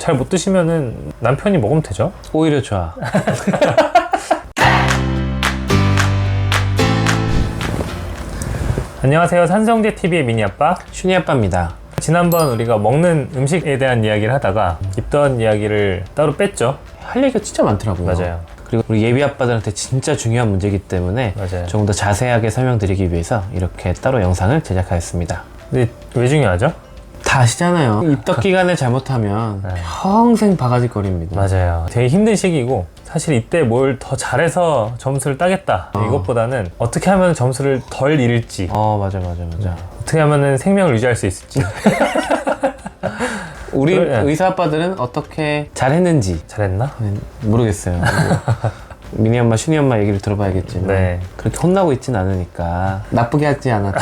잘 못 드시면은 남편이 먹으면 되죠. 오히려 좋아. 안녕하세요. 산성제TV의 미니아빠 슈니 아빠입니다. 지난번 우리가 먹는 음식에 대한 이야기를 하다가 입던 이야기를 따로 뺐죠. 할 얘기가 진짜 많더라고요. 맞아요. 그리고 우리 예비 아빠들한테 진짜 중요한 문제이기 때문에 맞아요. 조금 더 자세하게 설명드리기 위해서 이렇게 따로 영상을 제작하였습니다. 근데 왜 중요하죠? 다 아시잖아요. 입덕 기간에 잘못하면 평생 바가지거리입니다. 맞아요. 되게 힘든 시기고 사실 이때 뭘 더 잘해서 점수를 따겠다 이것보다는 어떻게 하면 점수를 덜 잃을지 맞아. 어떻게 하면 생명을 유지할 수 있을지 우리 그래. 의사 아빠들은 어떻게 잘했는지 잘했나? 모르겠어요. 미니 엄마, 슈니 엄마 얘기를 들어봐야겠지만 네. 그렇게 혼나고 있진 않으니까 나쁘게 하지 않았다.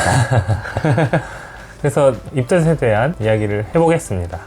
그래서 입덧에 대한 이야기를 해보겠습니다.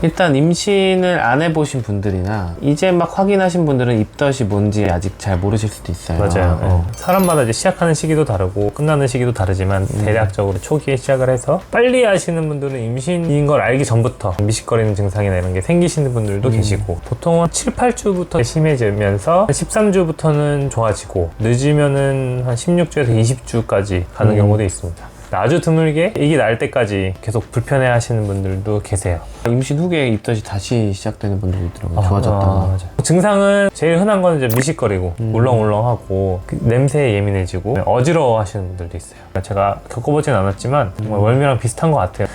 일단 임신을 안 해보신 분들이나 이제 막 확인하신 분들은 입덧이 뭔지 아직 잘 모르실 수도 있어요. 맞아요. 사람마다 이제 시작하는 시기도 다르고 끝나는 시기도 다르지만 대략적으로 초기에 시작을 해서 빨리 하시는 분들은 임신인 걸 알기 전부터 미식거리는 증상이나 이런 게 생기시는 분들도 계시고 보통은 7, 8주부터 심해지면서 13주부터는 좋아지고 늦으면은 한 16주에서 20주까지 가는 경우도 있습니다. 아주 드물게 아기 낳을 때까지 계속 불편해 하시는 분들도 계세요. 임신 후에 입덧이 다시 시작되는 분들도 있더라고요. 좋아졌다가. 맞아요. 증상은 제일 흔한 건 이제 미식거리고 울렁울렁하고 그 냄새에 예민해지고 어지러워 하시는 분들도 있어요. 제가 겪어보진 않았지만 정말 멀미랑 비슷한 것 같아요.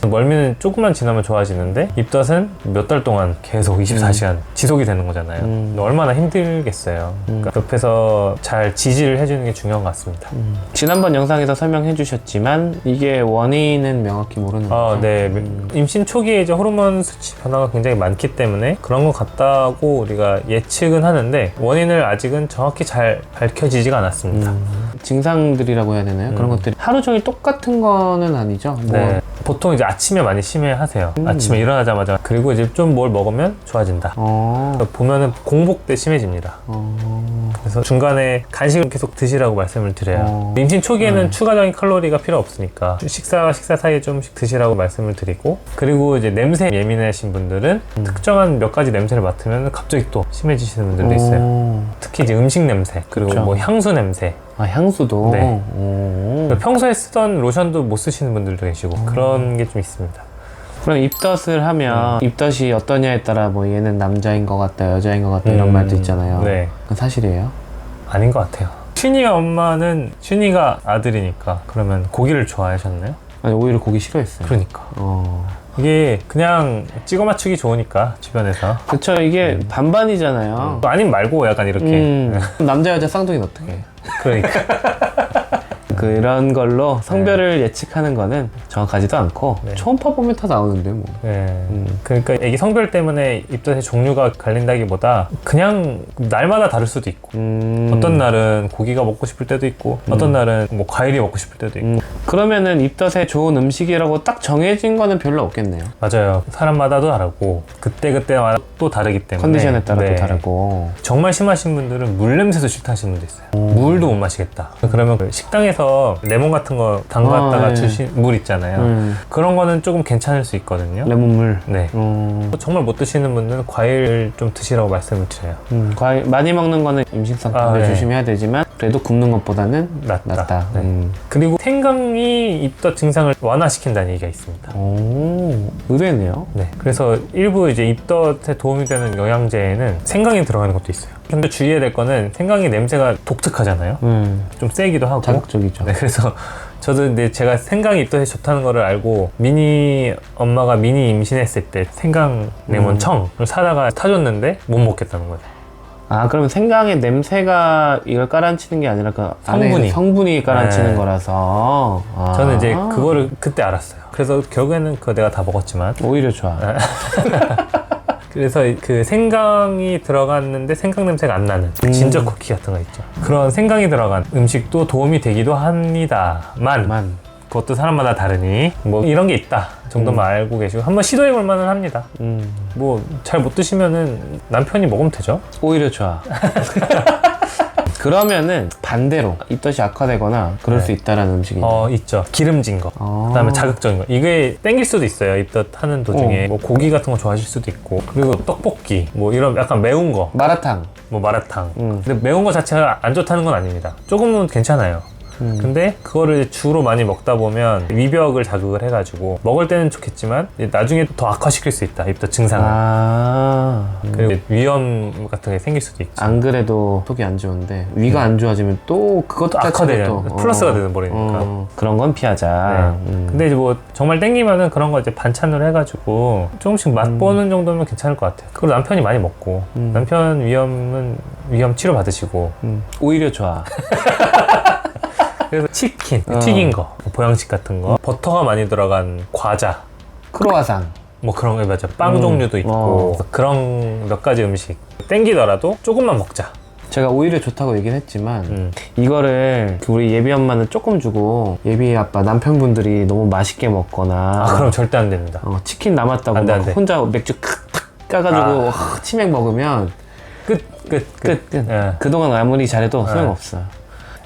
멀미는 조금만 지나면 좋아지는데 입덧은 몇 달 동안 계속 24시간 지속이 되는 거잖아요. 얼마나 힘들겠어요. 그러니까 옆에서 잘 지지를 해주는 게 중요한 것 같습니다. 지난번 영상에서 설명해 주셨지만 이게 원인은 명확히 모르는 거죠? 네. 임신 초기에 이제 호르몬 수치 변화가 굉장히 많기 때문에 그런 것 같다고 우리가 예측은 하는데 원인을 아직은 정확히 잘 밝혀지지가 않았습니다. 증상들이라고 해야 되나요? 그런 것들이 하루 종일 똑같은 거는 아니죠? 네. 보통 이제 아침에 많이 심해하세요. 아침에 일어나자마자. 그리고 이제 좀 뭘 먹으면 좋아진다. 보면은 공복 때 심해집니다. 그래서 중간에 간식을 계속 드시라고 말씀을 드려요. 임신 초기에는 추가적인 칼로리가 필요 없으니까 식사 사이에 좀씩 드시라고 말씀을 드리고, 그리고 이제 냄새 예민하신 분들은 특정한 몇 가지 냄새를 맡으면 갑자기 또 심해지시는 분들도 있어요. 특히 이제 음식 냄새, 그리고 그쵸. 뭐 향수 냄새. 향수도? 네. 평소에 쓰던 로션도 못 쓰시는 분들도 계시고 그런 게 좀 있습니다. 그럼 입덧을 하면 입덧이 어떠냐에 따라 뭐 얘는 남자인 것 같다, 여자인 것 같다 이런 말도 있잖아요. 네. 그건 사실이에요? 아닌 것 같아요. 슈니 엄마는 슈니가 아들이니까 그러면 고기를 좋아하셨나요? 아니, 오히려 고기 싫어했어요. 그러니까 이게 그냥 찍어 맞추기 좋으니까 주변에서 그쵸, 이게 반반이잖아요. 아님 말고 약간 이렇게 남자 여자 쌍둥이는 어떻게 해? 그러니까 그런 걸로 성별을 예측하는 거는 정확하지도 않고 초음파 보면 다 나오는데 뭐. 그러니까 애기 성별 때문에 입덧의 종류가 갈린다기보다 그냥 날마다 다를 수도 있고 어떤 날은 고기가 먹고 싶을 때도 있고 어떤 날은 뭐 과일이 먹고 싶을 때도 있고 그러면은 입덧에 좋은 음식이라고 딱 정해진 거는 별로 없겠네요. 맞아요. 사람마다도 다르고 그때마다 또 다르기 때문에 컨디션에 따라 또 다르고. 정말 심하신 분들은 물 냄새도 싫다 하시는 분도 있어요. 물도 못 마시겠다. 그러면 그 식당에서 레몬 같은 거 담갔다가 주신 물 있잖아요. 그런 거는 조금 괜찮을 수 있거든요. 레몬물. 네. 정말 못 드시는 분들은 과일 좀 드시라고 말씀을 드려요. 과일 많이 먹는 거는 임신성 때문에 조심해야 되지만 그래도 굶는 것보다는 낫다. 그리고 생강이 입덧 증상을 완화시킨다는 얘기가 있습니다. 의외네요. 네. 그래서 일부 이제 입덧에 도움이 되는 영양제에는 생강이 들어가는 것도 있어요. 근데 주의해야 될 거는 생강이 냄새가 독특하잖아요. 좀 세기도 하고. 자극적이죠. 네, 그래서 저도 근데 제가 생강이 입덧에 좋다는 거를 알고 미니 엄마가 미니 임신했을 때 생강 레몬 청을 사다가 타줬는데 못 먹겠다는 거죠. 그러면 생강의 냄새가 이걸 깔아앉히는 게 아니라 그 성분이 깔아앉히는 거라서. 저는 이제 그거를 그때 알았어요. 그래서 결국에는 그거 내가 다 먹었지만 오히려 좋아. 그래서 그 생강이 들어갔는데 생강 냄새가 안 나는 진저 쿠키 같은 거 있죠. 그런 생강이 들어간 음식도 도움이 되기도 합니다만 그것도 사람마다 다르니 뭐 이런 게 있다 정도만 알고 계시고 한번 시도해 볼 만은 합니다. 뭐 잘 못 드시면은 남편이 먹으면 되죠. 오히려 좋아. 그러면은 반대로 입덧이 악화되거나 그럴 네. 수 있다라는 음식이 있죠. 기름진 거. 그다음에 자극적인 거. 이게 땡길 수도 있어요. 입덧 하는 도중에. 뭐 고기 같은 거 좋아하실 수도 있고. 그리고 떡볶이. 뭐 이런 약간 매운 거. 마라탕. 뭐 마라탕. 근데 매운 거 자체가 안 좋다는 건 아닙니다. 조금은 괜찮아요. 근데 그거를 주로 많이 먹다 보면 위벽을 자극을 해가지고 먹을 때는 좋겠지만 나중에 더 악화시킬 수 있다. 입덧 증상을. 그리고 위험 같은 게 생길 수도 있죠. 안 그래도 속이 안 좋은데 위가 안 좋아지면 또 그것도 악화되죠. 또 플러스가 되는 버리니까. 그런 건 피하자. 네. 근데 이제 뭐 정말 땡기면은 그런 거 이제 반찬으로 해가지고 조금씩 맛보는 정도면 괜찮을 것 같아요. 그리고 남편이 많이 먹고 남편 위험 치료 받으시고 오히려 좋아. 그래서 치킨, 튀긴 거, 보양식 같은 거, 버터가 많이 들어간 과자, 크로와상. 뭐 그런 거 맞아. 빵 종류도 있고 그런 몇 가지 음식 땡기더라도 조금만 먹자. 제가 오히려 좋다고 얘기는 했지만 이거를 우리 예비 엄마는 조금 주고 예비 아빠 남편분들이 너무 맛있게 먹거나 그럼 절대 안 됩니다. 치킨 남았다고 안 돼, 막 안 돼. 혼자 맥주 칵 까가지고 치맥 먹으면 끝. 예. 그동안 아무리 잘해도 소용없어.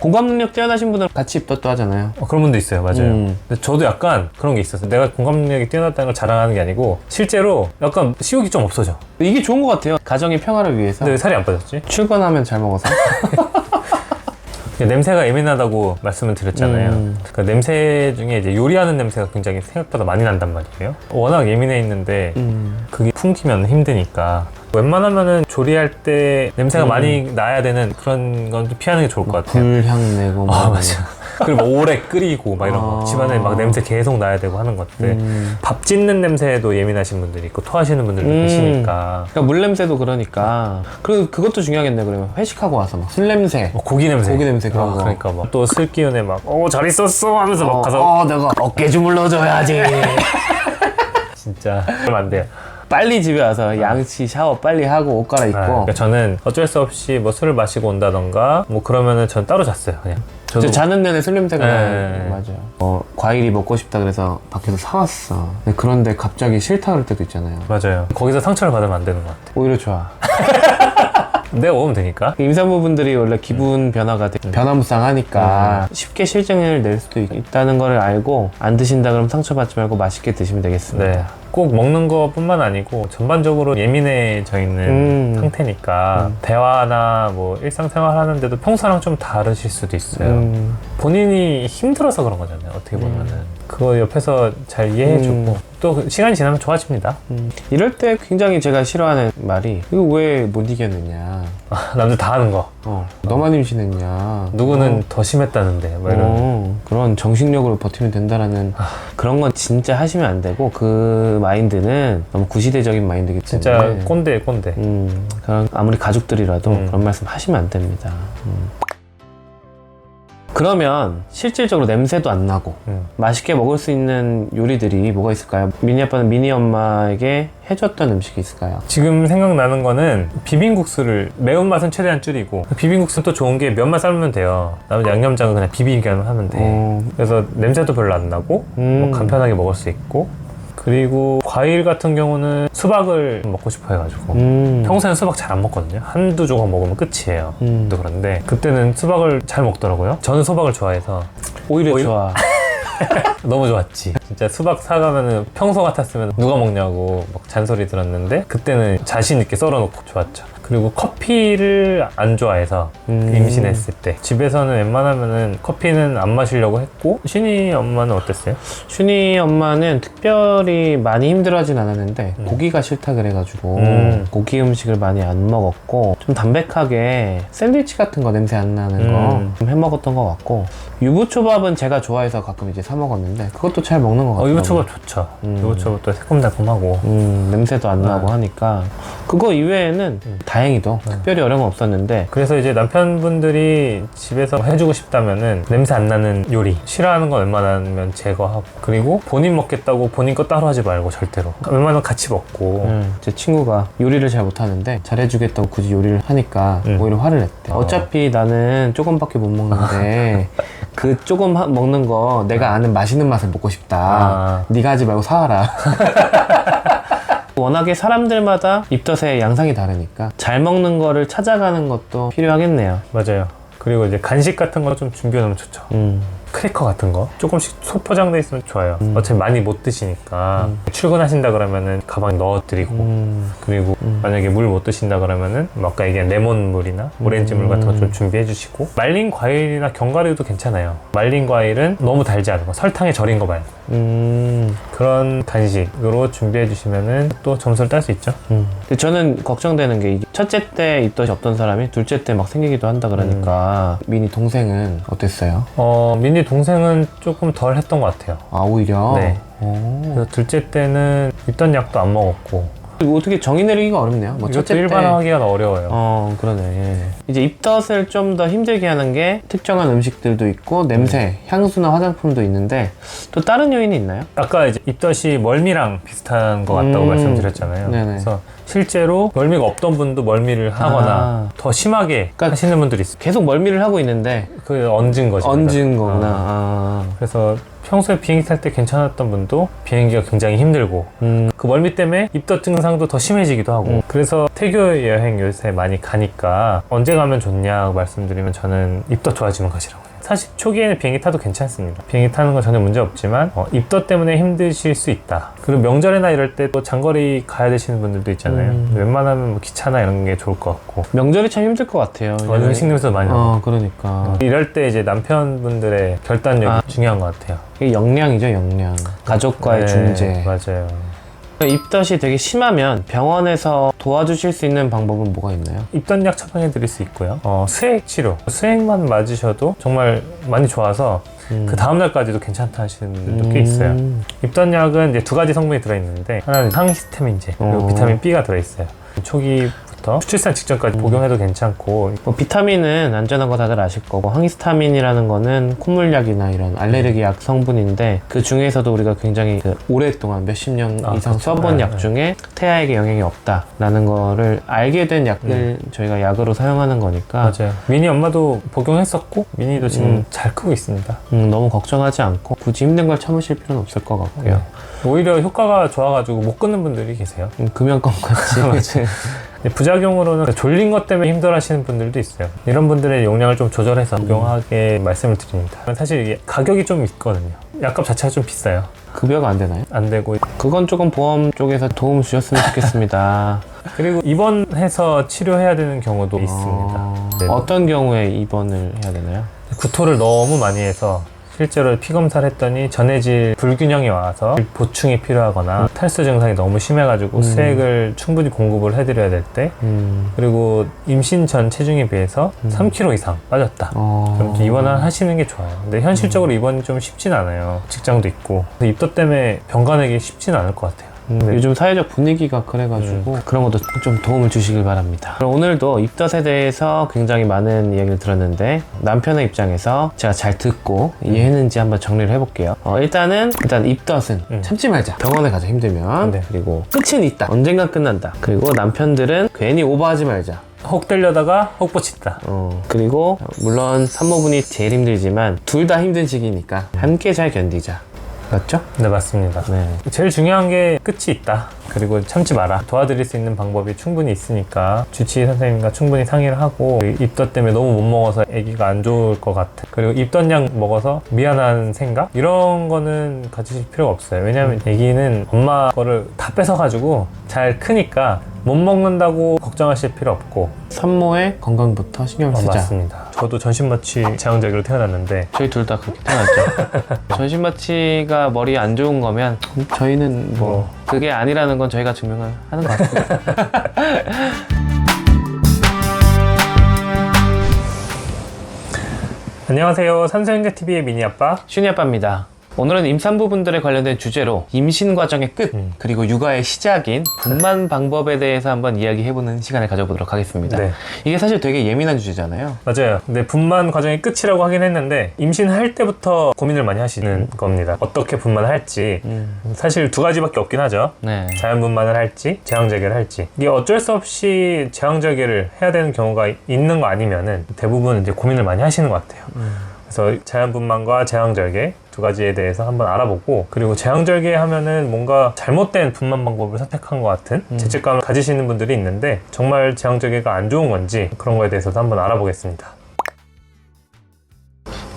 공감 능력 뛰어나신 분들은 같이 입덧도 하잖아요. 그런 분도 있어요. 맞아요. 근데 저도 약간 그런 게 있었어요. 내가 공감 능력이 뛰어났다는 걸 자랑하는 게 아니고 실제로 약간 식욕이 좀 없어져. 이게 좋은 것 같아요. 가정의 평화를 위해서. 근데 왜 살이 안 빠졌지? 출근하면 잘 먹어서. 냄새가 예민하다고 말씀을 드렸잖아요. 그 냄새 중에 이제 요리하는 냄새가 굉장히 생각보다 많이 난단 말이에요. 워낙 예민해 있는데 그게 풍기면 힘드니까 웬만하면은 조리할 때 냄새가 많이 나야 되는 그런 건 좀 피하는 게 좋을 것 같아요. 불향 내고 막. 맞아. 그리고 뭐 오래 끓이고 막 이런 거 집안에 막 냄새 계속 나야 되고 하는 것들. 밥 짓는 냄새에도 예민하신 분들이 있고 토하시는 분들도 계시니까. 그러니까 물 냄새도 그러니까. 그리고 그것도 중요하겠네. 그러면 회식하고 와서 막 술 냄새. 고기 냄새. 고기 냄새 그런 거. 그러니까 막 또 슬 기운에 막 잘 있었어 하면서 막 가서 내가 어깨 주물러줘야지. 진짜 그러면 안 돼요. 빨리 집에 와서 양치 샤워 빨리 하고 옷 갈아입고. 그러니까 저는 어쩔 수 없이 뭐 술을 마시고 온다던가 뭐 그러면은 전 따로 잤어요 그냥. 저도 자는 내내 술 냄새가 네. 나요. 맞아요. 과일이 먹고 싶다 그래서 밖에서 사왔어. 근데 그런데 갑자기 싫다 그럴 때도 있잖아요. 맞아요. 거기서 상처를 받으면 안 되는 것 같아. 오히려 좋아. 내가 먹으면 되니까. 임산부분들이 원래 기분 변화가 변화무쌍하니까 쉽게 실증을 낼 수도 있다는 걸 알고 안 드신다 그러면 상처받지 말고 맛있게 드시면 되겠습니다. 네. 꼭 먹는 것뿐만 아니고 전반적으로 예민해져 있는 상태니까 대화나 뭐 일상생활 하는데도 평소랑 좀 다르실 수도 있어요. 본인이 힘들어서 그런 거잖아요. 어떻게 보면은. 그거 옆에서 잘 이해해주고 또 시간이 지나면 좋아집니다. 이럴 때 굉장히 제가 싫어하는 말이 이거 왜 못 이겼느냐. 남들 다 하는 거. 너만 임신했냐. 누구는 더 심했다는데 뭐 이런. 그런 정신력으로 버티면 된다라는 그런 건 진짜 하시면 안 되고 그 마인드는 너무 구시대적인 마인드이기 때문에 진짜 꼰대예요 꼰대. 그런 아무리 가족들이라도 그런 말씀 하시면 안 됩니다. 그러면 실질적으로 냄새도 안 나고 맛있게 먹을 수 있는 요리들이 뭐가 있을까요? 미니 아빠는 미니 엄마에게 해줬던 음식이 있을까요? 지금 생각나는 거는 비빔국수를 매운맛은 최대한 줄이고 비빔국수는 또 좋은 게 면만 삶으면 돼요. 나머지 양념장은 그냥 비비기만 하면 돼. 그래서 냄새도 별로 안 나고 뭐 간편하게 먹을 수 있고 그리고 과일 같은 경우는 수박을 먹고 싶어 해가지고 평소에는 수박 잘 안 먹거든요. 한두 조각 먹으면 끝이에요. 또 그런데 그때는 수박을 잘 먹더라고요. 저는 수박을 좋아해서 오히려 좋아. 너무 좋았지. 진짜 수박 사가면은 평소 같았으면 누가 먹냐고 막 잔소리 들었는데 그때는 자신 있게 썰어놓고 좋았죠. 그리고 커피를 안 좋아해서 임신했을 때 집에서는 웬만하면은 커피는 안 마시려고 했고 슈니 엄마는 어땠어요? 슈니 엄마는 특별히 많이 힘들어하진 않았는데 고기가 싫다 그래가지고 고기 음식을 많이 안 먹었고 좀 담백하게 샌드위치 같은 거 냄새 안 나는 거 좀 해먹었던 것 같고 유부초밥은 제가 좋아해서 가끔 이제 사 먹었는데 그것도 잘 먹는 것 같아요. 유부초밥 좋죠. 유부초밥도 새콤달콤하고 냄새도 안 나고 하니까 그거 이외에는 다행히도 특별히 어려움 없었는데 그래서 이제 남편분들이 집에서 해주고 싶다면은 냄새 안 나는 요리 싫어하는 건 웬만하면 제거하고 그리고 본인 먹겠다고 본인 거 따로 하지 말고 절대로 웬만하면 같이 먹고 제 친구가 요리를 잘 못하는데 잘해주겠다고 굳이 요리를 하니까 오히려 화를 냈대. 어차피 나는 조금밖에 못 먹는데 그 조금 먹는 거 내가 아는 맛있는 맛을 먹고 싶다. 네가 하지 말고 사와라. 워낙에 사람들마다 입덧의 양상이 다르니까 잘 먹는 거를 찾아가는 것도 필요하겠네요. 맞아요. 그리고 이제 간식 같은 거 좀 준비해 놓으면 좋죠. 크래커 같은 거 조금씩 소포장돼 있으면 좋아요. 어차피 많이 못 드시니까 출근하신다 그러면은 가방에 넣어드리고 그리고 만약에 물 못 드신다 그러면은 뭐 아까 얘기한 레몬물이나 오렌지 물 같은 거 좀 준비해 주시고 말린 과일이나 견과류도 괜찮아요. 말린 과일은 너무 달지 않은 거 설탕에 절인 거 말고 그런 간식으로 준비해 주시면은 또 점수를 딸 수 있죠. 근데 저는 걱정되는 게 이게 첫째 때 입덧이 없던 사람이 둘째 때 막 생기기도 한다 그러니까 미니 동생은 어땠어요? 미니 동생은 조금 덜 했던 것 같아요. 아 오히려? 네. 그래서 둘째 때는 입덧 약도 안 먹었고 이거 어떻게 정의 내리기가 어렵네요. 뭐 이것도 첫째 때 일반화하기가 어려워요. 그러네. 예. 이제 입덧을 좀 더 힘들게 하는 게 특정한 음식들도 있고 냄새, 향수나 화장품도 있는데 또 다른 요인이 있나요? 아까 이제 입덧이 멀미랑 비슷한 것 같다고 말씀드렸잖아요. 네네. 그래서 실제로 멀미가 없던 분도 멀미를 하거나 더 심하게 그러니까 하시는 분들이 있어요. 계속 멀미를 하고 있는데 그게 얹은 거죠. 얹은 거구나. 그래서 평소에 비행기 탈 때 괜찮았던 분도 비행기가 굉장히 힘들고 그 멀미 때문에 입덧 증상도 더 심해지기도 하고 그래서 태교 여행 요새 많이 가니까 언제 가면 좋냐 말씀드리면 저는 입덧 좋아지면 가시라고 해요. 사실 초기에는 비행기 타도 괜찮습니다. 비행기 타는 건 전혀 문제 없지만 입덧 때문에 힘드실 수 있다. 그리고 명절이나 이럴 때 또 장거리 가야 되시는 분들도 있잖아요. 웬만하면 뭐 기차나 이런 게 좋을 것 같고 명절이 참 힘들 것 같아요. 음식 냄새도 많이 나고 그러니까 이럴 때 이제 남편분들의 결단력이 중요한 것 같아요. 이게 역량이죠, 역량. 가족과의 중재. 맞아요. 입덧이 되게 심하면 병원에서 도와주실 수 있는 방법은 뭐가 있나요? 입덧약 처방해 드릴 수 있고요. 수액 치료, 수액만 맞으셔도 정말 많이 좋아서 그 다음날까지도 괜찮다 하시는 분들도 꽤 있어요. 입덧약은 이제 두 가지 성분이 들어있는데 하나는 항히스타민제 그리고 비타민 B가 들어있어요. 초기부터 출산 직전까지 복용해도 괜찮고 뭐 비타민은 안전한 거 다들 아실 거고 항히스타민이라는 거는 콧물약이나 이런 알레르기 약 성분인데 그 중에서도 우리가 굉장히 오랫동안 몇십 년 이상 그렇죠. 써본 약 중에 태아에게 영향이 없다라는 거를 알게 된 약을 저희가 약으로 사용하는 거니까 맞아요. 미니 엄마도 복용했었고 미니도 지금 잘 크고 있습니다. 너무 걱정하지 않고 굳이 힘든 걸 참으실 필요는 없을 것 같고요. 오히려 효과가 좋아가지고 못 끊는 분들이 계세요. 금연권 같이. 부작용으로는 졸린 것 때문에 힘들어하시는 분들도 있어요. 이런 분들의 용량을 좀 조절해서 복용하게 말씀을 드립니다. 사실 이게 가격이 좀 있거든요. 약값 자체가 좀 비싸요. 급여가 안 되나요? 안 되고 그건 조금 보험 쪽에서 도움 주셨으면 좋겠습니다. 그리고 입원해서 치료해야 되는 경우도 있습니다. 네. 어떤 경우에 입원을 해야 되나요? 구토를 너무 많이 해서 실제로 피 검사를 했더니 전해질 불균형이 와서 보충이 필요하거나 탈수 증상이 너무 심해가지고 수액을 충분히 공급을 해드려야 될 때 그리고 임신 전 체중에 비해서 3kg 이상 빠졌다. 그럼 좀 입원을 하시는 게 좋아요. 근데 현실적으로 입원이 좀 쉽진 않아요. 직장도 있고 입덧 때문에 병 가내기 쉽진 않을 것 같아요. 요즘 사회적 분위기가 그래가지고 그런 것도 좀 도움을 주시길 바랍니다. 그럼 오늘도 입덧에 대해서 굉장히 많은 이야기를 들었는데 남편의 입장에서 제가 잘 듣고 이해했는지 한번 정리를 해볼게요. 일단 입덧은 참지 말자. 병원에 가자 힘들면. 그리고 끝은 있다. 언젠가 끝난다. 그리고 남편들은 괜히 오버하지 말자. 혹 때려다가 혹 뻗친다. 그리고 물론 산모분이 제일 힘들지만 둘 다 힘든 시기니까 함께 잘 견디자. 맞죠? 네, 맞습니다. 네. 제일 중요한 게 끝이 있다. 그리고 참지 마라. 도와드릴 수 있는 방법이 충분히 있으니까 주치의 선생님과 충분히 상의를 하고 입덧 때문에 너무 못 먹어서 아기가 안 좋을 것 같아. 그리고 입덧약 먹어서 미안한 생각? 이런 거는 가지실 필요가 없어요. 왜냐하면 아기는 엄마 거를 다 뺏어가지고 잘 크니까 못 먹는다고 걱정하실 필요 없고 산모의 건강부터 신경 쓰자. 맞습니다. 저도 전신마취 제왕절개로 태어났는데 저희 둘 다 그렇게 태어났죠. 전신마취가 머리에 안 좋은 거면 저희는 뭐 그게 아니라는 건 저희가 증명을 하는 것 같습니다. 안녕하세요. 산소형제TV의 미니아빠 슈니아빠입니다. 오늘은 임산부분들에 관련된 주제로 임신 과정의 끝 그리고 육아의 시작인 분만 방법에 대해서 한번 이야기해보는 시간을 가져보도록 하겠습니다. 네. 이게 사실 되게 예민한 주제잖아요. 맞아요. 근데 분만 과정의 끝이라고 하긴 했는데 임신할 때부터 고민을 많이 하시는 겁니다. 어떻게 분만을 할지 사실 두 가지밖에 없긴 하죠. 네. 자연분만을 할지 제왕절개를 할지 이게 어쩔 수 없이 제왕절개를 해야 되는 경우가 있는 거 아니면은 대부분 이제 고민을 많이 하시는 것 같아요. 그래서 자연분만과 제왕절개 두 가지에 대해서 한번 알아보고 그리고 제왕절개 하면은 뭔가 잘못된 분만 방법을 선택한 것 같은 죄책감을 가지시는 분들이 있는데 정말 제왕절개가 안 좋은 건지 그런 거에 대해서도 한번 알아보겠습니다.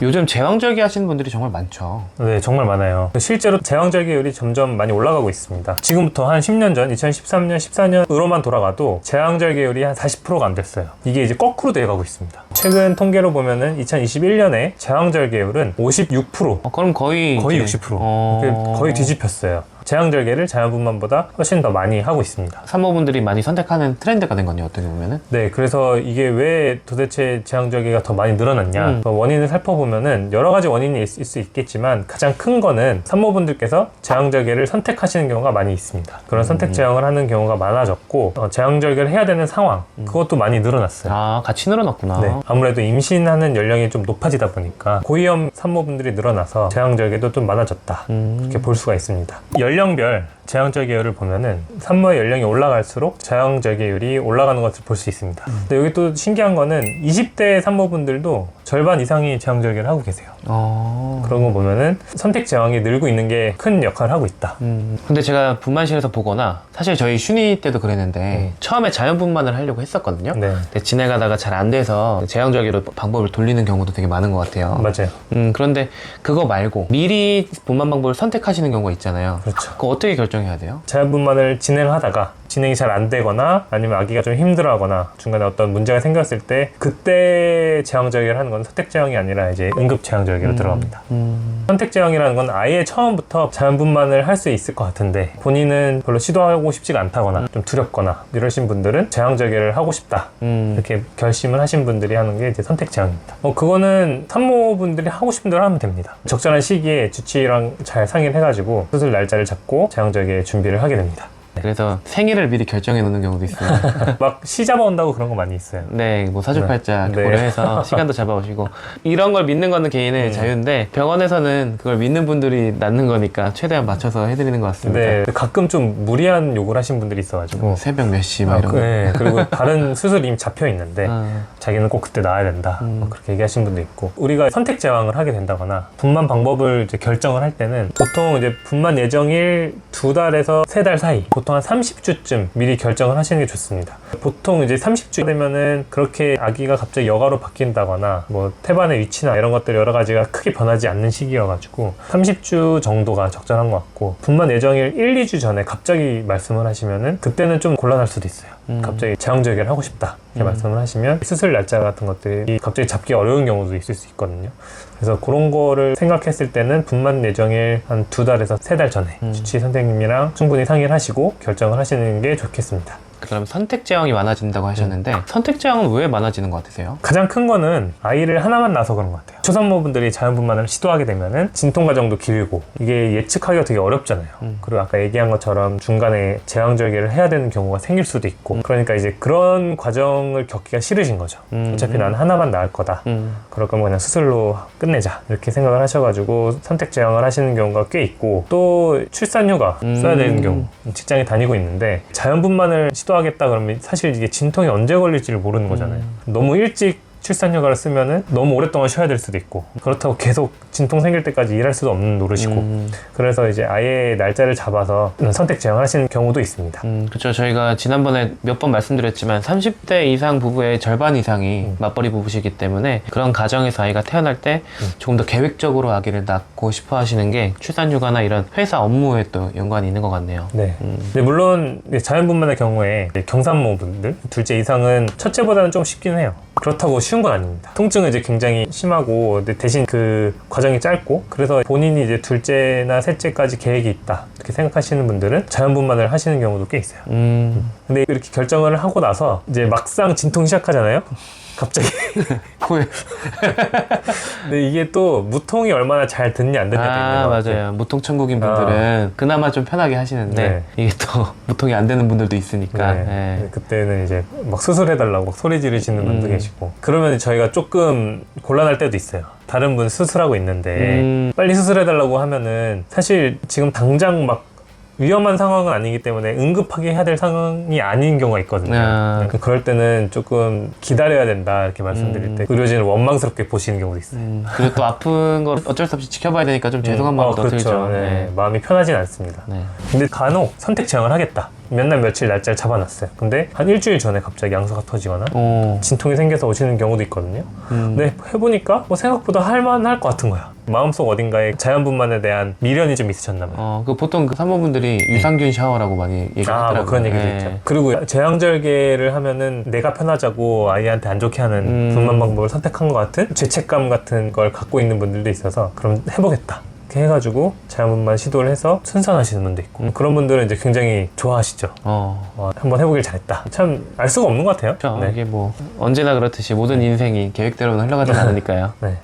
요즘 제왕절개 하시는 분들이 정말 많죠. 네, 정말 많아요. 실제로 제왕절개율이 점점 많이 올라가고 있습니다. 지금부터 한 10년 전, 2013년, 14년으로만 돌아가도 제왕절개율이 한 40%가 안 됐어요. 이게 이제 거꾸로 돼가고 있습니다. 최근 통계로 보면은 2021년에 제왕절개율은 56%, 그럼 거의 60%. 거의 뒤집혔어요. 제왕절개를 자연분만보다 훨씬 더 많이 하고 있습니다. 산모분들이 많이 선택하는 트렌드가 된 거네요, 어떻게 보면은. 네, 그래서 이게 왜 도대체 제왕절개가 더 많이 늘어났냐, 원인을 살펴보면은 여러 가지 원인이 있을 수 있겠지만 가장 큰 거는 산모분들께서 제왕절개를 선택하시는 경우가 많이 있습니다. 그런 선택 제왕을 하는 경우가 많아졌고, 제왕절개를 해야 되는 상황, 그것도 많이 늘어났어요. 아, 같이 늘어났구나. 네, 아무래도 임신하는 연령이 좀 높아지다 보니까 고위험 산모분들이 늘어나서 제왕절개도 좀 많아졌다, 이렇게 볼 수가 있습니다. 연령별 제왕절개율을 보면은 산모의 연령이 올라갈수록 제왕절개율이 올라가는 것을 볼 수 있습니다. 근데 여기 또 신기한 거는 20대 산모분들도 절반 이상이 제왕절개를 하고 계세요. 그런 거 보면은 선택 제왕이 늘고 있는 게 큰 역할을 하고 있다. 근데 제가 분만실에서 보거나 사실 저희 슌이 때도 그랬는데 처음에 자연분만을 하려고 했었거든요. 네, 근데 진행하다가 잘 안 돼서 제왕절개로 방법을 돌리는 경우도 되게 많은 것 같아요. 맞아요. 그런데 그거 말고 미리 분만 방법을 선택하시는 경우가 있잖아요. 그렇죠. 그거 어떻게 결정해야 돼요? 자연분만을 진행하다가 진행이 잘 안 되거나 아니면 아기가 좀 힘들어하거나 중간에 어떤 문제가 생겼을 때 그때 제왕절개를 하는 건 선택 제왕이 아니라 이제 응급 제왕절개로 들어갑니다. 선택 제왕이라는 건 아예 처음부터 자연분만을 할 수 있을 것 같은데 본인은 별로 시도하고 싶지가 않다거나 좀 두렵거나 이러신 분들은 제왕절개를 하고 싶다, 이렇게 결심을 하신 분들이 하는 게 이제 선택 제왕입니다. 그거는 산모분들이 하고 싶은 대로 하면 됩니다. 적절한 시기에 주치의랑 잘 상의를 해가지고 수술 날짜를 잡고 제왕절개 준비를 하게 됩니다. 그래서 생일을 미리 결정해 놓는 경우도 있어요. 막 시 잡아온다고 그런 거 많이 있어요. 네, 뭐 사주팔자 네. 고려해서 시간도 잡아오시고 이런 걸 믿는 거는 개인의 자유인데 병원에서는 그걸 믿는 분들이 낳는 거니까 최대한 맞춰서 해드리는 것 같습니다. 네, 가끔 좀 무리한 요구를 하신 분들이 있어가지고 새벽 몇 시 막 이런 거. 네, 그리고 다른 수술이 이미 잡혀 있는데 자기는 꼭 그때 나와야 된다, 그렇게 얘기하신 분도 있고, 우리가 선택 제왕을 하게 된다거나 분만 방법을 이제 결정을 할 때는 보통 이제 분만 예정일 2달에서 3달 사이, 보통 한 30주쯤 미리 결정을 하시는 게 좋습니다. 보통 이제 30주 되면은 그렇게 아기가 갑자기 여가로 바뀐다거나 뭐 태반의 위치나 이런 것들 여러 가지가 크게 변하지 않는 시기여가지고 30주 정도가 적절한 것 같고, 분만 예정일 1, 2주 전에 갑자기 말씀을 하시면은 그때는 좀 곤란할 수도 있어요. 갑자기 제왕절개를 하고 싶다 이렇게 말씀을 하시면 수술 날짜 같은 것들이 갑자기 잡기 어려운 경우도 있을 수 있거든요. 그래서 그런 거를 생각했을 때는 분만 예정일 한 2달에서 3달 전에 주치의 선생님이랑 충분히 상의를 하시고 결정을 하시는 게 좋겠습니다. 그럼 선택 제왕이 많아진다고 하셨는데 선택 제왕은 왜 많아지는 것 같으세요? 가장 큰 거는 아이를 하나만 낳아서 그런 것 같아요. 초산모분들이 자연분만을 시도하게 되면은 진통 과정도 길고 이게 예측하기가 되게 어렵잖아요. 그리고 아까 얘기한 것처럼 중간에 제왕절개를 해야 되는 경우가 생길 수도 있고, 그러니까 이제 그런 과정을 겪기가 싫으신 거죠. 어차피 난 하나만 낳을 거다. 그럴 거면 그냥 수술로 끝내자 이렇게 생각을 하셔가지고 선택 제왕을 하시는 경우가 꽤 있고, 또 출산휴가 써야 되는 경우, 직장에 다니고 있는데 자연분만을 시도하겠다 그러면 사실 이게 진통이 언제 걸릴지를 모르는 거잖아요. 너무 일찍 출산휴가를 쓰면은 너무 오랫동안 쉬어야 될 수도 있고, 그렇다고 계속 진통 생길 때까지 일할 수도 없는 노릇이고, 그래서 이제 아예 날짜를 잡아서 선택 제왕을 하시는 경우도 있습니다. 그렇죠. 저희가 지난번에 몇 번 말씀드렸지만 30대 이상 부부의 절반 이상이 맞벌이 부부시기 때문에 그런 가정에서 아이가 태어날 때 조금 더 계획적으로 아기를 낳고 싶어 하시는 게 출산휴가나 이런 회사 업무에 또 연관이 있는 것 같네요. 네. 근데 물론 자연분만의 경우에 경산모분들 둘째 이상은 첫째보다는 좀 쉽긴 해요. 그렇다고 쉬운 건 아닙니다. 통증은 이제 굉장히 심하고, 근데 대신 그 과정이 짧고, 그래서 본인이 이제 둘째나 셋째까지 계획이 있다 이렇게 생각하시는 분들은 자연분만을 하시는 경우도 꽤 있어요. 근데 이렇게 결정을 하고 나서 이제 막상 진통이 시작하잖아요. 갑자기. 후회. 근데 이게 또 무통이 얼마나 잘 듣냐 안 듣냐 있는 것 같아요. 맞아요. 무통 천국인 분들은 그나마 좀 편하게 하시는데 네. 이게 또 무통이 안 되는 분들도 있으니까. 네. 네. 그때는 이제 막 수술해달라고 막 소리 지르시는 분도 계시고, 그러면 저희가 조금 곤란할 때도 있어요. 다른 분 수술하고 있는데 빨리 수술해달라고 하면은 사실 지금 당장 막 위험한 상황은 아니기 때문에 응급하게 해야 될 상황이 아닌 경우가 있거든요. 그러니까 그럴 때는 조금 기다려야 된다 이렇게 말씀드릴 때 의료진을 원망스럽게 보시는 경우도 있어요. 그리고 또 아픈 걸 어쩔 수 없이 지켜봐야 되니까 좀 죄송한 마음도 그렇죠. 들죠. 네. 마음이 편하진 않습니다. 네. 근데 간혹 선택 제한을 하겠다. 몇 날 며칠 날짜를 잡아놨어요. 근데 한 일주일 전에 갑자기 양소가 터지거나 진통이 생겨서 오시는 경우도 있거든요. 근데 해보니까 뭐 생각보다 할만할 것 같은 거야. 마음속 어딘가에 자연분만에 대한 미련이 좀 있으셨나 봐요. 그 보통 그 산모분들이 유산균 샤워라고 많이 얘기하더라고요. 뭐 그런 얘기도 있죠. 그리고 제왕절개를 하면은 내가 편하자고 아이한테 안 좋게 하는 분만 방법을 선택한 것 같은 죄책감 같은 걸 갖고 있는 분들도 있어서 그럼 해보겠다. 이렇게 해가지고 자연분만 시도를 해서 순산하시는 분도 있고 그런 분들은 이제 굉장히 좋아하시죠. 한번 해보길 잘했다. 참 알 수가 없는 것 같아요. 그렇죠. 이게 뭐 언제나 그렇듯이 모든 인생이 계획대로는 흘러가진 않으니까요. 네.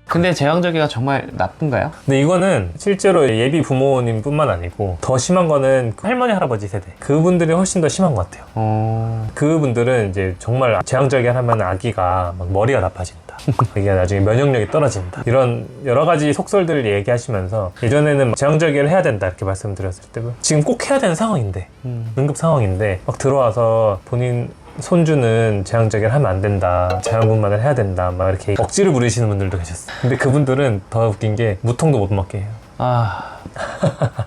근데 제왕절개가 정말 나쁜가요? 근데 이거는 실제로 예비 부모님 뿐만 아니고 더 심한 거는 할머니 할아버지 세대 그분들이 훨씬 더 심한 것 같아요. 그분들은 이제 정말 제왕절개를 하면 아기가 막 머리가 나빠진다. 아기가 나중에 면역력이 떨어진다. 이런 여러 가지 속설들을 얘기하시면서 예전에는 제왕절개를 해야 된다 이렇게 말씀드렸을 때 지금 꼭 해야 되는 상황인데 응급 상황인데 막 들어와서 본인 손주는 제왕절개를 하면 안 된다. 자연분만을 해야 된다. 막 이렇게 억지를 부리시는 분들도 계셨어요. 근데 그분들은 더 웃긴 게 무통도 못 맞게 해요.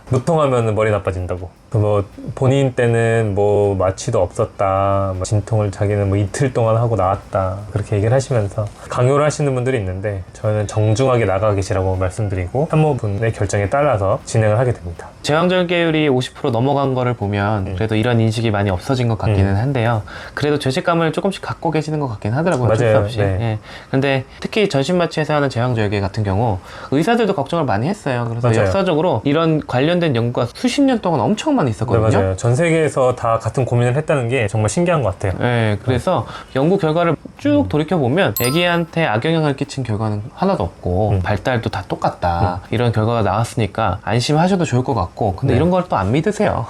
무통하면 머리 나빠진다고. 뭐 본인 때는 뭐 마취도 없었다. 뭐 진통을 자기는 뭐 이틀 동안 하고 나왔다. 그렇게 얘기를 하시면서 강요를 하시는 분들이 있는데 저는 정중하게 나가 계시라고 말씀드리고 산모분의 결정에 따라서 진행을 하게 됩니다. 제왕절개율이 50% 넘어간 거를 보면 그래도 이런 인식이 많이 없어진 것 같기는 한데요. 그래도 죄책감을 조금씩 갖고 계시는 것 같긴 하더라고요. 어쩔 수 없이. 네. 예. 근데 특히 전신마취에서 하는 제왕절개 같은 경우 의사들도 걱정을 많이 했어요. 그래서 맞아요. 역사적으로 이런 관련된 연구가 수십 년 동안 엄청 많이 있었거든요. 네, 맞아요. 전 세계에서 다 같은 고민을 했다는 게 정말 신기한 것 같아요. 네, 그래서 연구 결과를 쭉 돌이켜보면 애기한테 악영향을 끼친 결과는 하나도 없고 발달도 다 똑같다. 이런 결과가 나왔으니까 안심하셔도 좋을 것 같고 근데 이런 걸 또 안 믿으세요.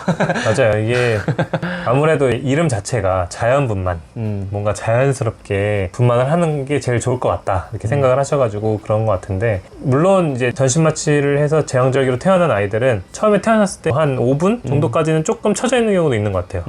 맞아요. 이게 아무래도 이름 자체가 자연분만 뭔가 자연스럽게 분만을 하는 게 제일 좋을 것 같다 이렇게 생각을 하셔가지고 그런 것 같은데 물론 이제 전신마취를 해서 제왕절개로 태어난 아이들은 처음에 태어났을 때 한 5분 정도까지는 조금 처져 있는 경우도 있는 것 같아요.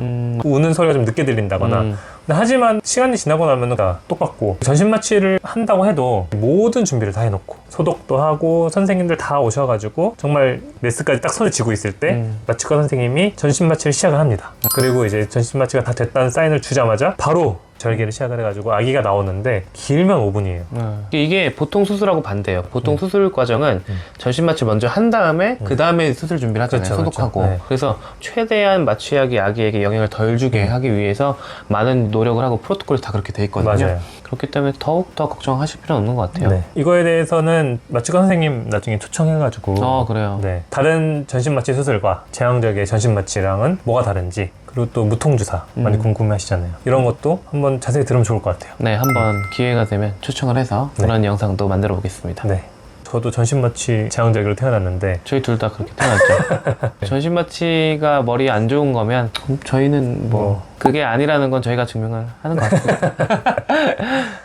우는 소리가 좀 늦게 들린다거나 근데 하지만 시간이 지나고 나면 다 똑같고 전신마취를 한다고 해도 모든 준비를 다 해놓고 소독도 하고 선생님들 다 오셔가지고 정말 메스까지 딱 손을 쥐고 있을 때 마취과 선생님이 전신마취를 시작을 합니다. 그리고 이제 전신마취가 다 됐다는 사인을 주자마자 바로 절개를 시작을 해가지고 아기가 나오는데 길면 5분이에요. 이게 보통 수술하고 반대예요. 보통 수술 과정은 전신마취 먼저 한 다음에 그 다음에 수술 준비를 하잖아요. 그렇죠, 소독하고. 그렇죠. 네. 그래서 최대한 마취약이 아기에게 영향을 덜 주게 하기 위해서 많은 노력을 하고 프로토콜이 다 그렇게 돼 있거든요. 맞아요. 그렇기 때문에 더욱 더 걱정하실 필요는 없는 것 같아요. 네. 이거에 대해서는 마취과 선생님 나중에 초청해가지고 그래요. 네. 다른 전신마취 수술과 제왕절개 전신마취랑은 뭐가 다른지 그리고 또 무통주사 많이 궁금해하시잖아요. 이런 것도 한번 자세히 들으면 좋을 것 같아요. 네, 한번 기회가 되면 초청을 해서 그런 영상도 만들어 보겠습니다. 네. 저도 전신마취 제왕절개로 태어났는데 저희 둘 다 그렇게 태어났죠. 전신마취가 머리에 안 좋은 거면 저희는 뭐 그게 아니라는 건 저희가 증명을 하는 것 같습니다.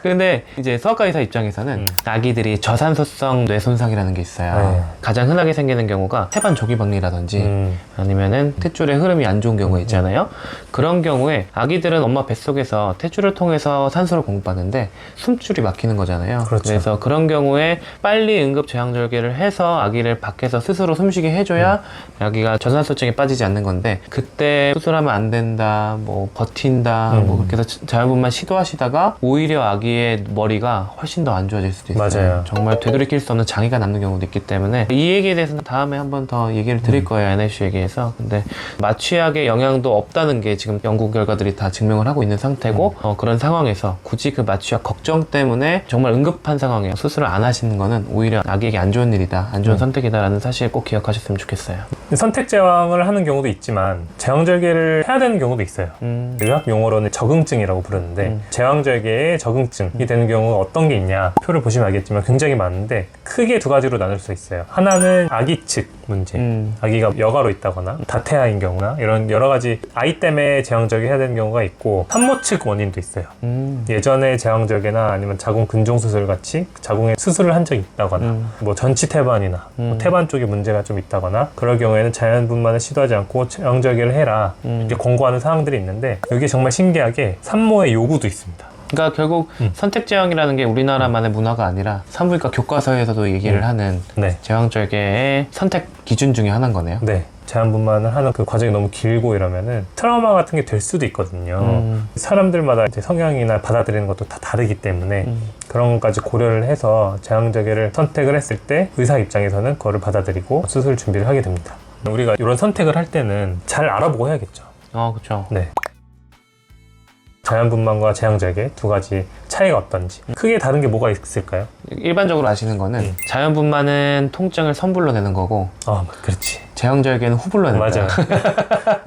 근데 이제 소아과 의사 입장에서는 아기들이 저산소성 뇌 손상이라는 게 있어요. 네. 가장 흔하게 생기는 경우가 태반 조기박리라든지 아니면은 탯줄의 흐름이 안 좋은 경우가 있잖아요. 그런 경우에 아기들은 엄마 뱃속에서 탯줄을 통해서 산소를 공급하는데 숨줄이 막히는 거잖아요. 그렇죠. 그래서 그런 경우에 빨리 응급 제왕절개를 해서 아기를 밖에서 스스로 숨쉬게 해줘야 아기가 저산소증에 빠지지 않는 건데 그때 수술하면 안 된다, 뭐 버틴다, 뭐 그렇게 해서 자연분만 시도하시다가 오히려 아기의 머리가 훨씬 더 안 좋아질 수도 있어요. 맞아요. 정말 되돌이킬 수 없는 장애가 남는 경우도 있기 때문에 이 얘기에 대해서는 다음에 한번 더 얘기를 드릴 거예요. NICU 얘기해서. 근데 마취약의 영향도 없다는 게 지금 연구 결과들이 다 증명을 하고 있는 상태고 그런 상황에서 굳이 그 마취약 걱정 때문에 정말 응급한 상황에 수술을 안 하시는 거는 오히려 아기에게 안 좋은 일이다, 안 좋은 선택이다라는 사실 꼭 기억하셨으면 좋겠어요. 선택 제왕을 하는 경우도 있지만 제왕절개를 해야 되는 경우도 있어요. 의학 용어로는 적응증이라고 부르는데 제왕절개에 적응증이 되는 경우가 어떤 게 있냐, 표를 보시면 알겠지만 굉장히 많은데 크게 두 가지로 나눌 수 있어요. 하나는 아기 측 문제, 아기가 여가로 있다거나 다태아인 경우나 이런 여러 가지 아이 때문에 제왕절개 해야 되는 경우가 있고, 산모 측 원인도 있어요. 예전에 제왕절개나 아니면 자궁 근종수술 같이 자궁에 수술을 한 적이 있다거나 뭐 전치 태반이나 뭐 태반 쪽에 문제가 좀 있다거나, 그럴 경우에는 자연분만을 시도하지 않고 제왕절개를 해라 이렇게 권고하는 사항들이 있는데, 여기에 정말 신기하게 산모의 요구도 있습니다. 그러니까 결국 선택 제왕이라는 게 우리나라만의 문화가 아니라 산부인과 교과서에서도 얘기를 하는 네. 제왕절개의 선택 기준 중에 하나인 거네요. 네. 제한분만을 하는 그 과정이 너무 길고 이러면은 트라우마 같은 게 될 수도 있거든요. 사람들마다 이제 성향이나 받아들이는 것도 다 다르기 때문에 그런 것까지 고려를 해서 제왕절개를 선택을 했을 때 의사 입장에서는 그거를 받아들이고 수술 준비를 하게 됩니다. 우리가 이런 선택을 할 때는 잘 알아보고 해야겠죠. 그렇죠. 네. 자연분만과 제왕절개 두 가지 차이가 어떤지, 크게 다른 게 뭐가 있을까요? 일반적으로 아시는 거는 자연분만은 통증을 선불로 내는 거고, 그렇지. 제왕절개는 후불로 내는 거예요. 맞아요.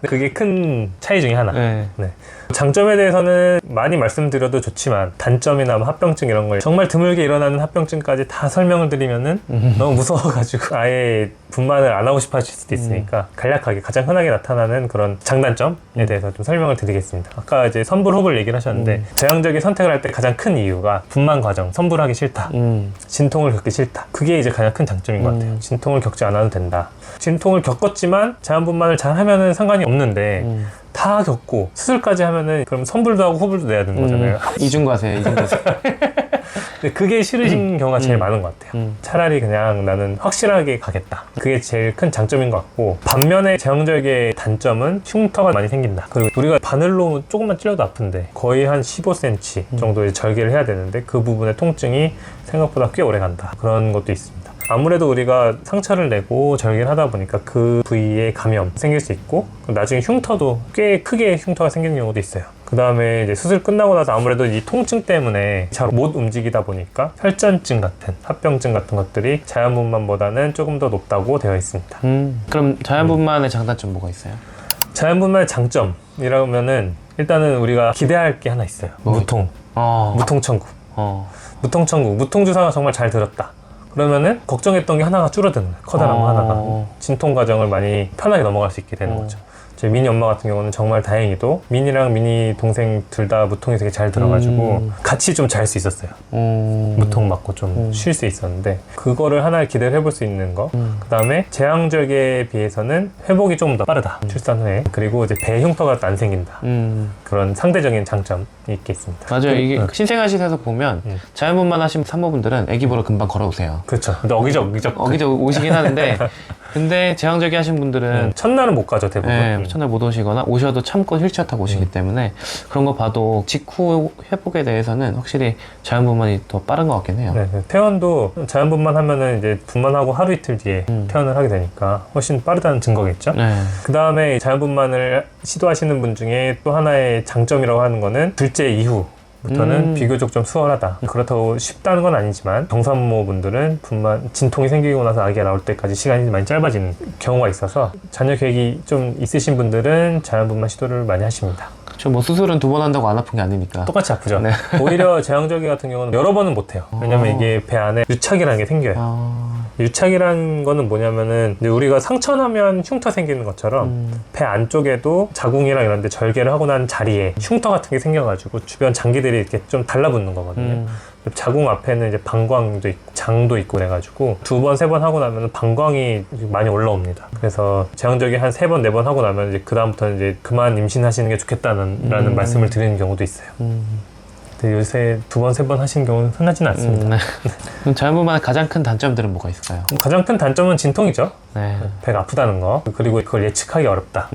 그게 큰 차이 중에 하나. 네. 네. 장점에 대해서는 많이 말씀드려도 좋지만 단점이나 뭐 합병증 이런 걸 정말 드물게 일어나는 합병증까지 다 설명을 드리면은 너무 무서워가지고 아예 분만을 안 하고 싶어 하실 수도 있으니까 간략하게 가장 흔하게 나타나는 그런 장단점에 대해서 좀 설명을 드리겠습니다. 아까 이제 선불 후불 얘기를 하셨는데 제왕절개 선택을 할 때 가장 큰 이유가 분만 과정, 선불하기 싫다, 진통을 겪기 싫다, 그게 이제 가장 큰 장점인 것 같아요. 진통을 겪지 않아도 된다. 진통을 겪었지만 자연분만을 잘 하면은 상관이 없는데 다 겪고 수술까지 하면은 그럼 선불도 하고 후불도 내야 되는 거잖아요. 이중과세, 이중과세. 근데 그게 싫으신 경우가 제일 많은 것 같아요. 차라리 그냥 나는 확실하게 가겠다. 그게 제일 큰 장점인 것 같고, 반면에 제왕절개의 단점은 흉터가 많이 생긴다. 그리고 우리가 바늘로 조금만 찔러도 아픈데 거의 한 15cm 정도의 절개를 해야 되는데 그 부분의 통증이 생각보다 꽤 오래 간다. 그런 것도 있습니다. 아무래도 우리가 상처를 내고 절개를 하다 보니까 그 부위에 감염 생길 수 있고, 나중에 흉터도 꽤 크게 흉터가 생기는 경우도 있어요. 그 다음에 이제 수술 끝나고 나서 아무래도 이 통증 때문에 잘 못 움직이다 보니까 혈전증 같은 합병증 같은 것들이 자연분만보다는 조금 더 높다고 되어 있습니다. 그럼 자연분만의 장단점 뭐가 있어요? 자연분만의 장점이라면은 일단은 우리가 기대할 게 하나 있어요. 무통. 무통천국. 무통천국. 무통주사가 정말 잘 들었다. 그러면은 걱정했던 게 하나가 줄어드는 거예요. 커다란 거 하나가. 진통 과정을 많이 편하게 넘어갈 수 있게 되는 거죠. 제 미니 엄마 같은 경우는 정말 다행히도 미니랑 미니 동생 둘 다 무통이 되게 잘 들어가지고 같이 좀 잘 수 있었어요. 무통 맞고 좀 쉴 수 있었는데, 그거를 하나 기대를 해볼 수 있는 거. 그 다음에 제왕절개에 비해서는 회복이 좀 더 빠르다. 출산 후에. 그리고 이제 배 흉터가 안 생긴다. 그런 상대적인 장점이 있겠습니다. 맞아요. 이게 신생아시에서 보면 자연분만 하신 산모분들은 아기 보러 금방 걸어오세요. 그렇죠. 근데 어기적 오시긴 하는데 근데 제왕절개 하신 분들은 첫날은 못 가죠, 대부분. 네, 첫날 못 오시거나 오셔도 참고 휠체어 타고 오시기 때문에 그런 거 봐도 직후 회복에 대해서는 확실히 자연분만이 더 빠른 것 같긴 해요. 네, 퇴원도 자연분만 하면은 이제 분만하고 하루 이틀 뒤에 퇴원을 하게 되니까 훨씬 빠르다는 증거겠죠. 네. 그 다음에 자연분만을 시도하시는 분 중에 또 하나의 장점이라고 하는 거는 둘째 이후 부터는 비교적 좀 수월하다. 그렇다고 쉽다는 건 아니지만 정산모 분들은 분만 진통이 생기고 나서 아기가 나올 때까지 시간이 많이 짧아지는 경우가 있어서 자녀 계획이 좀 있으신 분들은 자연분만 시도를 많이 하십니다. 그렇죠. 뭐 수술은 2번 한다고 안 아픈 게 아니니까. 똑같이 아프죠. 네. 오히려 제왕절개 같은 경우는 여러 번은 못 해요. 왜냐면 이게 배 안에 유착이라는 게 생겨요. 유착이라는 거는 뭐냐면은 이제 우리가 상처 나면 흉터 생기는 것처럼 배 안쪽에도 자궁이랑 이런 데 절개를 하고 난 자리에 흉터 같은 게 생겨가지고 주변 장기들이 이렇게 좀 달라붙는 거거든요. 자궁 앞에는 이제 방광도 있고 장도 있고 그래가지고 2번, 3번 하고 나면 방광이 많이 올라옵니다. 그래서 제왕절개 한 3번, 4번 하고 나면 이제 그다음부터는 이제 그만 임신하시는 게 좋겠다는 말씀을 드리는 경우도 있어요. 근데 요새 2번, 3번 하시는 경우는 흔하진 않습니다. 네. 그럼 자연분만의 가장 큰 단점들은 뭐가 있을까요? 가장 큰 단점은 진통이죠. 네. 배가 아프다는 거. 그리고 그걸 예측하기 어렵다.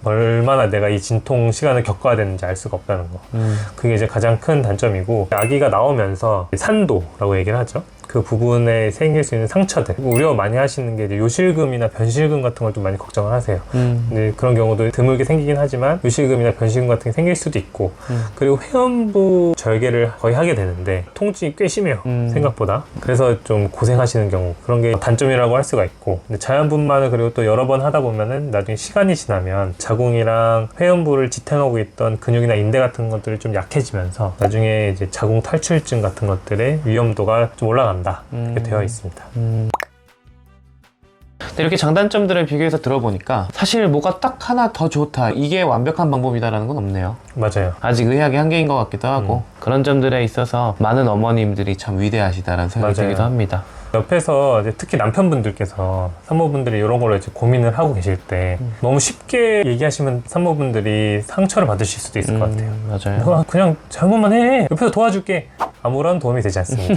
얼마나 내가 이 진통 시간을 겪어야 되는지 알 수가 없다는 거. 그게 이제 가장 큰 단점이고, 아기가 나오면서 산도라고 얘기를 하죠. 그 부분에 생길 수 있는 상처들, 우려 많이 하시는 게 이제 요실금이나 변실금 같은 걸 좀 많이 걱정을 하세요. 근데 그런 경우도 드물게 생기긴 하지만 요실금이나 변실금 같은 게 생길 수도 있고, 그리고 회음부 절개를 거의 하게 되는데 통증이 꽤 심해요. 생각보다. 그래서 좀 고생하시는 경우, 그런 게 단점이라고 할 수가 있고, 근데 자연분만을 그리고 또 여러 번 하다 보면은 나중에 시간이 지나면 자궁이랑 회음부를 지탱하고 있던 근육이나 인대 같은 것들이 좀 약해지면서 나중에 이제 자궁 탈출증 같은 것들의 위험도가 좀 올라간다, 이렇게 되어 있습니다. 근데 이렇게 장단점들을 비교해서 들어보니까 사실 뭐가 딱 하나 더 좋다, 이게 완벽한 방법이다라는 건 없네요. 맞아요. 아직 의학의 한계인 것 같기도 하고 그런 점들에 있어서 많은 어머님들이 참 위대하시다라는 생각이 맞아요. 들기도 합니다. 옆에서 이제 특히 남편분들께서 산모분들이 이런 걸로 이제 고민을 하고 계실 때 너무 쉽게 얘기하시면 산모분들이 상처를 받으실 수도 있을 것 같아요. 맞아요. 그냥 잘못만 해, 옆에서 도와줄게, 아무런 도움이 되지 않습니다.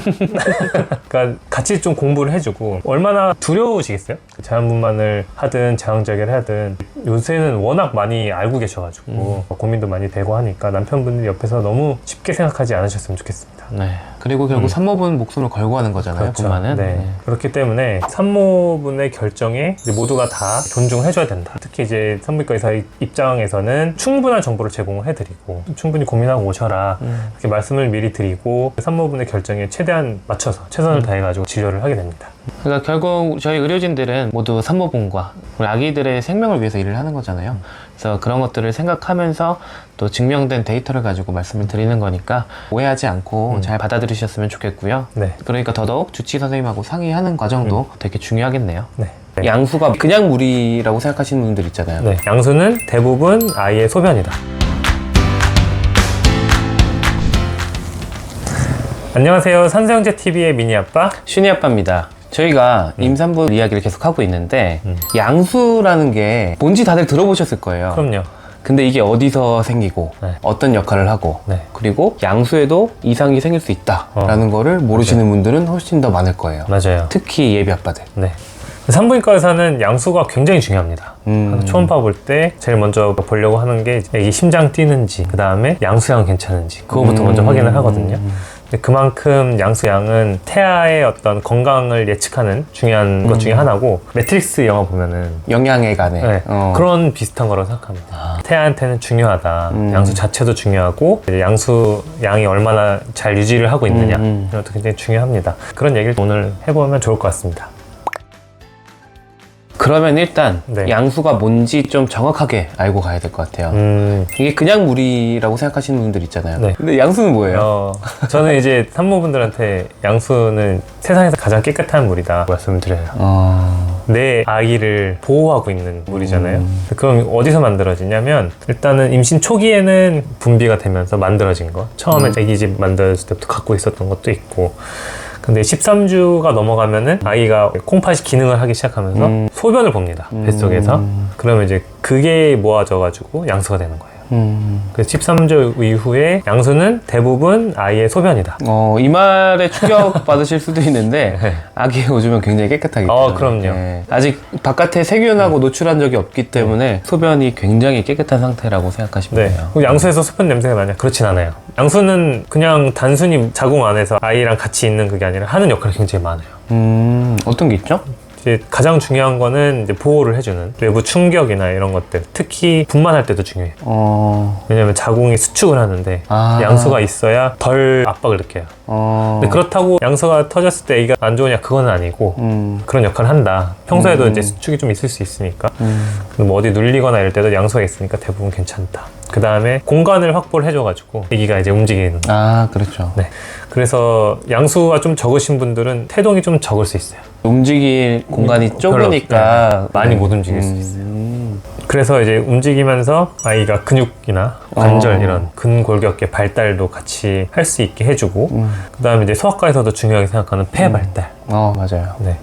그러니까 같이 좀 공부를 해주고, 얼마나 두려우시겠어요? 자연분만을 하든 자궁절개를 하든 요새는 워낙 많이 알고 계셔가지고 고민도 많이 되고 하니까 남편분들이 옆에서 너무 쉽게 생각하지 않으셨으면 좋겠습니다. 네. 그리고 결국 산모분 목숨을 걸고 하는 거잖아요. 그렇죠. 분만은. 네. 그렇기 때문에 산모분의 결정에 이제 모두가 다 존중을 해줘야 된다. 특히 이제 산부인과 의사 입장에서는 충분한 정보를 제공을 해드리고 충분히 고민하고 오셔라, 이렇게 말씀을 미리 드리고 산모분의 결정에 최대한 맞춰서 최선을 다해가지고 진료를 하게 됩니다. 그러니까 결국 저희 의료진들은 모두 산모분과 우리 아기들의 생명을 위해서 일을 하는 거잖아요. 그래서 그런 것들을 생각하면서 또 증명된 데이터를 가지고 말씀을 드리는 거니까 오해하지 않고 잘 받아들이셨으면 좋겠고요. 네. 그러니까 더더욱 주치의 선생님하고 상의하는 과정도 되게 중요하겠네요. 네. 네. 양수가 그냥 물이라고 생각하시는 분들 있잖아요. 네. 양수는 대부분 아이의 소변이다. 안녕하세요. 산세형제TV의 미니아빠 슈니 아빠입니다. 저희가 임산부 이야기를 계속 하고 있는데 양수라는 게 뭔지 다들 들어보셨을 거예요. 그럼요. 근데 이게 어디서 생기고 네. 어떤 역할을 하고 네. 그리고 양수에도 이상이 생길 수 있다라는 거를 모르시는 분들은 훨씬 더 많을 거예요. 맞아요. 특히 예비 아빠들. 네. 산부인과 의사는 양수가 굉장히 중요합니다. 초음파 볼 때 제일 먼저 보려고 하는 게 애기 심장 뛰는지, 그 다음에 양수양 괜찮은지, 그거부터 먼저 확인을 하거든요. 그만큼 양수양은 태아의 어떤 건강을 예측하는 중요한 것 중에 하나고, 매트릭스 영화 보면은 영양에 관해 네, 그런 비슷한 거라고 생각합니다. 태아한테는 중요하다. 양수 자체도 중요하고 이제 양수양이 얼마나 잘 유지를 하고 있느냐, 이런 것도 굉장히 중요합니다. 그런 얘기를 오늘 해보면 좋을 것 같습니다. 그러면 일단 네. 양수가 뭔지 좀 정확하게 알고 가야 될 것 같아요. 이게 그냥 물이라고 생각하시는 분들 있잖아요. 네. 근데 양수는 뭐예요? 저는 이제 산모분들한테 양수는 세상에서 가장 깨끗한 물이다 말씀을 드려요. 내 아기를 보호하고 있는 물이잖아요. 그럼 어디서 만들어지냐면, 일단은 임신 초기에는 분비가 되면서 만들어진 거, 처음에 아기집 만들었을 때부터 갖고 있었던 것도 있고, 근데 13주가 넘어가면은 아이가 콩팥이 기능을 하기 시작하면서 소변을 봅니다. 뱃속에서. 그러면 이제 그게 모아져가지고 양수가 되는 거예요. 그래서 13주 이후에 양수는 대부분 아이의 소변이다. 이 말에 충격 받으실 수도 있는데 네. 아기의 오줌은 굉장히 깨끗하기 때문에 그럼요. 아직 바깥에 세균하고 노출한 적이 없기 때문에 소변이 굉장히 깨끗한 상태라고 생각하시면 네. 돼요. 그리고 양수에서 소변 냄새가 나냐? 그렇진 않아요. 양수는 그냥 단순히 자궁 안에서 아이랑 같이 있는 그게 아니라 하는 역할이 굉장히 많아요. 어떤 게 있죠? 이제 가장 중요한 거는 이제 보호를 해주는 외부 충격이나 이런 것들, 특히 분만할 때도 중요해요. 왜냐면 자궁이 수축을 하는데 양수가 있어야 덜 압박을 느껴요. 근데 그렇다고 양수가 터졌을 때 애기가 안 좋으냐, 그건 아니고 그런 역할을 한다. 평소에도 이제 수축이 좀 있을 수 있으니까. 뭐 어디 눌리거나 이럴 때도 양수가 있으니까 대부분 괜찮다. 그 다음에 공간을 확보를 해줘가지고 애기가 이제 움직이는. 그렇죠. 네. 그래서 양수가 좀 적으신 분들은 태동이 좀 적을 수 있어요. 움직일 공간이 별로 좁으니까 많이 못 움직일 수 있어요. 그래서 이제 움직이면서 아이가 근육이나 관절 이런 근골격계 발달도 같이 할 수 있게 해주고, 그 다음에 이제 소아과에서도 중요하게 생각하는 폐 발달. 맞아요. 네.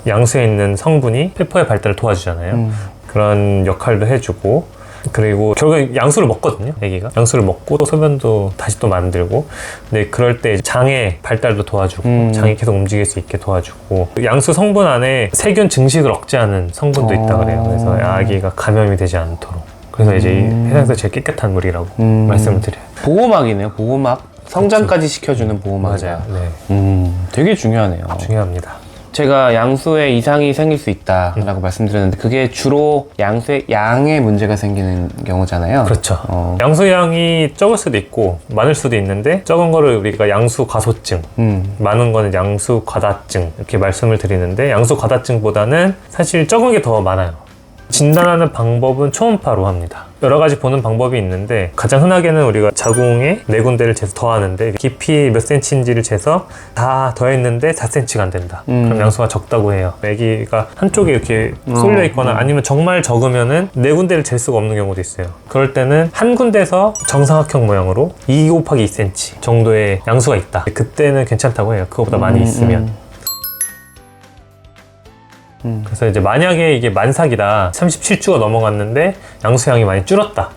양수에 있는 성분이 폐포의 발달을 도와주잖아요. 그런 역할도 해주고, 그리고 결국에 양수를 먹거든요, 애기가. 양수를 먹고 또 소변도 다시 또 만들고. 근데 그럴 때 장의 발달도 도와주고, 장이 계속 움직일 수 있게 도와주고, 양수 성분 안에 세균 증식을 억제하는 성분도 있다 그래요. 그래서 아기가 감염이 되지 않도록. 그래서 이제 이 세상에서 제일 깨끗한 물이라고 말씀을 드려요. 보호막이네요, 보호막. 성장까지 시켜주는 보호막이다. 맞아요. 네. 되게 중요하네요. 중요합니다. 제가 양수에 이상이 생길 수 있다라고 말씀드렸는데 그게 주로 양수의 양에 문제가 생기는 경우잖아요. 그렇죠. 양수양이 적을 수도 있고 많을 수도 있는데 적은 거를 우리가 양수 과소증, 많은 거는 양수 과다증 이렇게 말씀을 드리는데 양수 과다증보다는 사실 적은 게 더 많아요. 진단하는 방법은 초음파로 합니다. 여러 가지 보는 방법이 있는데 가장 흔하게는 우리가 자궁에 4군데를 재서 더하는데 깊이 몇 센치인지를 재서 다 더했는데 4cm가 안 된다. 그럼 양수가 적다고 해요. 아기가 한쪽에 이렇게 쏠려 있거나 아니면 정말 적으면은 4군데를 잴 수가 없는 경우도 있어요. 그럴 때는 한 군데서 정사각형 모양으로 2 곱하기 2cm 정도의 양수가 있다. 그때는 괜찮다고 해요. 그거보다 많이 있으면. 그래서 이제 만약에 이게 만삭이다 37주가 넘어갔는데 양수양이 많이 줄었다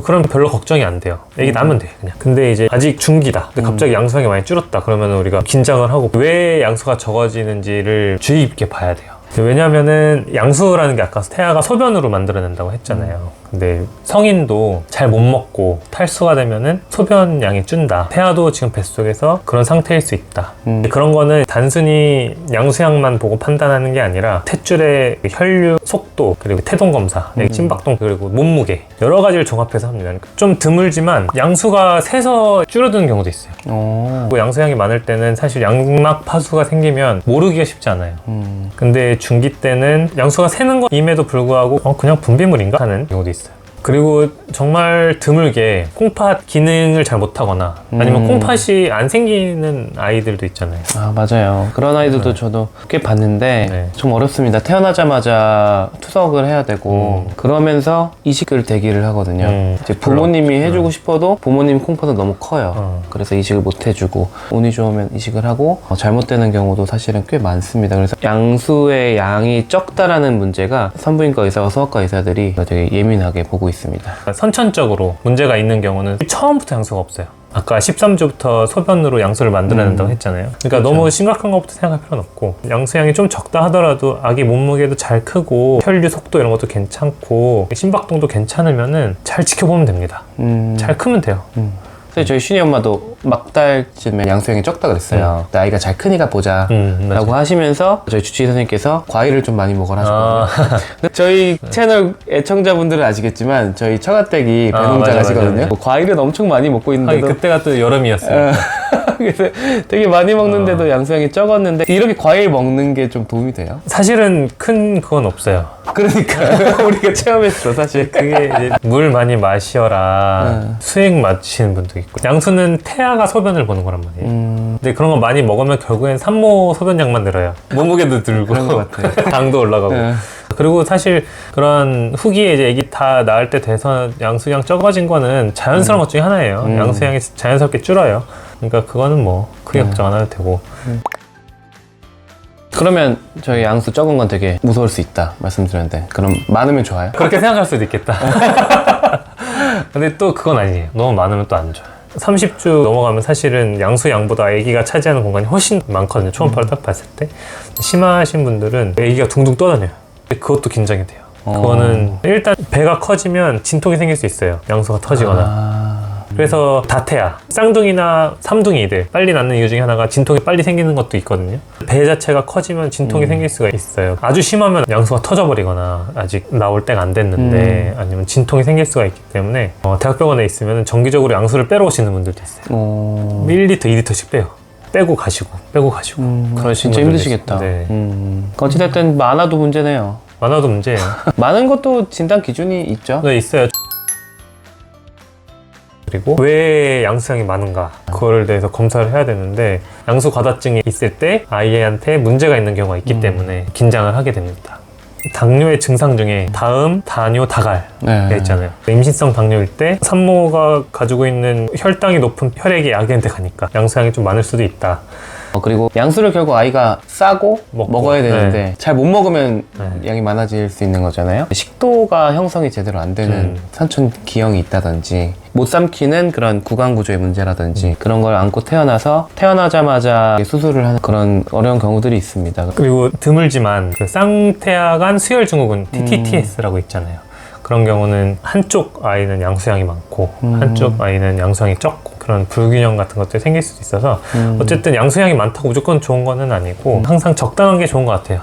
그럼 별로 걱정이 안 돼요. 애기 낳으면 돼 그냥. 근데 이제 아직 중기다 근데 갑자기 양수양이 많이 줄었다 그러면 우리가 긴장을 하고 왜 양수가 적어지는지를 주의 깊게 봐야 돼요. 왜냐면은 양수라는 게 아까 태아가 소변으로 만들어낸다고 했잖아요. 근데 성인도 잘 못 먹고 탈수가 되면은 소변량이 준다. 태아도 지금 뱃속에서 그런 상태일 수 있다. 그런 거는 단순히 양수양만 보고 판단하는 게 아니라 탯줄의 혈류 속도 그리고 태동 검사, 심박동 그리고 몸무게 여러 가지를 종합해서 합니다. 좀 드물지만 양수가 새서 줄어드는 경우도 있어요. 양수양이 많을 때는 사실 양막 파수가 생기면 모르기가 쉽지 않아요. 근데 중기 때는 양수가 새는 것임에도 불구하고 그냥 분비물인가 하는 경우도 있어요. 그리고 정말 드물게 콩팥 기능을 잘 못하거나 아니면 콩팥이 안 생기는 아이들도 있잖아요. 아 맞아요. 그런 아이들도 저도 꽤 봤는데 좀 어렵습니다. 태어나자마자 투석을 해야 되고 그러면서 이식을 대기를 하거든요. 이제 부모님이 해주고 싶어도 부모님 콩팥은 너무 커요. 그래서 이식을 못 해주고 운이 좋으면 이식을 하고 잘못되는 경우도 사실은 꽤 많습니다. 그래서 양수의 양이 적다라는 문제가 산부인과 의사와 소아과 의사들이 되게 예민하게 보고 있습니다. 선천적으로 문제가 있는 경우는 처음부터 양수가 없어요. 아까 13주부터 소변으로 양수를 만들어낸다고 했잖아요. 그러니까 그렇죠. 너무 심각한 것부터 생각할 필요는 없고 양수양이 좀 적다 하더라도 아기 몸무게도 잘 크고 혈류 속도 이런 것도 괜찮고 심박동도 괜찮으면은 잘 지켜보면 됩니다. 잘 크면 돼요. 사실 저희 슈니 엄마도 막달쯤에 양수양이 적다 그랬어요. 근데 아이가 잘 크니까 보자 라고 하시면서 저희 주치의 선생님께서 과일을 좀 많이 먹어라 하셨거든요. 근데 저희 채널 애청자분들은 아시겠지만 저희 처가댁이 배농자 가시거든요. 뭐 과일은 엄청 많이 먹고 있는데도 그때가 또 여름이었어요. 그래서 되게 많이 먹는데도 양수양이 적었는데 이렇게 과일 먹는 게 좀 도움이 돼요? 사실은 큰 그건 없어요. 그러니까 우리가 체험했어 사실. 그게 이제 물 많이 마셔라 수액 마시는 분도 있고 양수는 태아가 소변을 보는 거란 말이에요. 근데 그런 거 많이 먹으면 결국엔 산모 소변량만 늘어요. 몸무게도 들고 그런 것 같아요. 당도 올라가고 그리고 사실 그런 후기에 이제 애기 다 낳을 때 돼서 양수양 적어진 거는 자연스러운 것 중에 하나예요. 양수양이 자연스럽게 줄어요. 그러니까 그거는 뭐 크게 걱정 안 해도 되고. 그러면 저희 양수 적은 건 되게 무서울 수 있다 말씀드렸는데 그럼 많으면 좋아요? 그렇게 생각할 수도 있겠다. 근데 또 그건 아니에요. 너무 많으면 또 안 좋아요. 30주 넘어가면 사실은 양수양보다 아기가 차지하는 공간이 훨씬 많거든요. 초음파를 딱 봤을 때. 심하신 분들은 아기가 둥둥 떠다녀요. 근데 그것도 긴장이 돼요. 그거는 일단 배가 커지면 진통이 생길 수 있어요. 양수가 터지거나. 그래서 다태아, 쌍둥이나 삼둥이들 빨리 낳는 이유 중에 하나가 진통이 빨리 생기는 것도 있거든요. 배 자체가 커지면 진통이 생길 수가 있어요. 아주 심하면 양수가 터져버리거나 아직 나올 때가 안 됐는데 아니면 진통이 생길 수가 있기 때문에 대학병원에 있으면 정기적으로 양수를 빼러 오시는 분들도 있어요. 1리터, 2리터씩 빼요. 빼고 가시고 그런 진짜 힘드시겠다. 네. 어찌됐든 많아도 문제네요. 많아도 문제예요. 많은 것도 진단 기준이 있죠? 네, 있어요. 그리고 왜 양수양이 많은가 그거를 대해서 검사를 해야 되는데 양수 과다증이 있을 때 아이한테 문제가 있는 경우가 있기 때문에 긴장을 하게 됩니다. 당뇨의 증상 중에 다음, 다뇨, 다갈 있잖아요. 임신성 당뇨일 때 산모가 가지고 있는 혈당이 높은 혈액이 아기한테 가니까 양수양이 좀 많을 수도 있다. 그리고 양수를 결국 아이가 싸고 먹어야 되는데 잘 못 먹으면 양이 많아질 수 있는 거잖아요. 식도가 형성이 제대로 안 되는 산촌 기형이 있다든지 못 삼키는 그런 구강 구조의 문제라든지 그런 걸 안고 태어나자마자 수술을 하는 그런 어려운 경우들이 있습니다. 그리고 드물지만 그 쌍태아간 수혈 증후군 TTTS라고 있잖아요. 그런 경우는 한쪽 아이는 양수양이 많고 한쪽 아이는 양수양이 적고 그런 불균형 같은 것들이 생길 수도 있어서 어쨌든 양수양이 많다고 무조건 좋은 거는 아니고 항상 적당한 게 좋은 것 같아요.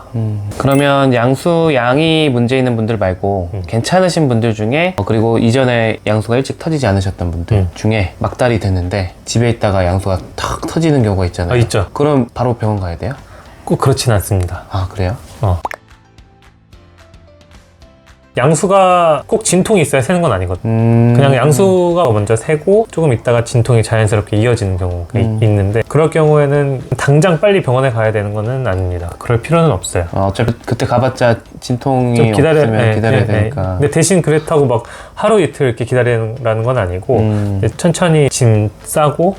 그러면 양수양이 문제 있는 분들 말고 괜찮으신 분들 중에 그리고 이전에 양수가 일찍 터지지 않으셨던 분들 중에 막달이 됐는데 집에 있다가 양수가 탁 터지는 경우가 있잖아요. 있죠. 그럼 바로 병원 가야 돼요? 꼭 그렇진 않습니다. 아, 그래요? 양수가 꼭 진통이 있어야 새는 건 아니거든요. 그냥 양수가 먼저 새고 조금 있다가 진통이 자연스럽게 이어지는 경우가 있는데 그럴 경우에는 당장 빨리 병원에 가야 되는 거는 아닙니다. 그럴 필요는 없어요. 어차피 그때 가봤자 진통이 좀 없으면 기다려야 되니까. 근데 대신 그렇다고 막 하루 이틀 이렇게 기다리라는 건 아니고 이제 천천히 짐 싸고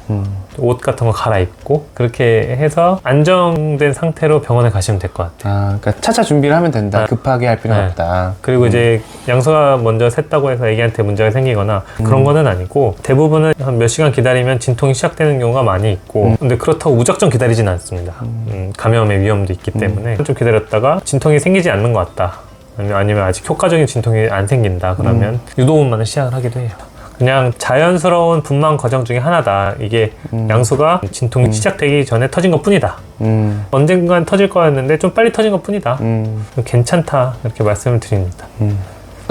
옷 같은 거 갈아입고 그렇게 해서 안정된 상태로 병원에 가시면 될 것 같아요. 아, 그러니까 차차 준비를 하면 된다. 급하게 할 필요는 없다. 그리고 이제 양수가 먼저 샜다고 해서 애기한테 문제가 생기거나 그런 거는 아니고 대부분은 한 몇 시간 기다리면 진통이 시작되는 경우가 많이 있고 근데 그렇다고 무작정 기다리진 않습니다. 감염의 위험도 있기 때문에 좀 기다렸다가 진통이 생기지 않는 것 같다. 아니면 아직 효과적인 진통이 안 생긴다. 그러면 유도분만을 시작을 하기도 해요. 그냥 자연스러운 분만 과정 중에 하나다. 이게 양수가 진통이 시작되기 전에 터진 것 뿐이다. 언젠간 터질 거였는데 좀 빨리 터진 것 뿐이다. 괜찮다. 이렇게 말씀을 드립니다.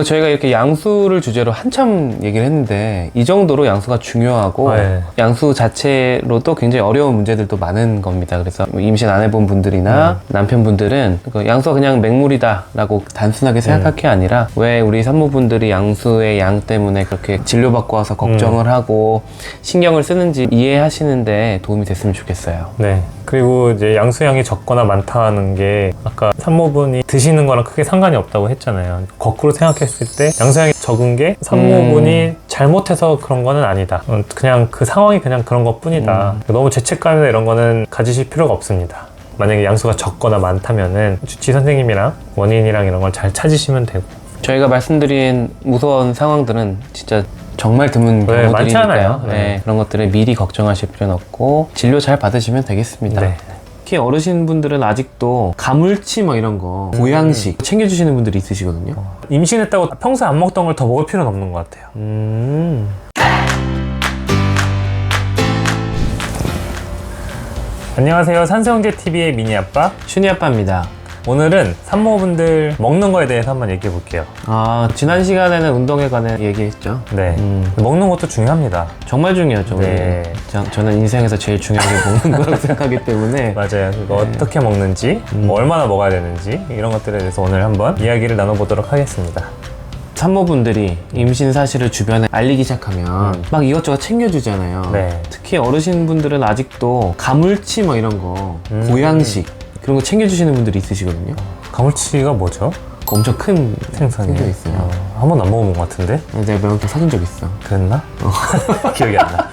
저희가 이렇게 양수를 주제로 한참 얘기를 했는데 이 정도로 양수가 중요하고 네. 양수 자체로도 굉장히 어려운 문제들도 많은 겁니다. 그래서 임신 안 해본 분들이나 남편분들은 양수가 그냥 맹물이다 라고 단순하게 생각할 게 아니라 왜 우리 산모분들이 양수의 양 때문에 그렇게 진료받고 와서 걱정을 하고 신경을 쓰는지 이해하시는데 도움이 됐으면 좋겠어요. 네. 그리고 이제 양수양이 적거나 많다는 게 아까 산모분이 드시는 거랑 크게 상관이 없다고 했잖아요. 거꾸로 생각했을 때 양수양이 적은 게 산모분이 잘못해서 그런 거는 아니다. 그냥 그 상황이 그냥 그런 것 뿐이다. 너무 죄책감이나 이런 거는 가지실 필요가 없습니다. 만약에 양수가 적거나 많다면은 주치 선생님이랑 원인이랑 이런 걸 잘 찾으시면 되고. 저희가 말씀드린 무서운 상황들은 진짜 정말 드문 많지 경우들이니까요. 않아요. 네, 그런 것들을 미리 걱정하실 필요는 없고 진료 잘 받으시면 되겠습니다. 네. 특히 어르신분들은 아직도 가물치 뭐 이런 거 보양식 챙겨주시는 분들이 있으시거든요. 임신했다고 평소에 안 먹던 걸 더 먹을 필요는 없는 것 같아요. 안녕하세요. 산수형제TV의 미니아빠 슈니아빠입니다. 오늘은 산모분들 먹는 거에 대해서 한번 얘기해 볼게요. 지난 시간에는 운동에 관해 얘기했죠. 네. 먹는 것도 중요합니다. 정말 중요하죠. 네. 저는 인생에서 제일 중요한 게 먹는 거라고 생각하기 때문에 맞아요. 그거 어떻게 먹는지, 얼마나 먹어야 되는지 이런 것들에 대해서 오늘 한번 이야기를 나눠보도록 하겠습니다. 산모분들이 임신 사실을 주변에 알리기 시작하면 막 이것저것 챙겨주잖아요. 네. 특히 어르신분들은 아직도 가물치 뭐 이런 거 보양식 그런 거 챙겨주시는 분들이 있으시거든요. 가물치가 뭐죠? 엄청 큰 생선이에요. 생선 있어요. 한 번도 안 먹어본 것 같은데? 내가 매운탕 사준 적 있어. 그랬나? 기억이 안 나.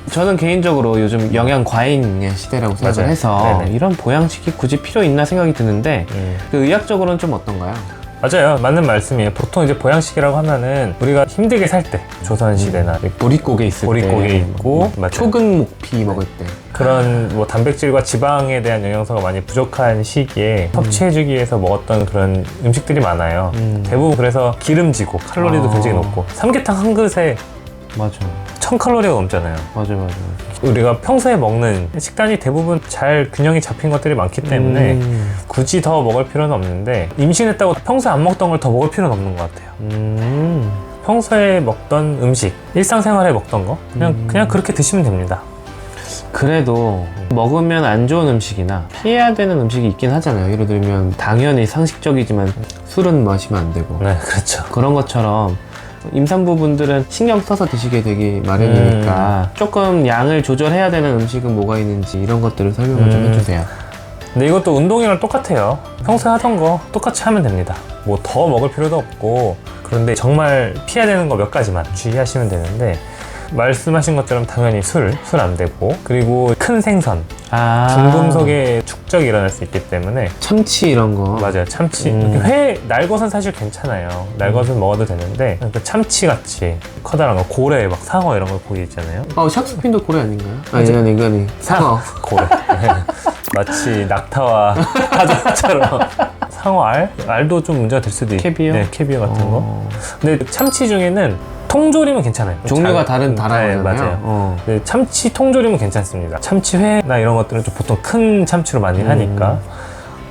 저는 개인적으로 요즘 영양 과잉의 시대라고 생각을 맞아요. 해서 네네. 이런 보양식이 굳이 필요 있나 생각이 드는데 그 의학적으로는 좀 어떤가요? 맞아요. 맞는 말씀이에요. 보통 이제 보양식이라고 하면은 우리가 힘들게 살 때, 조선시대나 보릿고개 있을 보릿고개 때 있고, 맞아요. 초근목피 먹을 때 그런 뭐 단백질과 지방에 대한 영양소가 많이 부족한 시기에 섭취해주기 위해서 먹었던 그런 음식들이 많아요. 대부분 그래서 기름지고 칼로리도 굉장히 높고 삼계탕 한 그릇에 맞아 1000칼로리가 넘잖아요. 맞아 우리가 평소에 먹는 식단이 대부분 잘 균형이 잡힌 것들이 많기 때문에 굳이 더 먹을 필요는 없는데 임신했다고 평소에 안 먹던 걸 더 먹을 필요는 없는 것 같아요. 평소에 먹던 음식, 일상생활에 먹던 거 그냥 그렇게 드시면 됩니다. 그래도 먹으면 안 좋은 음식이나 피해야 되는 음식이 있긴 하잖아요. 예를 들면 당연히 상식적이지만 술은 마시면 안 되고 네, 그렇죠. 그런 것처럼 임산부분들은 신경 써서 드시게 되기 마련이니까 조금 양을 조절해야 되는 음식은 뭐가 있는지 이런 것들을 설명을 좀 해주세요. 근데 이것도 운동이랑 똑같아요. 평소에 하던 거 똑같이 하면 됩니다. 뭐 더 먹을 필요도 없고 그런데 정말 피해야 되는 거 몇 가지만 주의하시면 되는데 말씀하신 것처럼 당연히 술 안 되고 그리고 큰 생선, 중금속의 축적이 일어날 수 있기 때문에 참치 이런 거 맞아요. 참치, 회, 날것은 사실 괜찮아요. 날것은 먹어도 되는데 그 참치같이 커다란 거, 고래, 막 상어 이런 거 고기 있잖아요. 샥스핀도 고래 아닌가요? 아니 상어 고래. 마치 낙타와 타조처럼 알도 좀 문제가 될 수도 있고 캐비어? 네, 캐비어 같은 거. 근데 참치 중에는 통조림은 괜찮아요. 종류가 다르잖아요. 맞아요. 근데 참치 통조림은 괜찮습니다. 참치회나 이런 것들은 좀 보통 큰 참치로 많이 하니까.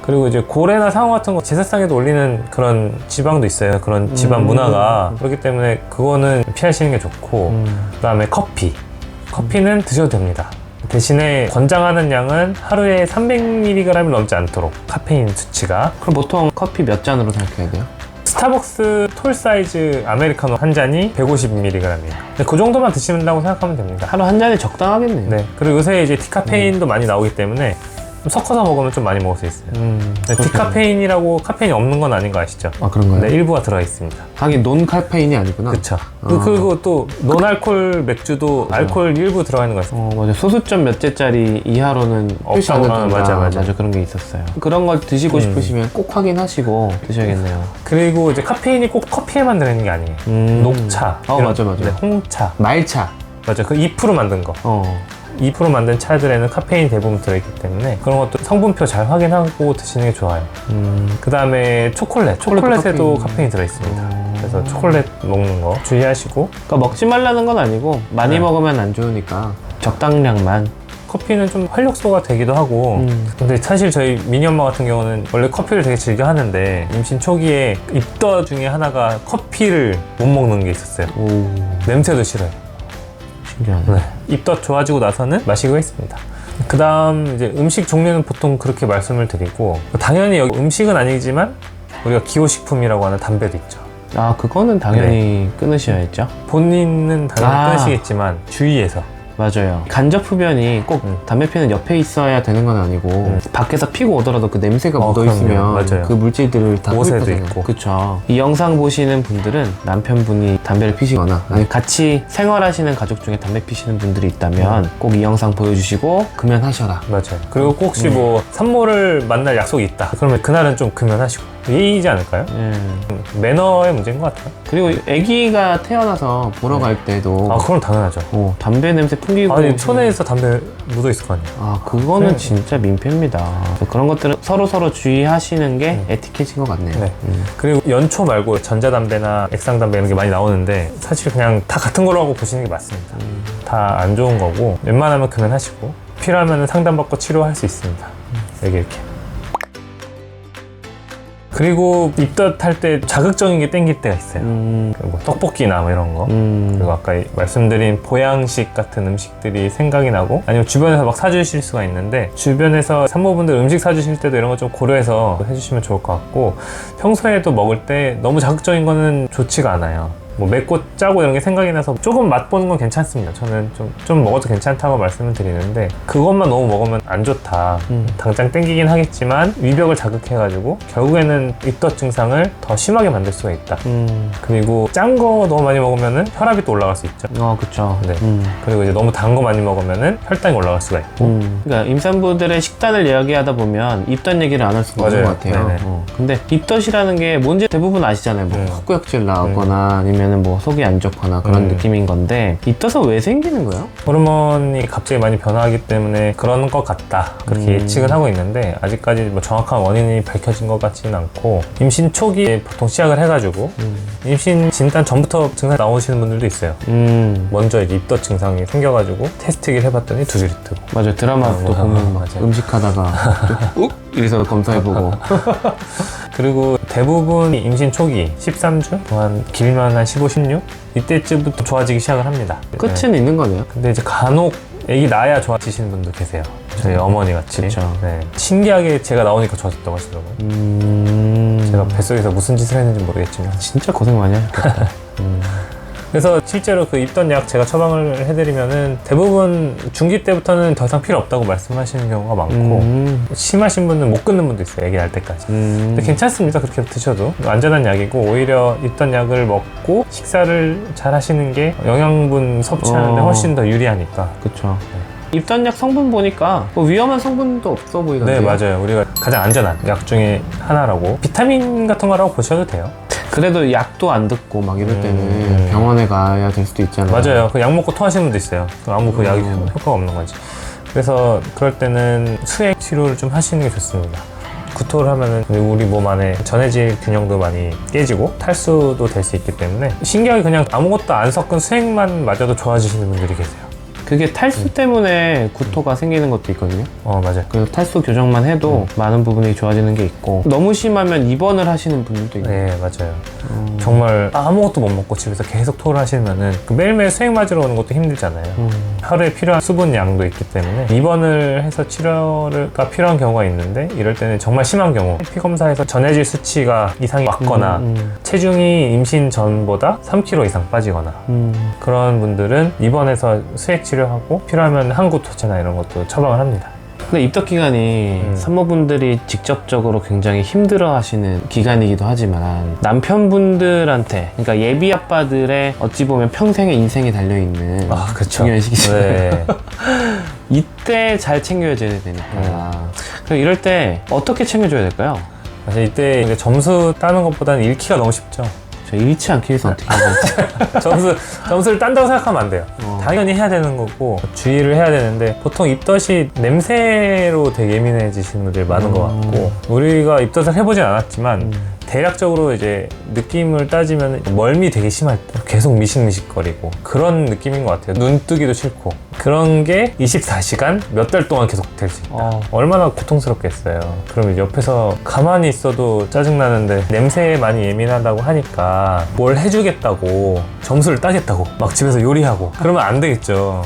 그리고 이제 고래나 상어 같은 거 제사상에도 올리는 그런 지방도 있어요. 그런 집안 문화가. 그렇기 때문에 그거는 피하시는 게 좋고, 그 다음에 커피는 드셔도 됩니다. 대신에 권장하는 양은 하루에 300mg이 넘지 않도록, 카페인 수치가. 그럼 보통 커피 몇 잔으로 생각해야 돼요? 스타벅스 톨 사이즈 아메리카노 한 잔이 150mg이에요. 그 정도만 드신다고 생각하면 됩니다. 하루 한 잔이 적당하겠네요. 네. 그리고 요새 이제 디카페인도 많이 나오기 때문에 좀 섞어서 먹으면 좀 많이 먹을 수 있어요. 디카페인이라고 카페인이 없는 건 아닌 거 아시죠? 아, 그런가요? 네, 일부가 들어가 있습니다. 하긴 논카페인이 아니구나. 그쵸. 그리고 또 논알콜 맥주도 알코올 일부 들어가 있는 거 있어요. 맞아. 소수점 몇 개짜리 이하로는 표시 안 없다고. 해준다. 맞아. 그런 게 있었어요. 그런 걸 드시고 싶으시면 꼭 확인하시고 드셔야겠네요. 그리고 이제 카페인이 꼭 커피에만 들어있는 게 아니에요. 녹차, 맞아. 네, 홍차, 말차. 맞아. 그 2% 만든 거. 2% 만든 차들에는 카페인이 대부분 들어있기 때문에 그런 것도 성분표 잘 확인하고 드시는 게 좋아요. 그 다음에 초콜릿에도 카페인이 들어있습니다. 그래서 초콜릿 먹는 거 주의하시고. 그러니까 먹지 말라는 건 아니고 많이 먹으면 안 좋으니까 적당량만. 커피는 좀 활력소가 되기도 하고. 근데 사실 저희 미니 엄마 같은 경우는 원래 커피를 되게 즐겨 하는데 임신 초기에 입덧 중에 하나가 커피를 못 먹는 게 있었어요. 냄새도 싫어요. 신기하네. 입덧 좋아지고 나서는 마시고 했습니다. 그 다음 이제 음식 종류는 보통 그렇게 말씀을 드리고, 당연히 여기 음식은 아니지만 우리가 기호식품이라고 하는 담배도 있죠. 아, 그거는 당연히 끊으셔야죠. 본인은 당연히 끊으시겠지만 주의해서. 맞아요. 간접 흡연이 꼭 담배 피는 옆에 있어야 되는 건 아니고 밖에서 피고 오더라도 그 냄새가 묻어있으면 맞아요. 그 물질들을 다 옷에도 흡입하잖아요. 있고. 그쵸. 이 영상 보시는 분들은 남편분이 담배를 피시거나 아니 같이 생활하시는 가족 중에 담배 피시는 분들이 있다면 꼭 이 영상 보여주시고 금연하셔라. 맞아요. 그리고 꼭 혹시 뭐 산모를 만날 약속이 있다 그러면 그날은 좀 금연하시고. 예의이지 않을까요? 매너의 문제인 것 같아요. 그리고 아기가 태어나서 보러 갈 때도 그럼 당연하죠. 담배 냄새 풍기고. 아니 손에서 담배 묻어 있을 거 아니에요. 그거는 진짜 민폐입니다. 그런 것들은 서로 주의하시는 게 에티켓인 것 같네요. 네. 그리고 연초 말고 전자담배나 액상담배 이런 게 많이 나오는데 사실 그냥 다 같은 거로 하고 보시는 게 맞습니다. 다 안 좋은 거고 웬만하면 금연하시고 필요하면 상담받고 치료할 수 있습니다. 이렇게. 그리고 입덧할 때 자극적인 게 땡길 때가 있어요. 뭐 떡볶이나 뭐 이런 거. 그리고 아까 말씀드린 보양식 같은 음식들이 생각이 나고, 아니면 주변에서 막 사주실 수가 있는데, 주변에서 산모분들 음식 사주실 때도 이런 거 좀 고려해서 해주시면 좋을 것 같고, 평소에도 먹을 때 너무 자극적인 거는 좋지가 않아요. 뭐 맵고 짜고 이런 게 생각이 나서 조금 맛보는 건 괜찮습니다. 저는 좀 먹어도 괜찮다고 말씀을 드리는데, 그것만 너무 먹으면 안 좋다. 당장 땡기긴 하겠지만 위벽을 자극해가지고 결국에는 입덧 증상을 더 심하게 만들 수가 있다. 그리고 짠 거 너무 많이 먹으면은 혈압이 또 올라갈 수 있죠. 그쵸. 네. 그리고 이제 너무 단 거 많이 먹으면은 혈당이 올라갈 수가 있고. 그러니까 임산부들의 식단을 이야기하다 보면 입덧 얘기를 안 할 수가 없는 것 같아요. 근데 입덧이라는 게 뭔지 대부분 아시잖아요. 뭐 헛구역질 나오거나 아니면 뭐 속이 안 좋거나 그런 느낌인 건데, 입덧은 왜 생기는 거예요? 호르몬이 갑자기 많이 변화하기 때문에 그런 것 같다 그렇게 예측은 하고 있는데, 아직까지 뭐 정확한 원인이 밝혀진 것 같지는 않고, 임신 초기에 보통 시작을 해가지고 임신 진단 전부터 증상 나오시는 분들도 있어요. 먼저 이제 입덧 증상이 생겨가지고 테스트기를 해봤더니 두줄이 뜨고. 맞아요. 드라마도 보면 막 음식하다가 욱 이래서 검사해보고. 그리고 대부분 임신 초기 13주 동안 길면 한 15, 16 이때쯤부터 좋아지기 시작을 합니다. 끝은 있는 거네요. 근데 이제 간혹 애기 낳아야 좋아지시는 분도 계세요. 저희 어머니 같이. 네. 신기하게 제가 나오니까 좋아졌다고 하시더라고요. 제가 뱃속에서 무슨 짓을 했는지 모르겠지만 진짜 고생 많이 하셨겠다. 그래서 실제로 그 입덧 약 제가 처방을 해드리면은 대부분 중기 때부터는 더 이상 필요 없다고 말씀하시는 경우가 많고, 심하신 분은 못 끊는 분도 있어요. 애기 낳을 때까지. 근데 괜찮습니다. 그렇게 드셔도 안전한 약이고, 오히려 입덧 약을 먹고 식사를 잘 하시는 게 영양분 섭취하는데 훨씬 더 유리하니까. 그쵸. 입덧약 성분 보니까 뭐 위험한 성분도 없어 보이던데요. 네, 맞아요. 우리가 가장 안전한 약 중에 하나라고. 비타민 같은 거라고 보셔도 돼요. 그래도 약도 안 듣고 막 이럴 때는 병원에 가야 될 수도 있잖아요. 맞아요. 그 약 먹고 토하시는 분도 있어요. 아무 그 약이 효과가 없는 거지. 그래서 그럴 때는 수액 치료를 좀 하시는 게 좋습니다. 구토를 하면은 우리 몸 안에 전해질 균형도 많이 깨지고 탈수도 될 수 있기 때문에 신기하게 그냥 아무것도 안 섞은 수액만 마셔도 좋아지시는 분들이 계세요. 그게 탈수 때문에 구토가 생기는 것도 있거든요. 맞아요. 그래서 탈수 교정만 해도 많은 부분이 좋아지는 게 있고, 너무 심하면 입원을 하시는 분들도 있고. 네, 맞아요. 정말 아무것도 못 먹고 집에서 계속 토를 하시면은 그 매일매일 수액 맞으러 오는 것도 힘들잖아요. 하루에 필요한 수분 양도 있기 때문에 입원을 해서 치료가 필요한 경우가 있는데, 이럴 때는 정말 심한 경우 피 검사에서 전해질 수치가 이상이 왔거나 체중이 임신 전보다 3kg 이상 빠지거나 그런 분들은 입원해서 수액 치료하고 필요하면 항구토제나 이런 것도 처방을 합니다. 근데 입덧 기간이 산모분들이 직접적으로 굉장히 힘들어 하시는 기간이기도 하지만, 남편분들한테, 그러니까 예비 아빠들의 어찌 보면 평생의 인생이 달려있는 그렇죠. 중요한 시기잖아요. 네. 이때 잘 챙겨줘야 되니까. 그럼 이럴 때 어떻게 챙겨줘야 될까요? 사실 이때 이제 점수 따는 것보다는 잃기가 너무 쉽죠. 저 잃지 않기 위해서 어떻게 해야 될지. 점수를 딴다고 생각하면 안 돼요. 당연히 해야 되는 거고 주의를 해야 되는데, 보통 입덧이 냄새로 되게 예민해지시는 분들이 많은 것 같고, 우리가 입덧을 해보진 않았지만 대략적으로 이제 느낌을 따지면 멀미 되게 심할 때 계속 미식미식거리고 그런 느낌인 것 같아요. 눈 뜨기도 싫고 그런 게 24시간 몇 달 동안 계속 될 수 있다. 얼마나 고통스럽겠어요. 그러면 옆에서 가만히 있어도 짜증나는데 냄새에 많이 예민하다고 하니까 뭘 해주겠다고 점수를 따겠다고 막 집에서 요리하고 그러면 안 되겠죠.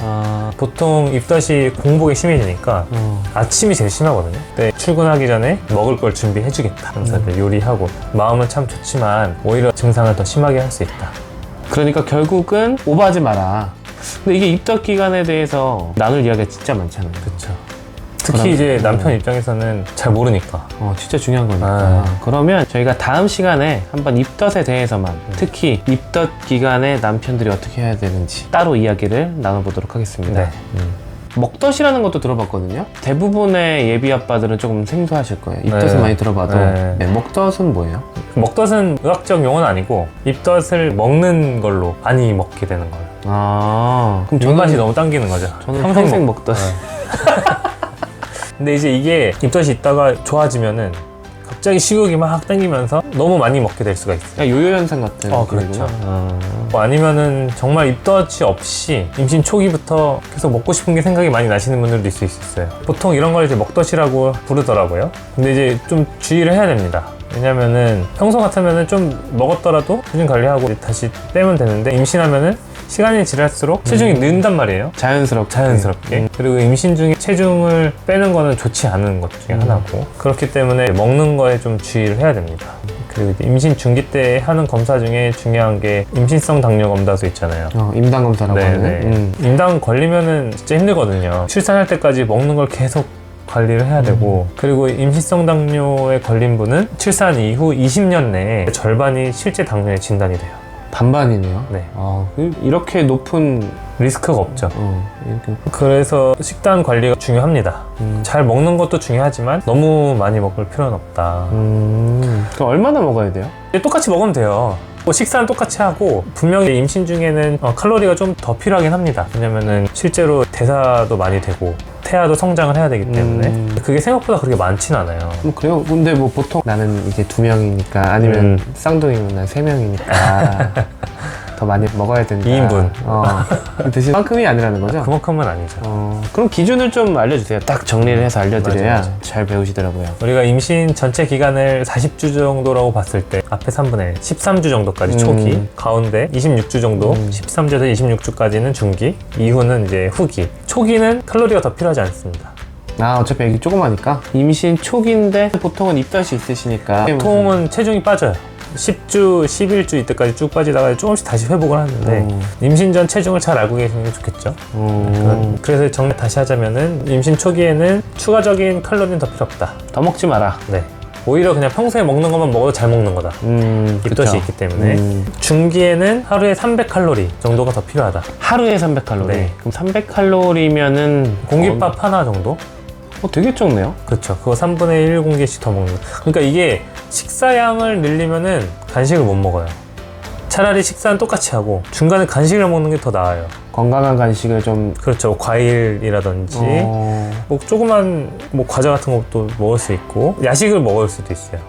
보통 입덧이 공복에 심해지니까 아침이 제일 심하거든요. 그때 출근하기 전에 먹을 걸 준비해주겠다 하면서 요리하고, 마음은 참 좋지만 오히려 증상을 더 심하게 할 수 있다. 그러니까 결국은 오버하지 마라. 근데 이게 입덧 기간에 대해서 나눌 이야기가 진짜 많잖아요. 그렇죠. 특히 이제 남편 입장에서는 잘 모르니까. 진짜 중요한 거니까. 그러면 저희가 다음 시간에 한번 입덧에 대해서만, 특히 입덧 기간에 남편들이 어떻게 해야 되는지 따로 이야기를 나눠보도록 하겠습니다. 네. 먹덧이라는 것도 들어봤거든요. 대부분의 예비 아빠들은 조금 생소하실 거예요. 입덧은 많이 들어봐도. 먹덧은 뭐예요? 먹덧은 의학적 용어는 아니고 입덧을 먹는 걸로 많이 먹게 되는 거예요. 그럼 입맛이 너무 당기는 거죠. 저는 평생 먹덧. 근데 이제 이게 입덧이 있다가 좋아지면은 갑자기 식욕이 막 당기면서 너무 많이 먹게 될 수가 있어요. 그냥 요요 현상 같은. 그렇죠. 아니면은 정말 입덧이 없이 임신 초기부터 계속 먹고 싶은 게 생각이 많이 나시는 분들도 있을 수 있어요. 보통 이런 걸 이제 먹덧이라고 부르더라고요. 근데 이제 좀 주의를 해야 됩니다. 왜냐면은 평소 같으면은 좀 먹었더라도 체중 관리하고 다시 빼면 되는데, 임신하면은 시간이 지날수록 체중이 는단 말이에요. 자연스럽게. 그리고 임신 중에 체중을 빼는 거는 좋지 않은 것 중에 하나고, 그렇기 때문에 먹는 거에 좀 주의를 해야 됩니다. 그리고 이제 임신 중기 때 하는 검사 중에 중요한 게 임신성 당뇨 검사수 있잖아요. 임당 검사라고 하는. 임당 걸리면은 진짜 힘들거든요. 출산할 때까지 먹는 걸 계속 관리를 해야 되고, 그리고 임신성 당뇨에 걸린 분은 출산 이후 20년 내에 절반이 실제 당뇨에 진단이 돼요. 반반이네요. 네. 이렇게 높은 리스크가 없죠. 이렇게. 그래서 식단 관리가 중요합니다. 잘 먹는 것도 중요하지만 너무 많이 먹을 필요는 없다. 그럼 얼마나 먹어야 돼요? 똑같이 먹으면 돼요. 식사는 똑같이 하고, 분명히 임신 중에는 칼로리가 좀 더 필요하긴 합니다. 왜냐면은 실제로 대사도 많이 되고 태아도 성장을 해야 되기 때문에 그게 생각보다 그렇게 많지는 않아요. 그래요? 근데 뭐 보통 나는 이제 2명이니까, 아니면 쌍둥이면 난 3명이니까 더 많이 먹어야 된다. 2인분. 드실 만큼이 아니라는 거죠? 그만큼은 아니죠. 그럼 기준을 좀 알려주세요. 딱 정리를 해서 알려드려야 맞아. 잘 배우시더라고요. 우리가 임신 전체 기간을 40주 정도라고 봤을 때 앞에 3분의 13주 정도까지 초기, 가운데 26주 정도, 13주에서 26주까지는 중기, 이후는 이제 후기. 초기는 칼로리가 더 필요하지 않습니다. 어차피 애기 조그마니까. 임신 초기인데 보통은 입덧이 있으시니까 보통은 체중이 빠져요. 10주, 11주 이때까지 쭉 빠지다가 조금씩 다시 회복을 하는데, 임신 전 체중을 잘 알고 계시는 게 좋겠죠. 그래서 정리 다시 하자면은, 임신 초기에는 추가적인 칼로리는 더 필요 없다. 더 먹지 마라. 네. 오히려 그냥 평소에 먹는 것만 먹어도 잘 먹는 거다. 입덧이 있기 때문에. 중기에는 하루에 300칼로리 정도가 더 필요하다. 하루에 300칼로리? 네. 그럼 300칼로리면은 공깃밥 하나 정도? 되게 적네요. 그렇죠. 그거 3분의 1 공기씩 더 먹는. 그러니까 이게 식사량을 늘리면은 간식을 못 먹어요. 차라리 식사는 똑같이 하고 중간에 간식을 먹는 게 더 나아요. 건강한 간식을 좀 그렇죠. 과일이라든지 뭐 조그만 뭐 과자 같은 것도 먹을 수 있고 야식을 먹을 수도 있어요.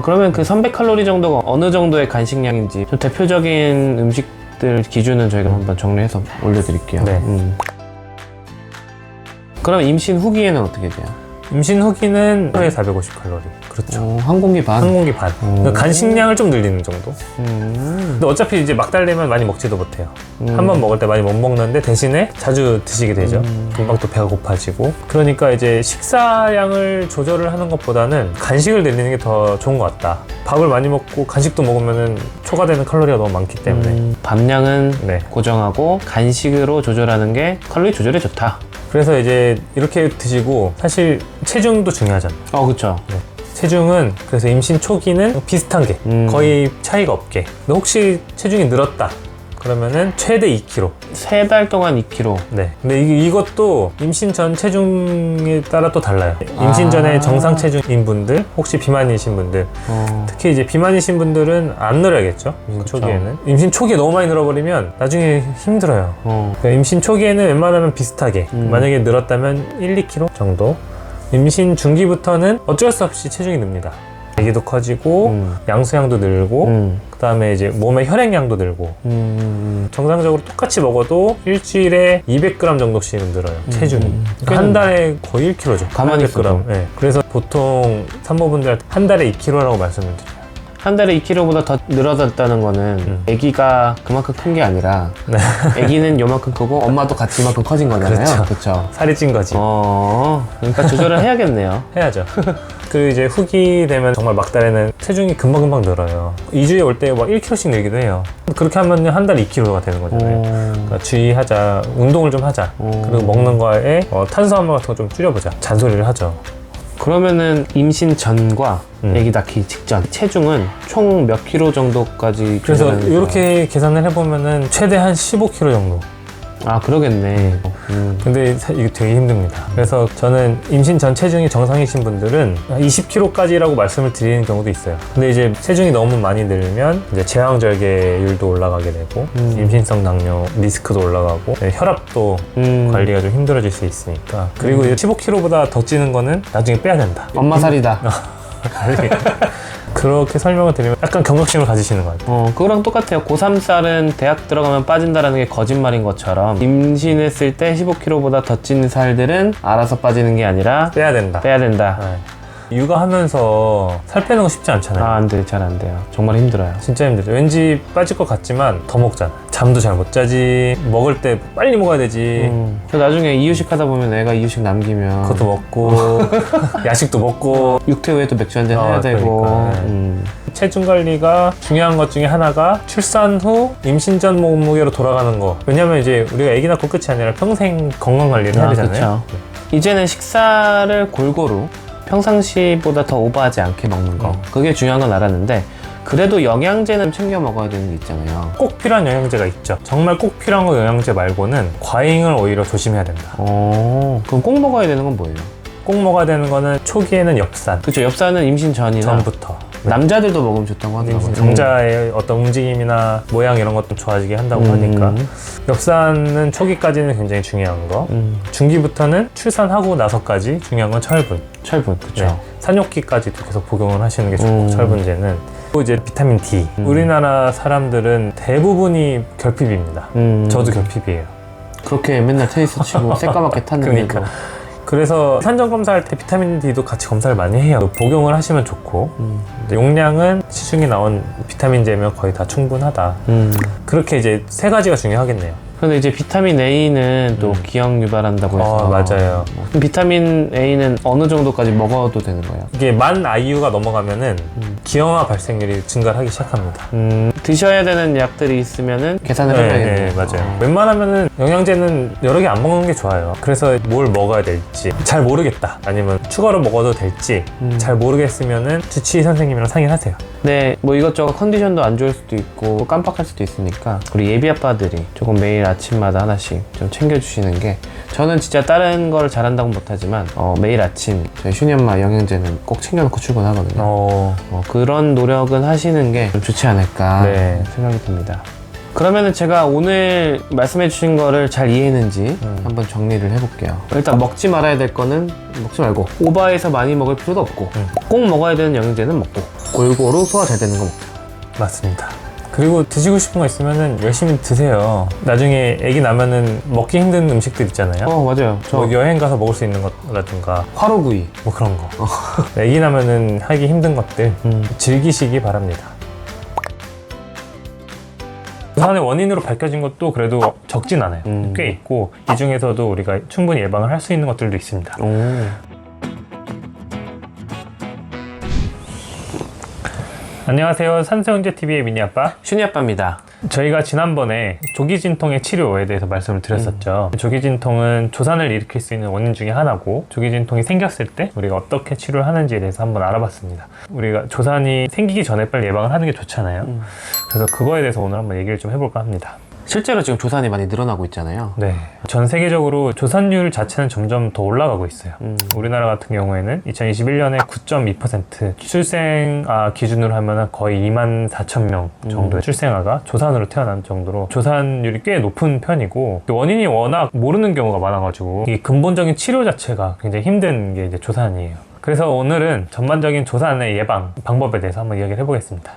그러면 그 300칼로리 정도가 어느 정도의 간식량인지 좀 대표적인 음식들 기준은 저희가 한번 정리해서 올려드릴게요. 네. 그럼 임신 후기에는 어떻게 돼요? 임신 후기는 하루에 450칼로리. 그렇죠. 한 공기 반? 한 공기 반. 그러니까 간식량을 좀 늘리는 정도. 근데 어차피 이제 막 달래면 많이 먹지도 못해요. 한 번 먹을 때 많이 못 먹는데 대신에 자주 드시게 되죠. 금방 또 배가 고파지고. 그러니까 이제 식사량을 조절을 하는 것보다는 간식을 늘리는 게 더 좋은 것 같다. 밥을 많이 먹고 간식도 먹으면은 초과되는 칼로리가 너무 많기 때문에. 밥량은 네. 고정하고 간식으로 조절하는 게 칼로리 조절에 좋다. 그래서 이제 이렇게 드시고 사실 체중도 중요하잖아요. 그쵸. 체중은 그래서 임신 초기는 비슷한 게 거의 차이가 없게. 근데 혹시 체중이 늘었다 그러면은 최대 2kg. 3달 동안 2kg. 네. 근데 이것도 임신 전 체중에 따라 또 달라요. 임신 전에 정상 체중인 분들, 혹시 비만이신 분들, 특히 이제 비만이신 분들은 안 늘어야겠죠. 임신 초기에는. 임신 초기에 너무 많이 늘어버리면 나중에 힘들어요. 그러니까 임신 초기에는 웬만하면 비슷하게. 만약에 늘었다면 1-2kg 정도. 임신 중기부터는 어쩔 수 없이 체중이 늡니다. 아기도 커지고 양수양도 늘고 그 다음에 이제 몸의 혈액량도 늘고 정상적으로 똑같이 먹어도 일주일에 200g 정도씩은 늘어요. 체중이. 그러니까 한 달에 거의 1kg죠. 가만히 800g. 네. 그래서 보통 산모분들한테 한 달에 2kg라고 말씀을 드려요. 한 달에 2kg보다 더 늘어졌다는 거는 아기가 그만큼 큰 게 아니라 아기는 요만큼 크고 엄마도 같이 이만큼 커진 거잖아요. 그렇죠. 살이 찐 거지. 그러니까 조절을 해야겠네요. 해야죠. 그 이제 후기 되면 정말 막달에는 체중이 금방금방 늘어요. 2주에 올 때 막 1kg씩 늘기도 해요. 그렇게 하면 한 달에 2kg가 되는 거잖아요. 그러니까 주의하자, 운동을 좀 하자. 그리고 먹는 거에 탄수화물 같은 거 좀 줄여보자. 잔소리를 하죠. 그러면은 임신 전과 아기 낳기 직전 체중은 총 몇 킬로 정도까지 그래서 조절하는 거예요? 이렇게 계산을 해보면은 최대 한 15kg 정도. 그러겠네. 근데 이게 되게 힘듭니다. 그래서 저는 임신 전 체중이 정상이신 분들은 20kg까지라고 말씀을 드리는 경우도 있어요. 근데 이제 체중이 너무 많이 늘면 이제 제왕절개율도 올라가게 되고 임신성 당뇨 리스크도 올라가고 혈압도 관리가 좀 힘들어질 수 있으니까. 그리고 15kg보다 더 찌는 거는 나중에 빼야 된다. 엄마 살이다. 그렇게 설명을 드리면 약간 경각심을 가지시는 것 같아요. 그거랑 똑같아요. 고3 쌀은 대학 들어가면 빠진다라는 게 거짓말인 것처럼 임신했을 때 15kg보다 더 찐 살들은 알아서 빠지는 게 아니라 빼야 된다. 빼야 된다. 육아하면서 살 빼는 거 쉽지 않잖아요. 안 돼, 잘 안 돼요. 정말 힘들어요. 진짜 힘들죠. 왠지 빠질 것 같지만 더 먹잖아. 잠도 잘 못 자지. 먹을 때 빨리 먹어야 되지. 나중에 이유식 하다 보면 애가 이유식 남기면 그것도 먹고 야식도 먹고 육퇴 후에도 맥주 한잔 해야 되고. 그러니까. 체중 관리가 중요한 것 중에 하나가 출산 후 임신 전 몸무게로 돌아가는 거. 왜냐면 이제 우리가 아기 낳고 끝이 아니라 평생 건강 관리를 해야 되잖아요. 이제는 식사를 골고루 평상시보다 더 오버하지 않게 먹는 거. 그게 중요한 건 알았는데 그래도 영양제는 챙겨 먹어야 되는 게 있잖아요. 꼭 필요한 영양제가 있죠. 정말 꼭 필요한 거 영양제 말고는 과잉을 오히려 조심해야 된다. 그럼 꼭 먹어야 되는 건 뭐예요? 꼭 먹어야 되는 거는 초기에는 엽산. 그렇죠. 엽산은 임신 전이나 전부터. 남자들도 먹으면 좋다고 하더라고요. 정자의 어떤 움직임이나 모양 이런 것도 좋아지게 한다고 하니까 엽산은 초기까지는 굉장히 중요한 거. 중기부터는 출산하고 나서까지 중요한 건 철분. 그렇죠. 산욕기까지도 계속 복용을 하시는 게 좋고 철분제는. 그리고 이제 비타민 D. 우리나라 사람들은 대부분이 결핍입니다. 저도 결핍이에요. 그렇게 맨날 테니스 치고 새까맣게 탔는데도. 그러니까. 그래서 산전 검사할 때 비타민 D도 같이 검사를 많이 해요. 복용을 하시면 좋고 용량은 시중에 나온 비타민제면 거의 다 충분하다. 그렇게 이제 세 가지가 중요하겠네요. 근데 이제 비타민 A는 또 기형 유발한다고 해서 맞아요. 그럼 비타민 A는 어느 정도까지 먹어도 되는 거예요? 이게 만 IU가 넘어가면은 기형아 발생률이 증가하기 시작합니다. 드셔야 되는 약들이 있으면은 계산을 해봐야겠네요. 네, 맞아요. 웬만하면은 영양제는 여러 개 안 먹는 게 좋아요. 그래서 뭘 먹어야 될지 잘 모르겠다. 아니면 추가로 먹어도 될지 잘 모르겠으면은 주치의 선생님이랑 상의하세요. 네, 뭐 이것저것 컨디션도 안 좋을 수도 있고 깜빡할 수도 있으니까 우리 예비 아빠들이 조금 매일 아침마다 하나씩 좀 챙겨주시는 게, 저는 진짜 다른 걸 잘한다고 못하지만 매일 아침 저희 슈니 엄마 영양제는 꼭 챙겨놓고 출근하거든요. 그런 노력은 하시는 게 좀 좋지 않을까 생각이 듭니다. 그러면은 제가 오늘 말씀해 주신 거를 잘 이해했는지 한번 정리를 해볼게요. 일단 먹지 말아야 될 거는 먹지 말고, 오버해서 많이 먹을 필요도 없고, 꼭 먹어야 되는 영양제는 먹고, 골고루 소화 잘 되는 거 먹자. 맞습니다. 그리고 드시고 싶은 거 있으면은 열심히 드세요. 나중에 아기 나면은 먹기 힘든 음식들 있잖아요. 맞아요. 뭐 여행 가서 먹을 수 있는 것라든가 화로구이 뭐 그런 거. 아기 나면은 하기 힘든 것들 즐기시기 바랍니다. 조산의 원인으로 밝혀진 것도 그래도 적진 않아요. 꽤 있고, 이 중에서도 우리가 충분히 예방을 할 수 있는 것들도 있습니다. 안녕하세요. 산세훈제TV의 미니아빠 슈니 아빠입니다. 저희가 지난번에 조기진통의 치료에 대해서 말씀을 드렸었죠. 조기진통은 조산을 일으킬 수 있는 원인 중에 하나고, 조기진통이 생겼을 때 우리가 어떻게 치료를 하는지에 대해서 한번 알아봤습니다. 우리가 조산이 생기기 전에 빨리 예방을 하는 게 좋잖아요. 그래서 그거에 대해서 오늘 한번 얘기를 좀 해볼까 합니다. 실제로 지금 조산이 많이 늘어나고 있잖아요. 네. 전 세계적으로 조산율 자체는 점점 더 올라가고 있어요. 우리나라 같은 경우에는 2021년에 9.2% 출생아 기준으로 하면 거의 24,000명 정도의 출생아가 조산으로 태어난 정도로 조산율이 꽤 높은 편이고, 원인이 워낙 모르는 경우가 많아가지고 이 근본적인 치료 자체가 굉장히 힘든 게 이제 조산이에요. 그래서 오늘은 전반적인 조산의 예방 방법에 대해서 한번 이야기를 해보겠습니다.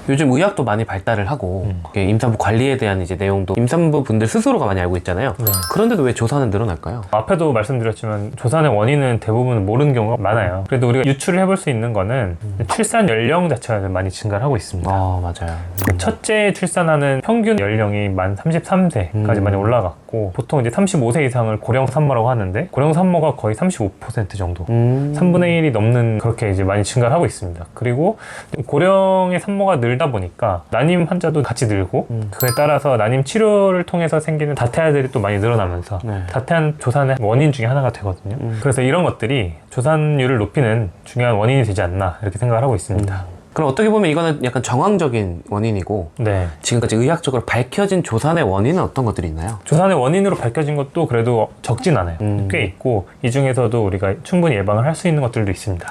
요즘 의학도 많이 발달을 하고 임산부 관리에 대한 이제 내용도 임산부 분들 스스로가 많이 알고 있잖아요. 그런데도 왜 조산은 늘어날까요? 앞에도 말씀드렸지만 조산의 원인은 대부분 모르는 경우가 많아요. 그래도 우리가 유추를 해볼 수 있는 거는 출산 연령 자체가 많이 증가를 하고 있습니다. 맞아요. 첫째 출산하는 평균 연령이 만 33세까지 많이 올라갔고, 보통 이제 35세 이상을 고령 산모라고 하는데, 고령 산모가 거의 35% 정도, 3분의 1이 넘는, 그렇게 이제 많이 증가를 하고 있습니다. 그리고 고령의 산모가 늘다 보니까 난임 환자도 같이 늘고, 그에 따라서 난임 치료를 통해서 생기는 다태아들이 또 많이 늘어나면서 다태아 조산의 원인 중에 하나가 되거든요. 그래서 이런 것들이 조산율을 높이는 중요한 원인이 되지 않나, 이렇게 생각을 하고 있습니다. 그럼 어떻게 보면 이거는 약간 정황적인 원인이고, 지금까지 의학적으로 밝혀진 조산의 원인은 어떤 것들이 있나요? 조산의 원인으로 밝혀진 것도 그래도 적진 않아요. 꽤 있고, 이 중에서도 우리가 충분히 예방을 할 수 있는 것들도 있습니다.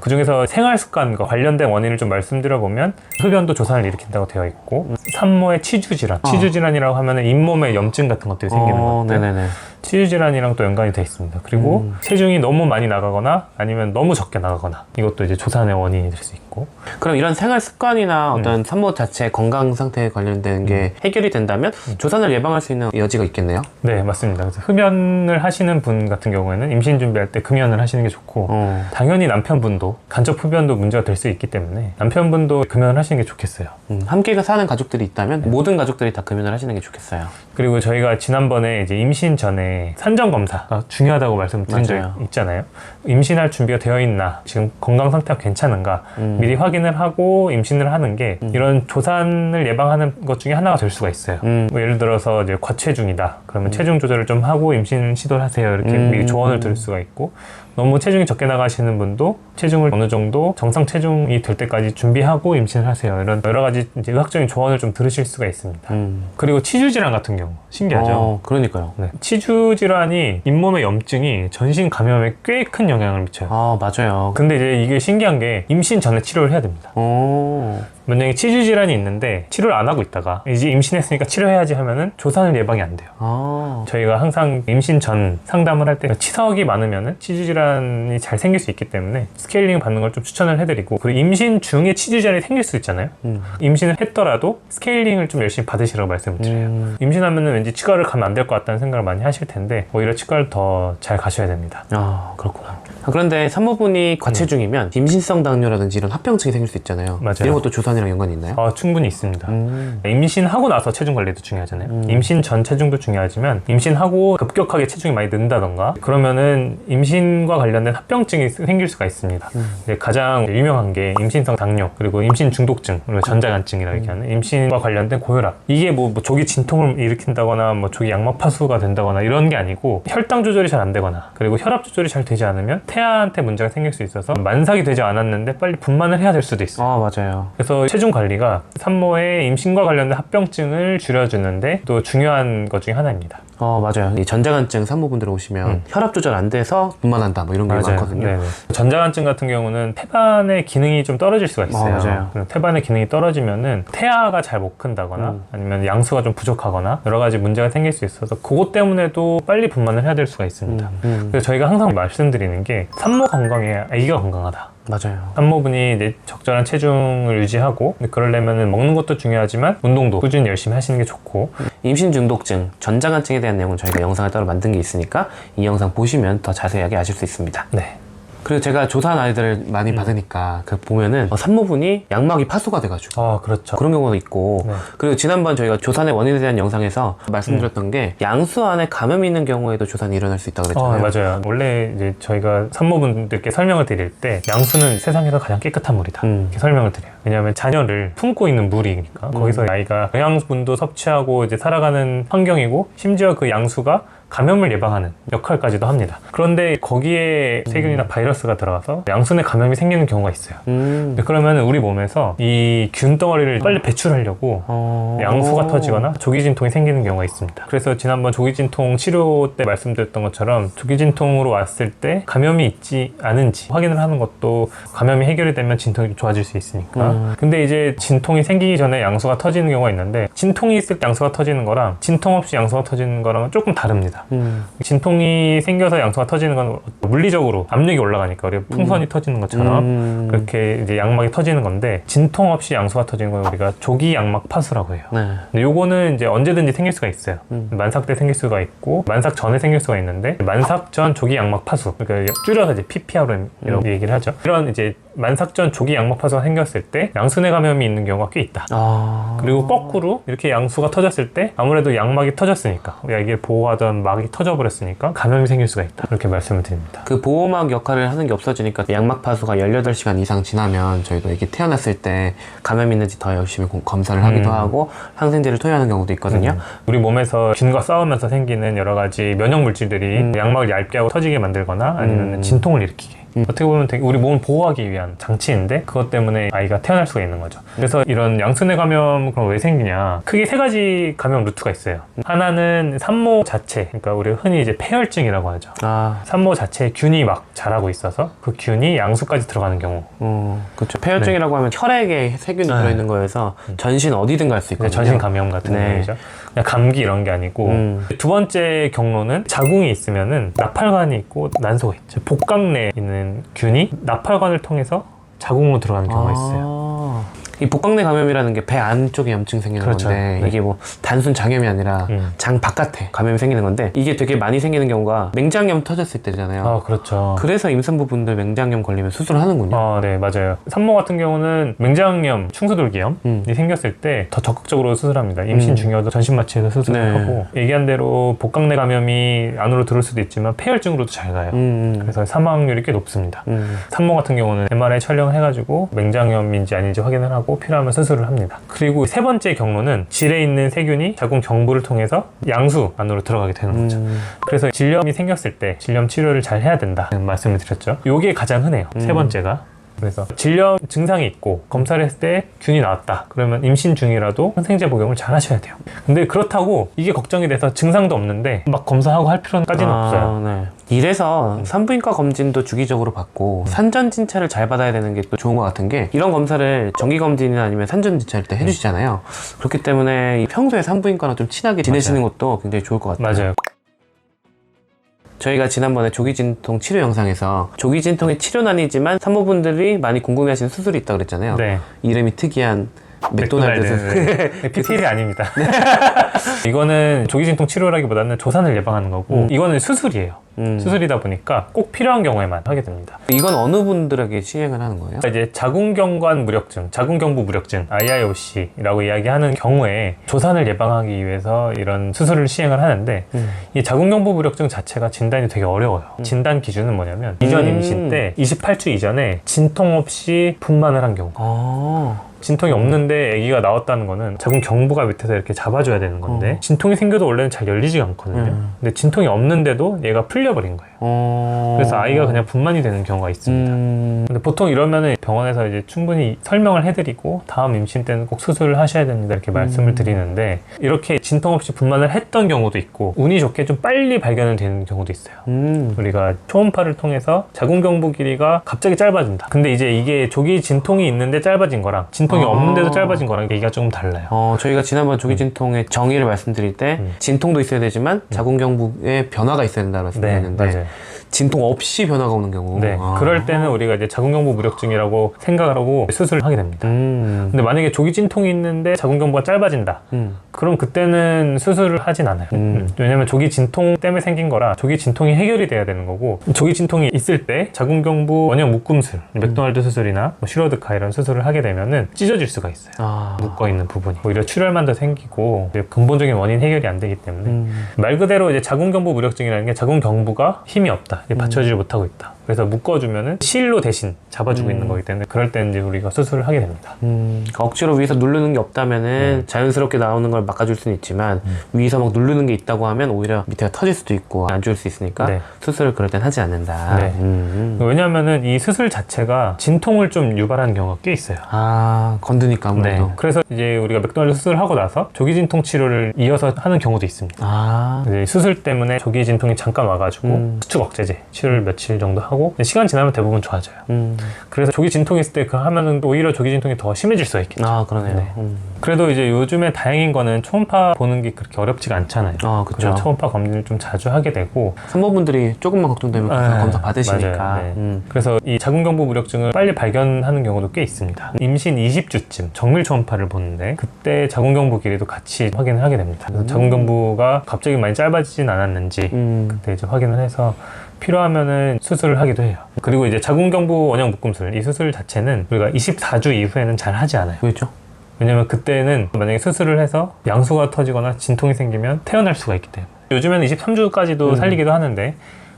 그 중에서 생활습관과 관련된 원인을 좀 말씀드려보면, 흡연도 조산을 일으킨다고 되어 있고, 산모의 치주질환, 치주질환이라고 하면 잇몸에 염증 같은 것들이 생기는 것들, 치주질환이랑 또 연관이 되어 있습니다. 그리고 체중이 너무 많이 나가거나 아니면 너무 적게 나가거나, 이것도 이제 조산의 원인이 될 수 있고. 그럼 이런 생활 습관이나 어떤 산모 자체 건강 상태에 관련된 게 해결이 된다면 조산을 예방할 수 있는 여지가 있겠네요? 네, 맞습니다. 그래서 흡연을 하시는 분 같은 경우에는 임신 준비할 때 금연을 하시는 게 좋고, 당연히 남편분도 간접 흡연도 문제가 될 수 있기 때문에 남편분도 금연을 하시는 게 좋겠어요. 함께 사는 가족들이 있다면 모든 가족들이 다 금연을 하시는 게 좋겠어요. 그리고 저희가 지난번에 이제 임신 전에 산전 검사가 중요하다고 말씀드린 적 있잖아요. 임신할 준비가 되어 있나, 지금 건강 상태가 괜찮은가 미리 확인을 하고 임신을 하는 게 이런 조산을 예방하는 것 중에 하나가 될 수가 있어요. 뭐 예를 들어서 이제 과체중이다, 그러면 체중 조절을 좀 하고 임신 시도를 하세요, 이렇게 미리 조언을 드릴 수가 있고, 너무 체중이 적게 나가시는 분도 체중을 어느 정도 정상 체중이 될 때까지 준비하고 임신을 하세요, 이런 여러 가지 이제 의학적인 조언을 좀 들으실 수가 있습니다. 그리고 치주질환 같은 경우 신기하죠. 그러니까요. 치주질환이 잇몸의 염증이 전신 감염에 꽤 큰 영향을 미쳐요. 맞아요. 근데 이제 이게 신기한 게 임신 전에 치료를 해야 됩니다. 만약에 치주질환이 있는데 치료를 안 하고 있다가 이제 임신했으니까 치료해야지 하면은 조산을 예방이 안 돼요. 저희가 항상 임신 전 상담을 할 때 치석이 많으면은 치주질환이 잘 생길 수 있기 때문에 스케일링 받는 걸 좀 추천을 해드리고, 그리고 임신 중에 치주질환이 생길 수 있잖아요. 임신을 했더라도 스케일링을 좀 열심히 받으시라고 말씀을 드려요. 임신하면은 왠지 치과를 가면 안 될 것 같다는 생각을 많이 하실 텐데 오히려 치과를 더 잘 가셔야 됩니다. 그렇구나. 그런데 산모분이 과체중이면 임신성 당뇨라든지 이런 합병증이 생길 수 있잖아요. 맞아요. 이런 것도 조산이랑 연관이 있나요? 충분히 있습니다. 임신하고 나서 체중 관리도 중요하잖아요. 임신 전 체중도 중요하지만 임신하고 급격하게 체중이 많이 는다던가 그러면은 임신과 관련된 합병증이 생길 수가 있습니다. 가장 유명한 게 임신성 당뇨, 그리고 임신 중독증, 그리고 전자간증이라고 얘기하는 임신과 관련된 고혈압. 이게 뭐 조기 진통을 일으킨다거나 뭐 조기 양막 파수가 된다거나 이런 게 아니고, 혈당 조절이 잘 안 되거나 그리고 혈압 조절이 잘 되지 않으면 태아한테 문제가 생길 수 있어서 만삭이 되지 않았는데 빨리 분만을 해야 될 수도 있어요. 맞아요. 그래서 그래서 체중 관리가 산모의 임신과 관련된 합병증을 줄여주는데 또 중요한 것 중에 하나입니다. 맞아요. 이 전자간증 산모분들 오시면 혈압 조절 안 돼서 분만한다 뭐 이런 게 많거든요. 네네. 전자간증 같은 경우는 태반의 기능이 좀 떨어질 수가 있어요. 맞아요. 태반의 기능이 떨어지면은 태아가 잘 못 큰다거나 아니면 양수가 좀 부족하거나 여러 가지 문제가 생길 수 있어서 그것 때문에도 빨리 분만을 해야 될 수가 있습니다. 그래서 저희가 항상 말씀드리는 게 산모 건강에 아기가 건강하다. 맞아요. 산모분이 이제 적절한 체중을 유지하고 그러려면 먹는 것도 중요하지만 운동도 꾸준히 열심히 하시는 게 좋고 임신 중독증, 전자간증에 대한 내용은 저희가 영상을 따로 만든 게 있으니까 이 영상 보시면 더 자세하게 아실 수 있습니다. 네. 그리고 제가 조산 아이들을 많이 받으니까 그 보면은 산모분이 양막이 파소가 돼가지고 그렇죠. 그런 경우도 있고 네. 그리고 지난번 저희가 조산의 원인에 대한 영상에서 말씀드렸던 게 양수 안에 감염이 있는 경우에도 조산이 일어날 수 있다고 그랬잖아요. 맞아요. 원래 이제 저희가 산모분들께 설명을 드릴 때 양수는 세상에서 가장 깨끗한 물이다 이렇게 설명을 드려요. 왜냐하면 자녀를 품고 있는 물이니까 거기서 아이가 영양분도 섭취하고 이제 살아가는 환경이고 심지어 그 양수가 감염을 예방하는 역할까지도 합니다. 그런데 거기에 세균이나 바이러스가 들어가서 양수 내 감염이 생기는 경우가 있어요. 그러면 우리 몸에서 이 균 덩어리를 빨리 배출하려고 양수가 터지거나 조기진통이 생기는 경우가 있습니다. 그래서 지난번 조기진통 치료 때 말씀드렸던 것처럼 조기진통으로 왔을 때 감염이 있지 않은지 확인을 하는 것도 감염이 해결이 되면 진통이 좀 좋아질 수 있으니까. 근데 이제 진통이 생기기 전에 양수가 터지는 경우가 있는데 진통이 있을 때 양수가 터지는 거랑 진통 없이 양수가 터지는 거랑은 조금 다릅니다. 진통이 생겨서 양수가 터지는 건 물리적으로 압력이 올라가니까 우리가 풍선이 터지는 것처럼 그렇게 이제 양막이 터지는 건데 진통 없이 양수가 터지는 건 우리가 조기 양막 파수라고 해요. 네. 근데 요거는 이제 언제든지 생길 수가 있어요. 만삭 때 생길 수가 있고 만삭 전에 생길 수가 있는데 만삭 전 조기 양막 파수 그러니까 줄여서 이제 PPR이라고 얘기를 하죠. 이런 이제 만삭 전 조기 양막 파수가 생겼을 때 양수내 감염이 있는 경우가 꽤 있다. 그리고 거꾸로 이렇게 양수가 터졌을 때 아무래도 양막이 터졌으니까 우리가 이게 보호하던 막이 터져버렸으니까 감염이 생길 수가 있다. 이렇게 말씀을 드립니다. 그 보호막 역할을 하는 게 없어지니까 양막 파수가 18시간 이상 지나면 저희도 이렇게 태어났을 때 감염이 있는지 더 열심히 검사를 하기도 하고 항생제를 투여하는 경우도 있거든요. 우리 몸에서 균과 싸우면서 생기는 여러 가지 면역 물질들이 양막을 얇게 하고 터지게 만들거나 아니면 진통을 일으키게 어떻게 보면 되게 우리 몸을 보호하기 위한 장치인데 그것 때문에 아이가 태어날 수가 있는 거죠. 그래서 이런 양수내 감염 그럼 왜 생기냐? 크게 3가지 감염 루트가 있어요. 하나는 산모 자체, 그러니까 우리 흔히 이제 폐혈증이라고 하죠. 산모 자체에 균이 막 자라고 있어서 그 균이 양수까지 들어가는 경우. 그렇죠. 폐혈증이라고 하면 혈액에 세균이 들어있는 거여서 전신 어디든 갈 수 있거든요. 전신 감염 같은 경우죠. 그냥 감기 이런 게 아니고 두 번째 경로는 자궁이 있으면은 나팔관이 있고 난소가 있죠. 복강내에 있는 균이 나팔관을 통해서 자궁으로 들어가는 경우가 있어요. 이 복강내 감염이라는 게 배 안쪽에 염증 생기는 그렇죠. 건데 네. 이게 뭐 단순 장염이 아니라 장 바깥에 감염이 생기는 건데 이게 되게 많이 생기는 경우가 맹장염 터졌을 때잖아요. 그렇죠. 그래서 임산부분들 맹장염 걸리면 수술을 하는군요. 네, 맞아요. 산모 같은 경우는 맹장염, 충수돌기염이 생겼을 때 더 적극적으로 수술합니다. 임신 중여도 전신 마취해서 수술을 하고 얘기한 대로 복강내 감염이 안으로 들어올 수도 있지만 폐혈증으로도 잘 가요. 그래서 사망률이 꽤 높습니다. 산모 같은 경우는 MRI 촬영을 해가지고 맹장염인지 아닌지 확인을 하고 필요하면 수술을 합니다. 그리고 3번째 경로는 질에 있는 세균이 자궁 경부를 통해서 양수 안으로 들어가게 되는 거죠. 그래서 질염이 생겼을 때 질염 치료를 잘 해야 된다는 말씀을 드렸죠. 이게 가장 흔해요. 3번째가. 그래서 질염 증상이 있고 검사를 했을 때 균이 나왔다 그러면 임신 중이라도 항생제 복용을 잘 하셔야 돼요. 근데 그렇다고 이게 걱정이 돼서 증상도 없는데 막 검사하고 할 필요까지는 없어요. 네. 이래서 산부인과 검진도 주기적으로 받고 산전진찰을 잘 받아야 되는 게 또 좋은 것 같은 게 이런 검사를 정기검진이나 아니면 산전진찰 때 해주시잖아요. 그렇기 때문에 평소에 산부인과랑 좀 친하게 지내시는 것도 굉장히 좋을 것 같아요. 맞아요. 저희가 지난번에 조기진통 치료 영상에서 조기진통의 치료는 아니지만 산모분들이 많이 궁금해하시는 수술이 있다고 그랬잖아요. 네. 이름이 특이한 맥도날드 수술. PPL이 아닙니다. 이거는 조기진통 치료라기보다는 조산을 예방하는 거고 이거는 수술이에요. 수술이다 보니까 꼭 필요한 경우에만 하게 됩니다. 이건 어느 분들에게 시행을 하는 거예요? 이제 자궁경관 무력증, 자궁경부 무력증, IIOC라고 이야기하는 경우에 조산을 예방하기 위해서 이런 수술을 시행을 하는데 이 자궁경부 무력증 자체가 진단이 되게 어려워요. 진단 기준은 뭐냐면 이전 임신 때 28주 이전에 진통 없이 분만을 한 경우. 진통이 없는데 아기가 나왔다는 거는 자궁 경부가 밑에서 이렇게 잡아줘야 되는 건데 진통이 생겨도 원래는 잘 열리지가 않거든요. 근데 진통이 없는데도 얘가 풀려 풀려버린 거예요. 그래서 아이가 그냥 분만이 되는 경우가 있습니다. 근데 보통 이러면은 병원에서 이제 충분히 설명을 해드리고 다음 임신 때는 꼭 수술을 하셔야 됩니다 이렇게 말씀을 드리는데, 이렇게 진통 없이 분만을 했던 경우도 있고 운이 좋게 좀 빨리 발견이 되는 경우도 있어요. 우리가 초음파를 통해서 자궁경부 길이가 갑자기 짧아진다. 근데 이제 이게 조기 진통이 있는데 짧아진 거랑 진통이 없는데도 짧아진 거랑 얘기가 조금 달라요. 저희가 지난번 조기 진통의 정의를 말씀드릴 때 진통도 있어야 되지만 자궁경부에 변화가 있어야 된다고 말씀드렸는데, 맞아요. 진통 없이 변화가 오는 경우. 네, 그럴 때는 우리가 이제 자궁경부 무력증이라고 생각을 하고 수술을 하게 됩니다. 근데 만약에 조기 진통이 있는데 자궁경부가 짧아진다. 그럼 그때는 수술을 하진 않아요. 왜냐면 조기 진통 때문에 생긴 거라 조기 진통이 해결이 돼야 되는 거고, 조기 진통이 있을 때 자궁경부 원형 묶음술, 맥도날드 수술이나 뭐 슈로드카 이런 수술을 하게 되면은 찢어질 수가 있어요. 묶어있는 부분이. 오히려 출혈만 더 생기고 근본적인 원인 해결이 안 되기 때문에 말 그대로 이제 자궁경부 무력증이라는 게 자궁경부가 힘이 없다. 받쳐주지 못하고 있다. 그래서 묶어주면은 실로 대신 잡아주고 있는 거기 때문에 그럴 때는 이제 우리가 수술을 하게 됩니다. 그러니까 억지로 위에서 누르는 게 없다면은 자연스럽게 나오는 걸 막아줄 수는 있지만 위에서 막 누르는 게 있다고 하면 오히려 밑에가 터질 수도 있고 안 좋을 수 있으니까 수술을 그럴 땐 하지 않는다. 왜냐하면은 이 수술 자체가 진통을 좀 유발하는 경우가 꽤 있어요. 건드니까 아무래도. 그래서 이제 우리가 맥도날드 수술을 하고 나서 조기 진통 치료를 이어서 하는 경우도 있습니다. 이제 수술 때문에 조기 진통이 잠깐 와가지고 수축 억제제 치료를 며칠 정도 하고 시간 지나면 대부분 좋아져요. 그래서 조기 진통이 있을 때 그 하면은 오히려 조기 진통이 더 심해질 수가 있겠죠. 그러네요. 그래도 이제 요즘에 다행인 거는 초음파 보는 게 그렇게 어렵지가 않잖아요. 그쵸. 그래서 초음파 검진을 좀 자주 하게 되고, 산모분들이 조금만 걱정되면 검사 받으시니까. 맞아요. 그래서 이 자궁경부 무력증을 빨리 발견하는 경우도 꽤 있습니다. 임신 20주쯤 정밀 초음파를 보는데 그때 자궁경부 길이도 같이 확인을 하게 됩니다. 그래서 자궁경부가 갑자기 많이 짧아지진 않았는지 그때 이제 확인을 해서 필요하면은 수술을 하기도 해요. 그리고 이제 자궁경부 원형 묶음술, 이 수술 자체는 우리가 24주 이후에는 잘 하지 않아요. 왜죠? 왜냐면 그때는 만약에 수술을 해서 양수가 터지거나 진통이 생기면 태어날 수가 있기 때문에. 요즘에는 23주까지도 살리기도 하는데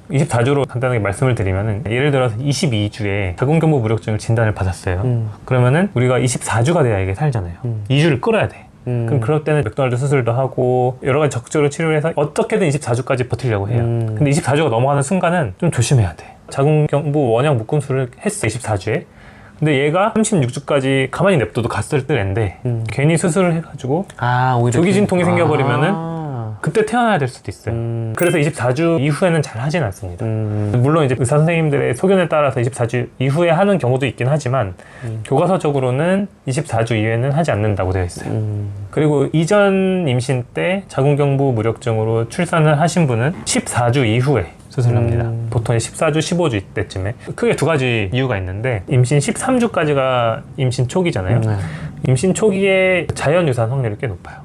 24주로 간단하게 말씀을 드리면은, 예를 들어서 22주에 자궁경부 무력증을 진단을 받았어요. 그러면은 우리가 24주가 돼야 이게 살잖아요. 2주를 끌어야 돼. 그럼 그럴 때는 맥도날드 수술도 하고 여러 가지 적극적으로 치료를 해서 어떻게든 24주까지 버티려고 해요. 근데 24주가 넘어가는 순간은 좀 조심해야 돼. 자궁경부 원형 묶음술을 했어, 24주에. 근데 얘가 36주까지 가만히 냅둬도 갔을 때인데 괜히 수술을 해가지고 오히려 조기 진통이 생겨버리면은 그때 태어나야 될 수도 있어요. 그래서 24주 이후에는 잘 하진 않습니다. 물론 이제 의사 선생님들의 소견에 따라서 24주 이후에 하는 경우도 있긴 하지만 교과서적으로는 24주 이후에는 하지 않는다고 되어 있어요. 그리고 이전 임신 때 자궁경부 무력증으로 출산을 하신 분은 14주 이후에 수술을 합니다. 보통 14주, 15주 이때쯤에. 크게 두 가지 이유가 있는데, 임신 13주까지가 임신 초기잖아요. 임신 초기에 자연유산 확률이 꽤 높아요.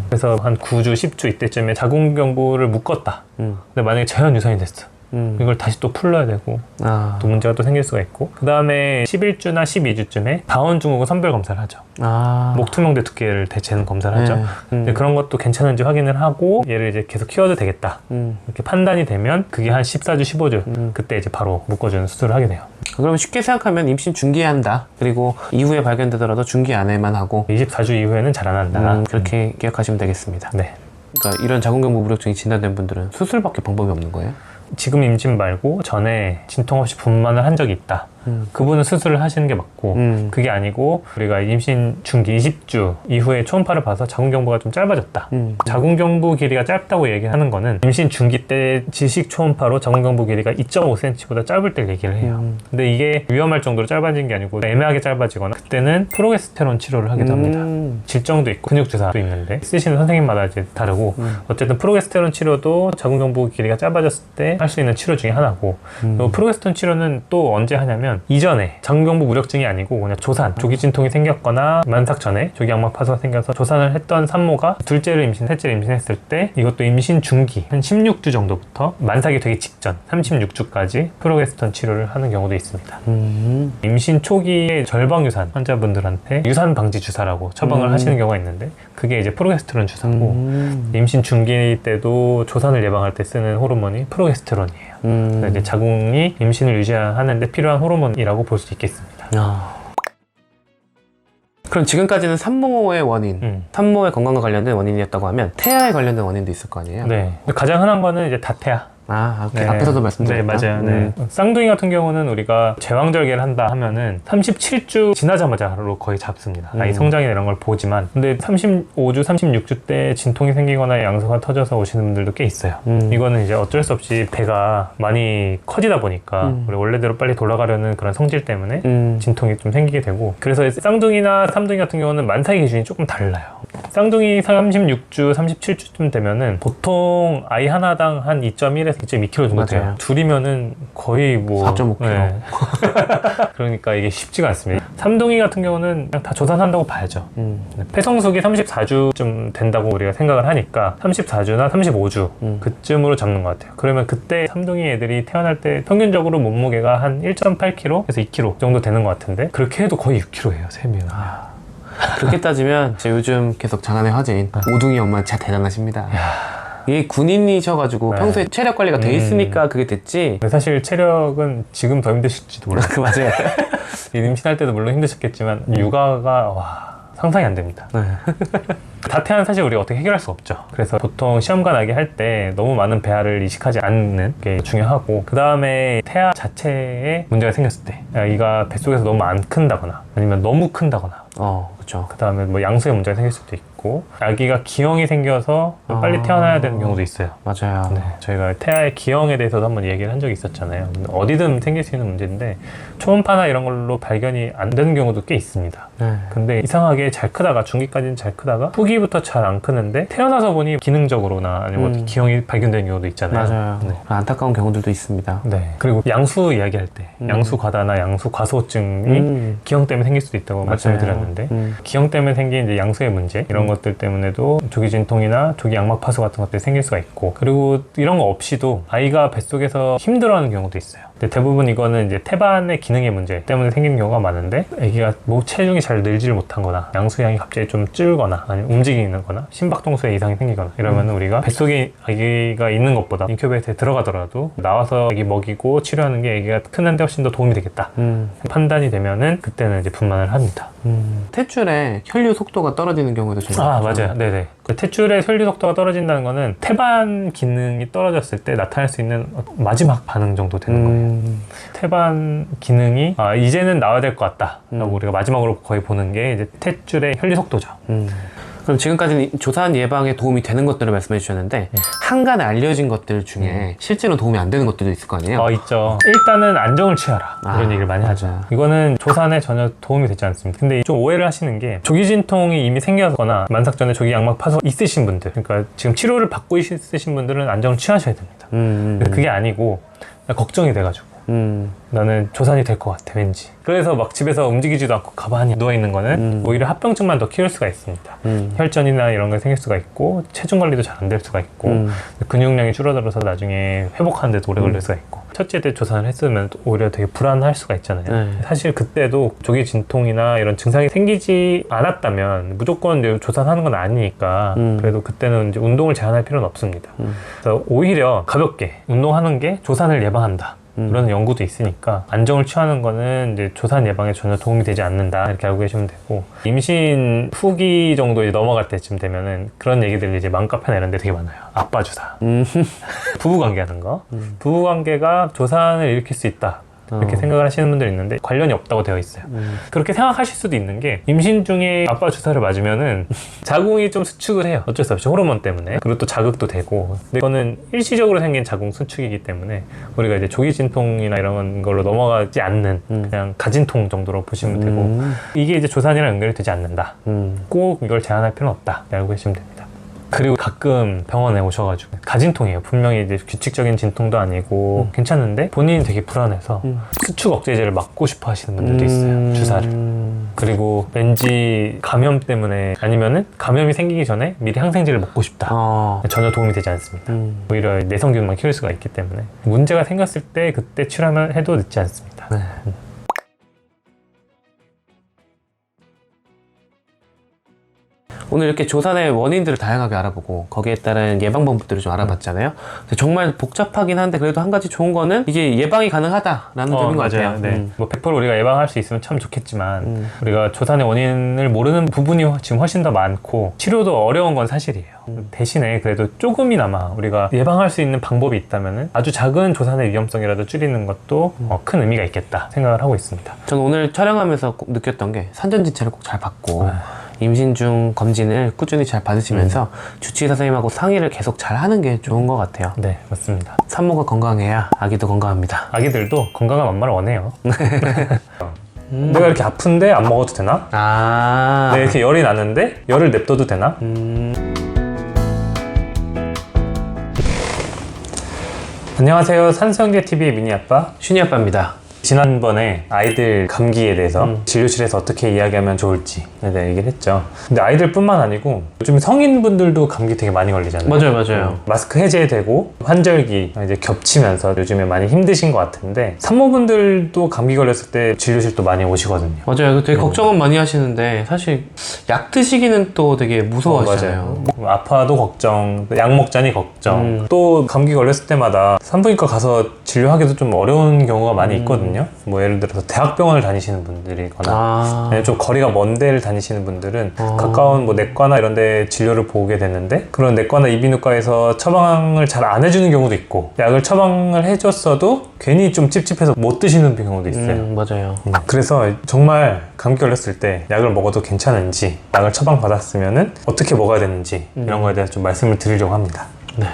그래서 한 9주, 10주 이때쯤에 자궁경부를 묶었다. 근데 만약에 자연유산이 됐어. 이걸 다시 또 풀러야 되고 또 문제가 또 생길 수가 있고, 그 다음에 11주나 12주쯤에 다운 증후군 선별 검사를 하죠. 목 투명대 두께를 재는 검사를 하죠. 근데 그런 것도 괜찮은지 확인을 하고 얘를 이제 계속 키워도 되겠다 이렇게 판단이 되면 그게 한 14주, 15주 그때 이제 바로 묶어주는 수술을 하게 돼요. 그러면 쉽게 생각하면 임신 중기에 한다. 그리고 이후에 발견되더라도 중기 안에만 하고 24주 이후에는 잘 안 한다. 그렇게 기억하시면 되겠습니다. 네. 그러니까 이런 자궁경부 무력증이 진단된 분들은 수술밖에 방법이 없는 거예요? 지금 임신 말고 전에 진통 없이 분만을 한 적이 있다. 그분은 수술을 하시는 게 맞고, 그게 아니고 우리가 임신 중기 20주 이후에 초음파를 봐서 자궁경부가 좀 짧아졌다. 자궁경부 길이가 짧다고 얘기하는 거는 임신 중기 때 지식 초음파로 자궁경부 길이가 2.5cm보다 짧을 때 얘기를 해요. 근데 이게 위험할 정도로 짧아진 게 아니고 애매하게 짧아지거나, 그때는 프로게스테론 치료를 하기도 합니다. 질정도 있고 근육 주사도 있는데 쓰시는 선생님마다 이제 다르고, 어쨌든 프로게스테론 치료도 자궁경부 길이가 짧아졌을 때 할 수 있는 치료 중에 하나고, 그리고 프로게스테론 치료는 또 언제 하냐면 이전에 자궁경부 무력증이 아니고 그냥 조산, 조기 진통이 생겼거나 만삭 전에 조기 양막 파수가 생겨서 조산을 했던 산모가 둘째를 임신, 셋째를 임신했을 때, 이것도 임신 중기 한 16주 정도부터 만삭이 되기 직전 36주까지 프로게스테론 치료를 하는 경우도 있습니다. 임신 초기에 절방 유산 환자분들한테 유산 방지 주사라고 처방을 하시는 경우가 있는데, 그게 이제 프로게스테론 주사고, 임신 중기 때도 조산을 예방할 때 쓰는 호르몬이 프로게스테론이에요. 이제 자궁이 임신을 유지하는데 필요한 호르몬이라고 볼 수 있겠습니다. 그럼 지금까지는 산모의 원인, 산모의 건강과 관련된 원인이었다고 하면 태아에 관련된 원인도 있을 거 아니에요? 네. 가장 흔한 거는 이제 다태아. 오케이. 앞에서도 말씀드렸다. 네, 맞아요. 네. 쌍둥이 같은 경우는 우리가 제왕절개를 한다 하면은 37주 지나자마자로 거의 잡습니다. 아이 성장이나 이런 걸 보지만. 근데 35주, 36주 때 진통이 생기거나 양수가 터져서 오시는 분들도 꽤 있어요. 이거는 이제 어쩔 수 없이 배가 많이 커지다 보니까 우리 원래대로 빨리 돌아가려는 그런 성질 때문에 진통이 좀 생기게 되고, 그래서 쌍둥이나 삼둥이 같은 경우는 만삭이 기준이 조금 달라요. 쌍둥이 36주, 37주쯤 되면은 보통 아이 하나당 한 2.1에서 2.2kg 정도 돼요. 맞아요. 둘이면은 거의 뭐 4.5kg. 그러니까 이게 쉽지가 않습니다. 삼둥이 같은 경우는 그냥 다 조산한다고 봐야죠. 폐성숙이 34주쯤 된다고 우리가 생각을 하니까 34주나 35주 그쯤으로 잡는 것 같아요. 그러면 그때 삼둥이 애들이 태어날 때 평균적으로 몸무게가 한 1.8kg에서 2kg 정도 되는 것 같은데, 그렇게 해도 거의 6kg예요, 셈이면. 그렇게 따지면 요즘 계속 장안의 화제인 오둥이 엄마 진짜 대단하십니다. 이게 군인이셔가지고 평소에 체력 관리가 돼 있으니까 그게 됐지. 근데 사실 체력은 지금 더 힘드실지도 몰라요. 맞아요. 임신할 때도 물론 힘드셨겠지만 육아가 상상이 안 됩니다. 다태아는 사실 우리가 어떻게 해결할 수 없죠. 그래서 보통 시험관 아기 할 때 너무 많은 배아를 이식하지 않는 게 중요하고, 그 다음에 태아 자체에 문제가 생겼을 때 아이가 뱃속에서 너무 안 큰다거나 아니면 너무 큰다거나, 그렇죠. 그 다음에 뭐 양수에 문제가 생길 수도 있고, 아기가 기형이 생겨서 빨리 태어나야 되는 경우도 있어요. 맞아요. 네, 저희가 태아의 기형에 대해서도 한번 얘기를 한 적이 있었잖아요. 어디든 생길 수 있는 문제인데 초음파나 이런 걸로 발견이 안 되는 경우도 꽤 있습니다. 근데 이상하게 잘 크다가, 중기까지는 잘 크다가 후기부터 잘 안 크는데 태어나서 보니 기능적으로나 아니면 기형이 발견되는 경우도 있잖아요. 맞아요. 네. 안타까운 경우들도 있습니다. 네. 그리고 양수 이야기할 때 양수 과다나 양수 과소증이 기형 때문에 생길 수도 있다고 말씀을 드렸는데, 기형 때문에 생긴 이제 양수의 문제, 이런 것들 때문에도 조기 진통이나 조기 양막 파수 같은 것들이 생길 수가 있고, 그리고 이런 거 없이도 아이가 뱃속에서 힘들어하는 경우도 있어요. 근데 대부분 이거는 이제 태반의 기능의 문제 때문에 생기는 경우가 많은데, 아기가 뭐 체중이 잘 늘지를 못한거나 양수량이 갑자기 좀 줄거나 아니면 움직이는 거나 심박동수에 이상이 생기거나 이러면 우리가 뱃속에 아기가 있는 것보다 인큐베이터에 들어가더라도 나와서 아기 먹이고 치료하는 게 아기가 크는데 훨씬 더 도움이 되겠다 판단이 되면은 그때는 이제 분만을 합니다. 탯줄에 혈류 속도가 떨어지는 경우도 좀 맞아요. 네네. 그 탯줄의 혈류 속도가 떨어진다는 거는 태반 기능이 떨어졌을 때 나타날 수 있는 마지막 반응 정도 되는 거예요. 태반 기능이 이제는 나와야 될 것 같다 라고 우리가 마지막으로 거의 보는 게 이제 탯줄의 혈류 속도죠. 그럼 지금까지는 조산 예방에 도움이 되는 것들을 말씀해 주셨는데 한간에 알려진 것들 중에 실제로 도움이 안 되는 것들도 있을 거 아니에요? 있죠. 일단은 안정을 취하라, 이런 얘기를 많이 하죠. 이거는 조산에 전혀 도움이 되지 않습니다. 근데 좀 오해를 하시는 게, 조기 진통이 이미 생겨거나 만삭 전에 조기 양막 파수 있으신 분들, 그러니까 지금 치료를 받고 있으신 분들은 안정을 취하셔야 됩니다. 근데 그게 아니고 걱정이 돼가지고 나는 조산이 될 것 같아 왠지, 그래서 막 집에서 움직이지도 않고 가만히 누워있는 거는 오히려 합병증만 더 키울 수가 있습니다. 혈전이나 이런 게 생길 수가 있고, 체중 관리도 잘 안 될 수가 있고, 근육량이 줄어들어서 나중에 회복하는 데도 오래 걸릴 수가 있고, 첫째 때 조산을 했으면 오히려 되게 불안할 수가 있잖아요. 사실 그때도 조기 진통이나 이런 증상이 생기지 않았다면 무조건 이제 조산하는 건 아니니까 그래도 그때는 이제 운동을 제한할 필요는 없습니다. 그래서 오히려 가볍게 운동하는 게 조산을 예방한다, 그런 연구도 있으니까 안정을 취하는 거는 이제 조산 예방에 전혀 도움이 되지 않는다, 이렇게 알고 계시면 되고, 임신 후기 정도 이제 넘어갈 때쯤 되면은 그런 얘기들이 이제 맘카페나 이런 데 되게 많아요. 아빠 주사, 부부관계 하는 거, 부부관계가 조산을 일으킬 수 있다, 이렇게 생각을 하시는 분들이 있는데 관련이 없다고 되어 있어요. 그렇게 생각하실 수도 있는 게, 임신 중에 아빠 주사를 맞으면은 자궁이 좀 수축을 해요. 어쩔 수 없이 호르몬 때문에. 그리고 또 자극도 되고. 근데 이거는 일시적으로 생긴 자궁 수축이기 때문에 우리가 이제 조기 진통이나 이런 걸로 넘어가지 않는 그냥 가진통 정도로 보시면 되고, 이게 이제 조산이랑 연결이 되지 않는다. 꼭 이걸 제한할 필요는 없다, 알고 계시면 됩니다. 그리고 가끔 병원에 오셔가지고 가진통이에요. 분명히 이제 규칙적인 진통도 아니고 괜찮은데 본인이 되게 불안해서 수축 억제제를 맞고 싶어 하시는 분들도 있어요, 주사를. 그리고 왠지 감염 때문에, 아니면은 감염이 생기기 전에 미리 항생제를 먹고 싶다. 전혀 도움이 되지 않습니다. 오히려 내성균만 키울 수가 있기 때문에 문제가 생겼을 때 그때 치료하면 해도 늦지 않습니다. 오늘 이렇게 조산의 원인들을 다양하게 알아보고 거기에 따른 예방 방법들을 좀 알아봤잖아요. 근데 정말 복잡하긴 한데 그래도 한 가지 좋은 거는 이게 예방이 가능하다라는 점인 것 같아요. 네. 뭐 100% 우리가 예방할 수 있으면 참 좋겠지만 우리가 조산의 원인을 모르는 부분이 지금 훨씬 더 많고 치료도 어려운 건 사실이에요. 대신에 그래도 조금이나마 우리가 예방할 수 있는 방법이 있다면 아주 작은 조산의 위험성이라도 줄이는 것도 큰 의미가 있겠다 생각을 하고 있습니다. 저는 오늘 촬영하면서 꼭 느꼈던 게 산전진찰을 꼭 잘 받고 임신 중 검진을 꾸준히 잘 받으시면서 주치의 선생님하고 상의를 계속 잘 하는 게 좋은 것 같아요. 네, 맞습니다. 산모가 건강해야 아기도 건강합니다. 아기들도 건강한 엄마를 원해요. 내가 이렇게 아픈데 안 먹어도 되나? 내가 이렇게 열이 나는데 열을 냅둬도 되나? 안녕하세요. 산수영재TV의 미니아빠 슌이 아빠입니다. 지난번에 아이들 감기에 대해서 진료실에서 어떻게 이야기하면 좋을지에 대해 얘기를 했죠. 근데 아이들뿐만 아니고 요즘 성인분들도 감기 되게 많이 걸리잖아요. 맞아요. 마스크 해제되고 환절기 이제 겹치면서 요즘에 많이 힘드신 것 같은데 산모분들도 감기 걸렸을 때 진료실도 많이 오시거든요. 맞아요. 되게 걱정은 많이 하시는데 사실 약 드시기는 또 되게 무서워하시잖아요. 맞아요. 아파도 걱정, 약 먹자니 걱정. 또 감기 걸렸을 때마다 산부인과 가서 진료하기도 좀 어려운 경우가 많이 있거든요. 뭐 예를 들어서 대학병원을 다니시는 분들이거나 아니면 좀 거리가 먼 데를 다니시는 분들은 가까운 뭐 내과나 이런 데 진료를 보게 되는데 그런 내과나 이비인후과에서 처방을 잘 안 해주는 경우도 있고 약을 처방을 해줬어도 괜히 좀 찝찝해서 못 드시는 경우도 있어요. 맞아요. 그래서 정말 감기 걸렸을 때 약을 먹어도 괜찮은지 약을 처방받았으면은 어떻게 먹어야 되는지 이런 거에 대해서 좀 말씀을 드리려고 합니다. 네.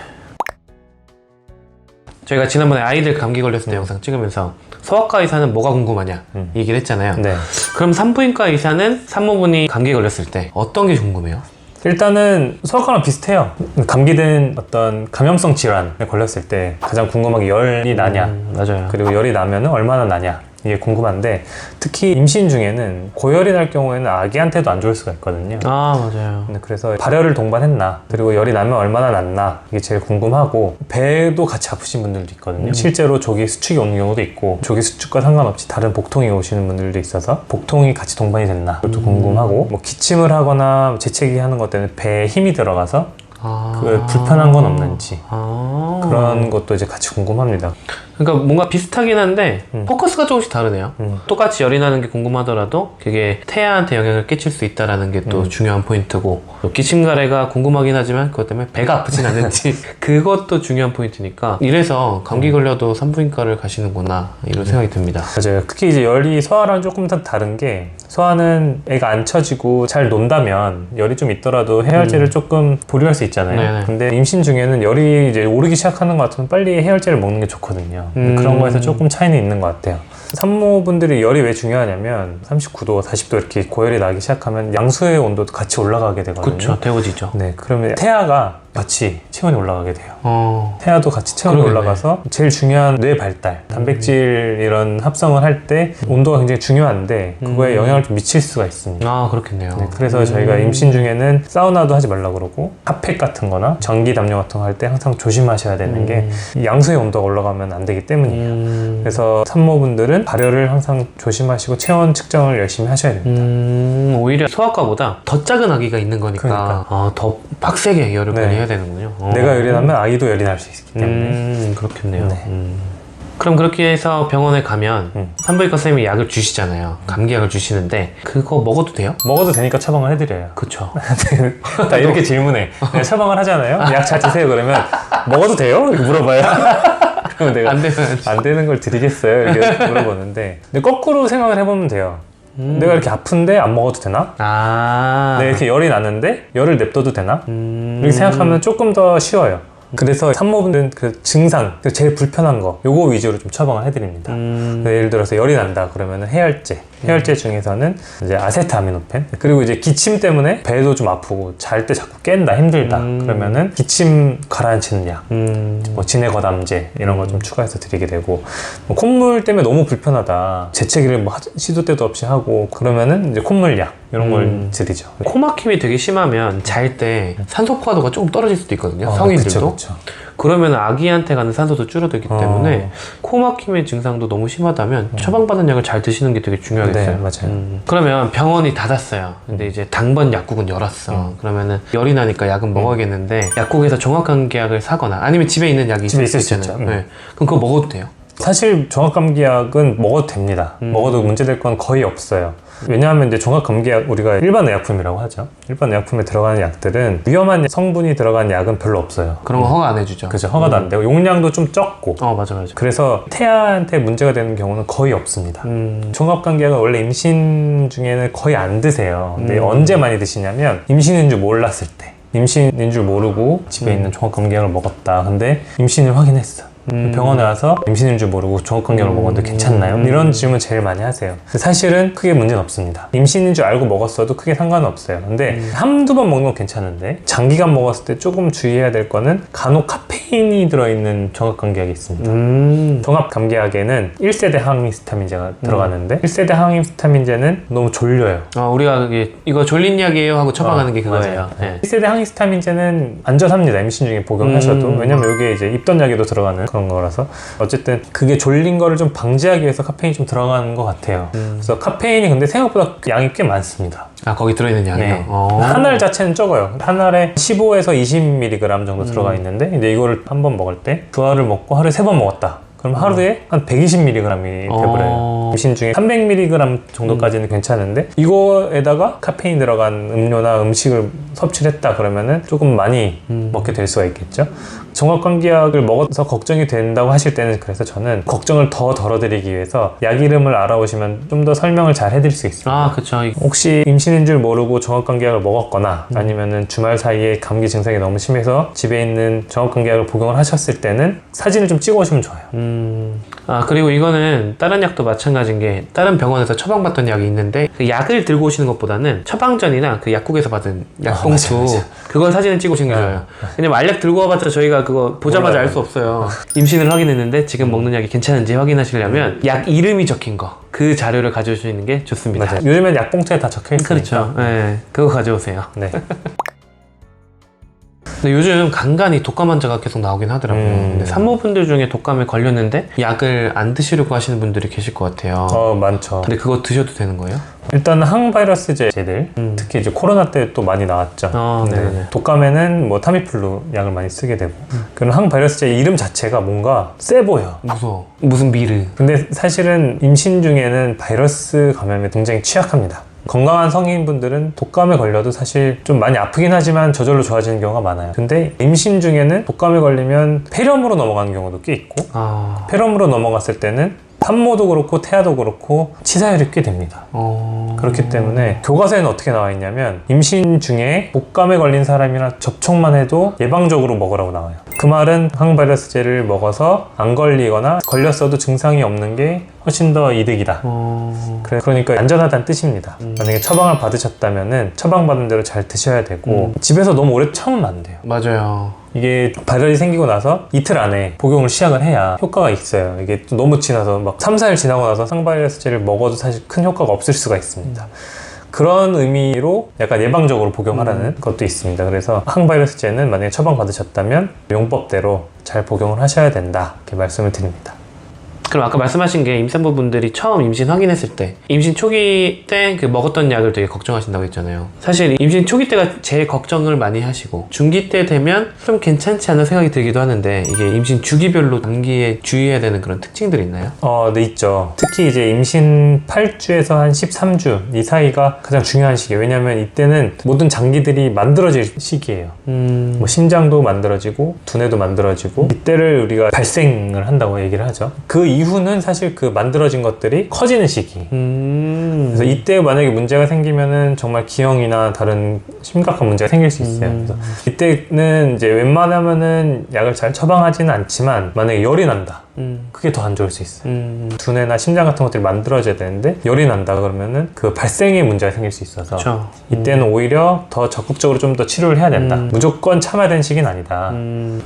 저희가 지난번에 아이들 감기 걸렸을 때 영상 찍으면서 소아과 의사는 뭐가 궁금하냐 얘기를 했잖아요. 네. 그럼 산부인과 의사는 산모분이 감기 걸렸을 때 어떤 게 궁금해요? 일단은 소아과랑 비슷해요. 감기든 어떤 감염성 질환에 걸렸을 때 가장 궁금한 게 열이 나냐 맞아요. 그리고 열이 나면 얼마나 나냐 이게 궁금한데 특히 임신 중에는 고열이 날 경우에는 아기한테도 안 좋을 수가 있거든요. 맞아요. 그래서 발열을 동반했나 그리고 열이 나면 얼마나 났나 이게 제일 궁금하고 배도 같이 아프신 분들도 있거든요. 실제로 조기 수축이 오는 경우도 있고 조기 수축과 상관없이 다른 복통이 오시는 분들도 있어서 복통이 같이 동반이 됐나 그것도 궁금하고 뭐 기침을 하거나 재채기 하는 것 때문에 배에 힘이 들어가서 그 불편한 건 없는지 그런 것도 이제 같이 궁금합니다. 그러니까 뭔가 비슷하긴 한데 포커스가 조금씩 다르네요. 똑같이 열이 나는 게 궁금하더라도 그게 태아한테 영향을 끼칠 수 있다는 게 또 중요한 포인트고 또 기침가래가 궁금하긴 하지만 그것 때문에 배가 아프진 않는지 그것도 중요한 포인트니까 이래서 감기 걸려도 산부인과를 가시는구나 이런 생각이 듭니다. 맞아요. 특히 이제 열이 소아랑 조금 더 다른 게 소아는 애가 안 처지고 잘 논다면 열이 좀 있더라도 해열제를 조금 보류할 수 있잖아요. 네네. 근데 임신 중에는 열이 이제 오르기 시작하는 것 같으면 빨리 해열제를 먹는 게 좋거든요. 그런 거에서 조금 차이는 있는 것 같아요. 산모분들이 열이 왜 중요하냐면 39도, 40도 이렇게 고열이 나기 시작하면 양수의 온도도 같이 올라가게 되거든요. 그렇죠. 데워지죠. 네, 그러면 태아가 같이 체온이 올라가게 돼요. 태아도 같이 체온이 그러겠네. 올라가서 제일 중요한 뇌 발달, 단백질 이런 합성을 할 때 온도가 굉장히 중요한데 그거에 영향을 좀 미칠 수가 있습니다. 그렇겠네요. 네, 그래서 저희가 임신 중에는 사우나도 하지 말라고 그러고 핫팩 같은 거나 전기 담요 같은 거 할 때 항상 조심하셔야 되는 게 양수의 온도가 올라가면 안 되기 때문이에요. 그래서 산모분들은 발열을 항상 조심하시고 체온 측정을 열심히 하셔야 됩니다. 오히려 소아과보다 더 작은 아기가 있는 거니까 그러니까. 더 빡세게 열을 네. 관리해야 되는군요. 내가 열이 나면 아이도 열이 날 수 있기 때문에 그렇겠네요. 네. 그럼 그렇게 해서 병원에 가면 산부인과 선생님이 약을 주시잖아요. 감기약을 주시는데 그거 먹어도 돼요? 먹어도 되니까 처방을 해드려요. 그쵸. 나 이렇게 질문해. 내가 처방을 하잖아요. 약 잘 드세요. 그러면 먹어도 돼요? 이렇게 물어봐요. 그러면 내가 안 되는 걸 드리겠어요? 이렇게 물어보는데 근데 거꾸로 생각을 해보면 돼요. 내가 이렇게 아픈데 안 먹어도 되나? 내가 이렇게 열이 나는데 열을 냅둬도 되나? 이렇게 생각하면 조금 더 쉬워요. 그래서 산모분들은 그 증상, 제일 불편한 거 요거 위주로 좀 처방을 해드립니다. 예를 들어서 열이 난다 그러면 해열제 중에서는 이제 아세트아미노펜, 그리고 이제 기침 때문에 배도 좀 아프고 잘 때 자꾸 깬다, 힘들다 그러면은 기침 가라앉히는 약, 뭐 진해거담제 이런 거 좀 추가해서 드리게 되고, 뭐 콧물 때문에 너무 불편하다, 재채기를 뭐 시도 때도 없이 하고 그러면은 이제 콧물약 이런 걸 드리죠. 코막힘이 되게 심하면 잘 때 산소 포화도가 조금 떨어질 수도 있거든요. 성인들도. 그쵸. 그러면 아기한테 가는 산소도 줄어들기 때문에 코 막힘의 증상도 너무 심하다면 처방받은 약을 잘 드시는 게 되게 중요하겠어요. 네, 맞아요. 그러면 병원이 닫았어요. 근데 이제 당번 약국은 열었어. 그러면은 열이 나니까 약은 먹어야겠는데 약국에서 종합감기약을 사거나 아니면 집에 있는 약이 집에 있을 있을 수 수 있잖아요. 있죠. 네. 그럼 그거 먹어도 돼요? 사실 종합감기약은 먹어도 됩니다. 먹어도 문제될 건 거의 없어요. 왜냐하면 이제 종합감기약, 우리가 일반 의약품이라고 하죠. 일반 의약품에 들어가는 약들은 위험한 성분이 들어간 약은 별로 없어요. 그런 거 허가 안 해주죠. 그죠. 허가도 안 되고 용량도 좀 적고. 맞아. 그래서 태아한테 문제가 되는 경우는 거의 없습니다. 종합감기약은 원래 임신 중에는 거의 안 드세요. 근데 언제 많이 드시냐면 임신인 줄 몰랐을 때. 임신인 줄 모르고 집에 있는 종합감기약을 먹었다. 근데 임신을 확인했어. 병원에 와서 임신인 줄 모르고 종합감기약을 먹었는데 괜찮나요? 이런 질문 제일 많이 하세요. 사실은 크게 문제는 없습니다. 임신인 줄 알고 먹었어도 크게 상관은 없어요. 근데 한두 번 먹는 건 괜찮은데 장기간 먹었을 때 조금 주의해야 될 거는 간혹 카페인이 들어있는 종합감기약이 있습니다. 종합감기약에는 1세대 항히스타민제가 들어가는데 1세대 항히스타민제는 너무 졸려요. 우리가 이거 졸린 약이에요 하고 처방하는 게 그거예요. 네. 1세대 항히스타민제는 안전합니다. 임신 중에 복용하셔도. 왜냐면 이게 이제 입던 약에도 들어가는 그런 거라서. 어쨌든 그게 졸린 거를 좀 방지하기 위해서 카페인이 좀 들어가는 것 같아요. 그래서 카페인이 근데 생각보다 양이 꽤 많습니다. 거기 들어있는 양이요? 네. 한 알 자체는 적어요. 한 알에 15에서 20mg 정도 들어가 있는데 이제 이거를 한 번 먹을 때 두 알을 먹고 하루에 3번 먹었다. 그럼 하루에 한 120mg이 돼버려요. 임신 중에 300mg 정도까지는 괜찮은데 이거에다가 카페인 들어간 음료나 음식을 섭취를 했다 그러면은 조금 많이 먹게 될 수가 있겠죠. 종합감기약을 먹어서 걱정이 된다고 하실 때는 그래서 저는 걱정을 더 덜어드리기 위해서 약 이름을 알아오시면 좀 더 설명을 잘 해드릴 수 있습니다. 그쵸. 혹시 임신인 줄 모르고 종합감기약을 먹었거나 아니면은 주말 사이에 감기 증상이 너무 심해서 집에 있는 종합감기약을 복용을 하셨을 때는 사진을 좀 찍어 오시면 좋아요. 그리고 이거는 다른 약도 마찬가지인 게 다른 병원에서 처방받던 약이 있는데 그 약을 들고 오시는 것보다는 처방전이나 그 약국에서 받은 약봉투 맞아. 그걸 사진을 찍어 오시는 게 좋아요. 왜냐면 알약 들고 와봤자 저희가 그거 보자마자 알 수 없어요. 임신을 확인했는데 지금 먹는 약이 괜찮은지 확인하시려면 약 이름이 적힌 거 그 자료를 가져오시는 게 좋습니다. 맞아요. 요즘엔 약봉투에 다 적혀 있으니까. 그렇죠. 네, 그거 가져오세요. 네. 근데 요즘 간간히 독감 환자가 계속 나오긴 하더라고요. 근데 산모분들 중에 독감에 걸렸는데 약을 안 드시려고 하시는 분들이 계실 것 같아요. 많죠. 근데 그거 드셔도 되는 거예요? 일단 항바이러스제들 특히 이제 코로나 때 또 많이 나왔죠. 네네. 독감에는 뭐 타미플루 약을 많이 쓰게 되고 그런 항바이러스제 이름 자체가 뭔가 세 보여. 무서워. 무슨 미르. 근데 사실은 임신 중에는 바이러스 감염에 굉장히 취약합니다. 건강한 성인분들은 독감에 걸려도 사실 좀 많이 아프긴 하지만 저절로 좋아지는 경우가 많아요. 근데 임신 중에는 독감에 걸리면 폐렴으로 넘어가는 경우도 꽤 있고 폐렴으로 넘어갔을 때는 산모도 그렇고 태아도 그렇고 치사율이 꽤 됩니다. 그렇기 때문에 교과서에는 어떻게 나와 있냐면 임신 중에 독감에 걸린 사람이랑 접촉만 해도 예방적으로 먹으라고 나와요. 그 말은 항바이러스제를 먹어서 안 걸리거나 걸렸어도 증상이 없는 게 훨씬 더 이득이다. 그러니까 안전하다는 뜻입니다. 만약에 처방을 받으셨다면은 처방받은 대로 잘 드셔야 되고 집에서 너무 오래 참으면 안 돼요. 맞아요. 이게 발열이 생기고 나서 이틀 안에 복용을 시작을 해야 효과가 있어요. 이게 또 너무 지나서 막 3, 4일 지나고 나서 항바이러스제를 먹어도 사실 큰 효과가 없을 수가 있습니다. 그런 의미로 약간 예방적으로 복용하라는 것도 있습니다. 그래서 항바이러스제는 만약에 처방받으셨다면 용법대로 잘 복용을 하셔야 된다 이렇게 말씀을 드립니다. 그럼 아까 말씀하신 게 임산부분들이 처음 임신 확인했을 때 임신 초기 때 그 먹었던 약을 되게 걱정하신다고 했잖아요. 사실 임신 초기 때가 제일 걱정을 많이 하시고 중기 때 되면 좀 괜찮지 않은 생각이 들기도 하는데 이게 임신 주기별로 단기에 주의해야 되는 그런 특징들이 있나요? 네, 있죠. 특히 이제 임신 8주에서 한 13주 이 사이가 가장 중요한 시기예요. 왜냐면 이때는 모든 장기들이 만들어질 시기예요. 뭐 심장도 만들어지고 두뇌도 만들어지고 이때를 우리가 발생을 한다고 얘기를 하죠. 그 이후는 사실 그 만들어진 것들이 커지는 시기. 그래서 이때 만약에 문제가 생기면은 정말 기형이나 다른 심각한 문제가 생길 수 있어요. 그래서 이때는 이제 웬만하면은 약을 잘 처방하지는 않지만 만약에 열이 난다. 그게 더 안 좋을 수 있어요. 두뇌나 심장 같은 것들이 만들어져야 되는데 열이 난다 그러면은 그 발생에 문제가 생길 수 있어서 그쵸. 이때는 오히려 더 적극적으로 좀 더 치료를 해야 된다. 무조건 참아야 되는 시기는 아니다.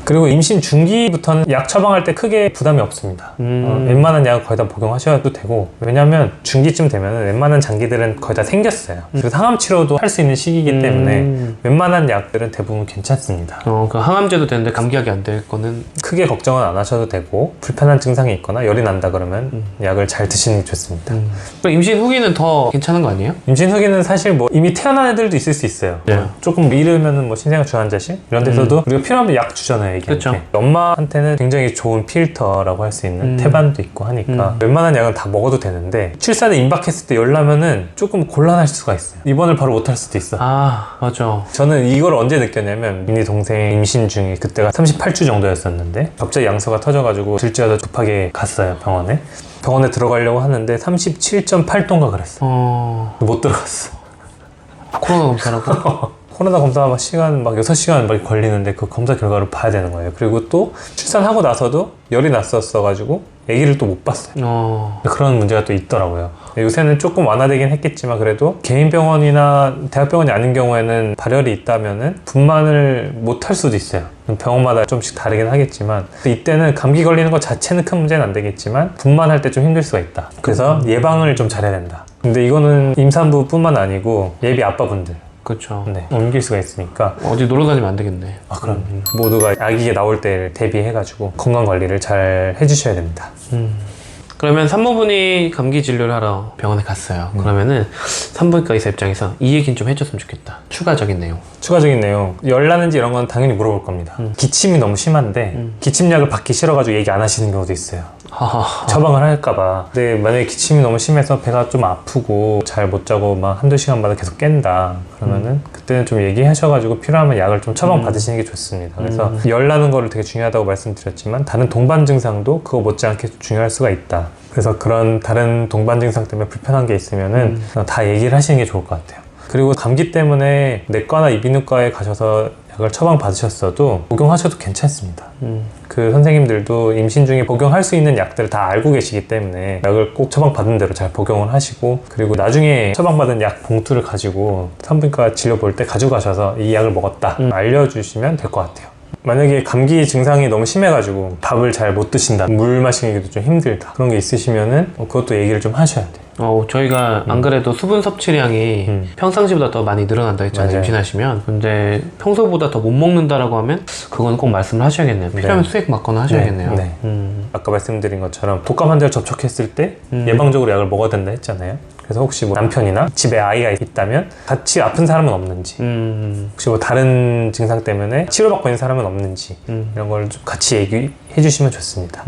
그리고 임신 중기부터는 약 처방할 때 크게 부담이 없습니다. 웬만한 약을 거의 다 복용하셔도 되고, 왜냐하면 중기쯤 되면 웬만한 장기들은 거의 다 생겼어요. 그리고 항암 치료도 할 수 있는 시기이기 때문에 웬만한 약들은 대부분 괜찮습니다. 그 항암제도 되는데 감기약이 안 될 거는 크게 걱정은 안 하셔도 되고, 불편한 증상이 있거나 열이 난다 그러면 약을 잘 드시는 게 좋습니다. 그럼 임신 후기는 더 괜찮은 거 아니에요? 임신 후기는 사실 뭐 이미 태어난 애들도 있을 수 있어요. 네. 조금 미르면은 뭐 신생아 주안자실 이런 데서도 우리가 필요하면 약 주잖아요. 얘기할 그쵸. 때. 엄마한테는 굉장히 좋은 필터라고 할 수 있는 태반도 있고 하니까 웬만한 약은 다 먹어도 되는데, 출산에 임박했을 때 열 나면은 조금 곤란할 수가 있어요. 입원을 바로 못 할 수도 있어. 아, 맞아. 저는 이걸 언제 느꼈냐면, 민희 동생 임신 중에 그때가 38주 정도였었는데 갑자기 양서가 터져가지고 들쥐어서 급하게 갔어요, 병원에. 병원에 들어가려고 하는데 37.8도인가 그랬어. 못 들어갔어. 코로나 검사라고? 코로나 검사 막 시간 막 6시간 막 걸리는데 그 검사 결과를 봐야 되는 거예요. 그리고 또 출산하고 나서도 열이 났었어가지고 아기를 또 못 봤어요. 그런 문제가 또 있더라고요. 요새는 조금 완화되긴 했겠지만 그래도 개인 병원이나 대학병원이 아닌 경우에는 발열이 있다면은 분만을 못 할 수도 있어요. 병원마다 좀씩 다르긴 하겠지만, 이때는 감기 걸리는 것 자체는 큰 문제는 안 되겠지만 분만할 때 좀 힘들 수가 있다. 그래서 예방을 좀 잘해야 된다. 근데 이거는 임산부뿐만 아니고 예비 아빠분들, 그쵸. 네, 옮길 수가 있으니까 어디 놀러 다니면 안 되겠네. 그럼 모두가 아기가 나올 때를 대비해가지고 건강관리를 잘 해주셔야 됩니다. 그러면 산모분이 감기 진료를 하러 병원에 갔어요. 그러면은 산부인과 의사 입장에서 이 얘기는 좀 해줬으면 좋겠다. 추가적인 내용. 추가적인 내용, 열 나는지 이런 건 당연히 물어볼 겁니다. 기침이 너무 심한데 기침약을 받기 싫어가지고 얘기 안 하시는 경우도 있어요. 처방을 할까봐. 근데 만약에 기침이 너무 심해서 배가 좀 아프고 잘 못 자고 막 한두 시간마다 계속 깬다 그러면은 그때는 좀 얘기하셔가지고 필요하면 약을 좀 처방 받으시는 게 좋습니다. 그래서 열 나는 거를 되게 중요하다고 말씀드렸지만 다른 동반 증상도 그거 못지않게 중요할 수가 있다. 그래서 그런 다른 동반 증상 때문에 불편한 게 있으면은 다 얘기를 하시는 게 좋을 것 같아요. 그리고 감기 때문에 내과나 이비인후과에 가셔서 약을 처방 받으셨어도 복용하셔도 괜찮습니다. 그 선생님들도 임신 중에 복용할 수 있는 약들을 다 알고 계시기 때문에 약을 꼭 처방 받은 대로 잘 복용을 하시고, 그리고 나중에 처방 받은 약 봉투를 가지고 산부인과 진료 볼 때 가져가셔서 이 약을 먹었다 알려주시면 될 것 같아요. 만약에 감기 증상이 너무 심해가지고 밥을 잘 못 드신다, 물 마시기도 좀 힘들다, 그런 게 있으시면은 그것도 얘기를 좀 하셔야 돼요. 저희가 안 그래도 수분 섭취량이 평상시보다 더 많이 늘어난다 했잖아요. 맞아요. 임신하시면. 근데 평소보다 더 못 먹는다라고 하면 그건 꼭 말씀을 하셔야겠네요. 필요하면 수액 맞거나 하셔야겠네요. 네. 아까 말씀드린 것처럼 독감 환자를 접촉했을 때 예방적으로 약을 먹어야 된다 했잖아요. 그래서 혹시 뭐 남편이나 집에 아이가 있다면 같이 아픈 사람은 없는지, 혹시 뭐 다른 증상 때문에 치료받고 있는 사람은 없는지, 이런 걸 좀 같이 얘기해 주시면 좋습니다.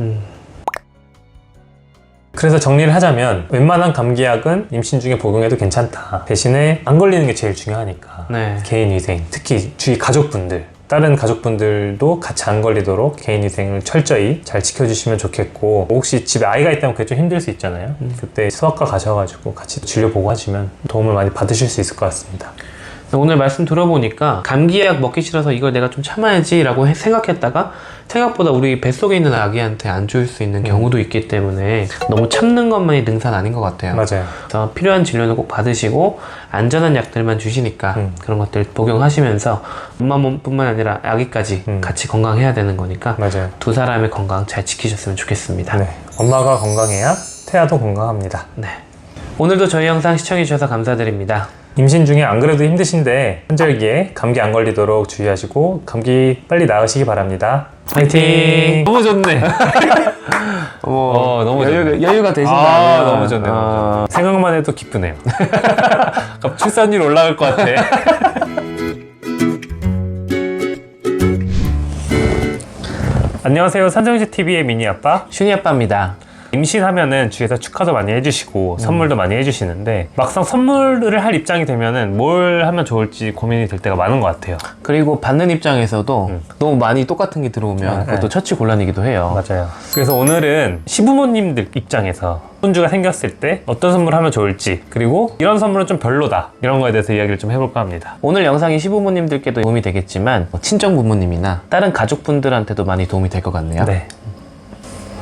그래서 정리를 하자면 웬만한 감기약은 임신 중에 복용해도 괜찮다. 대신에 안 걸리는 게 제일 중요하니까 개인위생, 특히 주위 가족분들, 다른 가족분들도 같이 안 걸리도록 개인위생을 철저히 잘 지켜주시면 좋겠고, 혹시 집에 아이가 있다면 그게 좀 힘들 수 있잖아요. 그때 소아과 가셔가지고 같이 진료 보고 하시면 도움을 많이 받으실 수 있을 것 같습니다. 오늘 말씀 들어보니까 감기약 먹기 싫어서 이걸 내가 좀 참아야지 라고 생각했다가 생각보다 우리 뱃속에 있는 아기한테 안 좋을 수 있는 경우도 있기 때문에 너무 참는 것만이 능사는 아닌 것 같아요. 맞아요. 그래서 필요한 진료는 꼭 받으시고 안전한 약들만 주시니까 그런 것들 복용하시면서 엄마 몸뿐만 아니라 아기까지 같이 건강해야 되는 거니까 맞아요. 두 사람의 건강 잘 지키셨으면 좋겠습니다. 네. 엄마가 건강해야 태아도 건강합니다. 네. 오늘도 저희 영상 시청해주셔서 감사드립니다. 임신 중에 안 그래도 힘드신데 환절기에 감기 안 걸리도록 주의하시고 감기 빨리 나으시기 바랍니다. 화이팅! 너무 좋네. 너무 여유가 되신다. 너무 좋네요. 생각만 해도 기쁘네요. 출산율 올라갈 것 같아. 안녕하세요. 산정시TV의 미니아빠 슈니아빠입니다. 임신하면은 주위에서 축하도 많이 해주시고 선물도 많이 해주시는데 막상 선물을 할 입장이 되면은 뭘 하면 좋을지 고민이 될 때가 많은 것 같아요. 그리고 받는 입장에서도 너무 많이 똑같은 게 들어오면 그것도 처치곤란이기도 해요. 맞아요. 그래서 오늘은 시부모님들 입장에서 손주가 생겼을 때 어떤 선물을 하면 좋을지, 그리고 이런 선물은 좀 별로다, 이런 거에 대해서 이야기를 좀 해볼까 합니다. 오늘 영상이 시부모님들께도 도움이 되겠지만 친정 부모님이나 다른 가족분들한테도 많이 도움이 될 것 같네요. 네.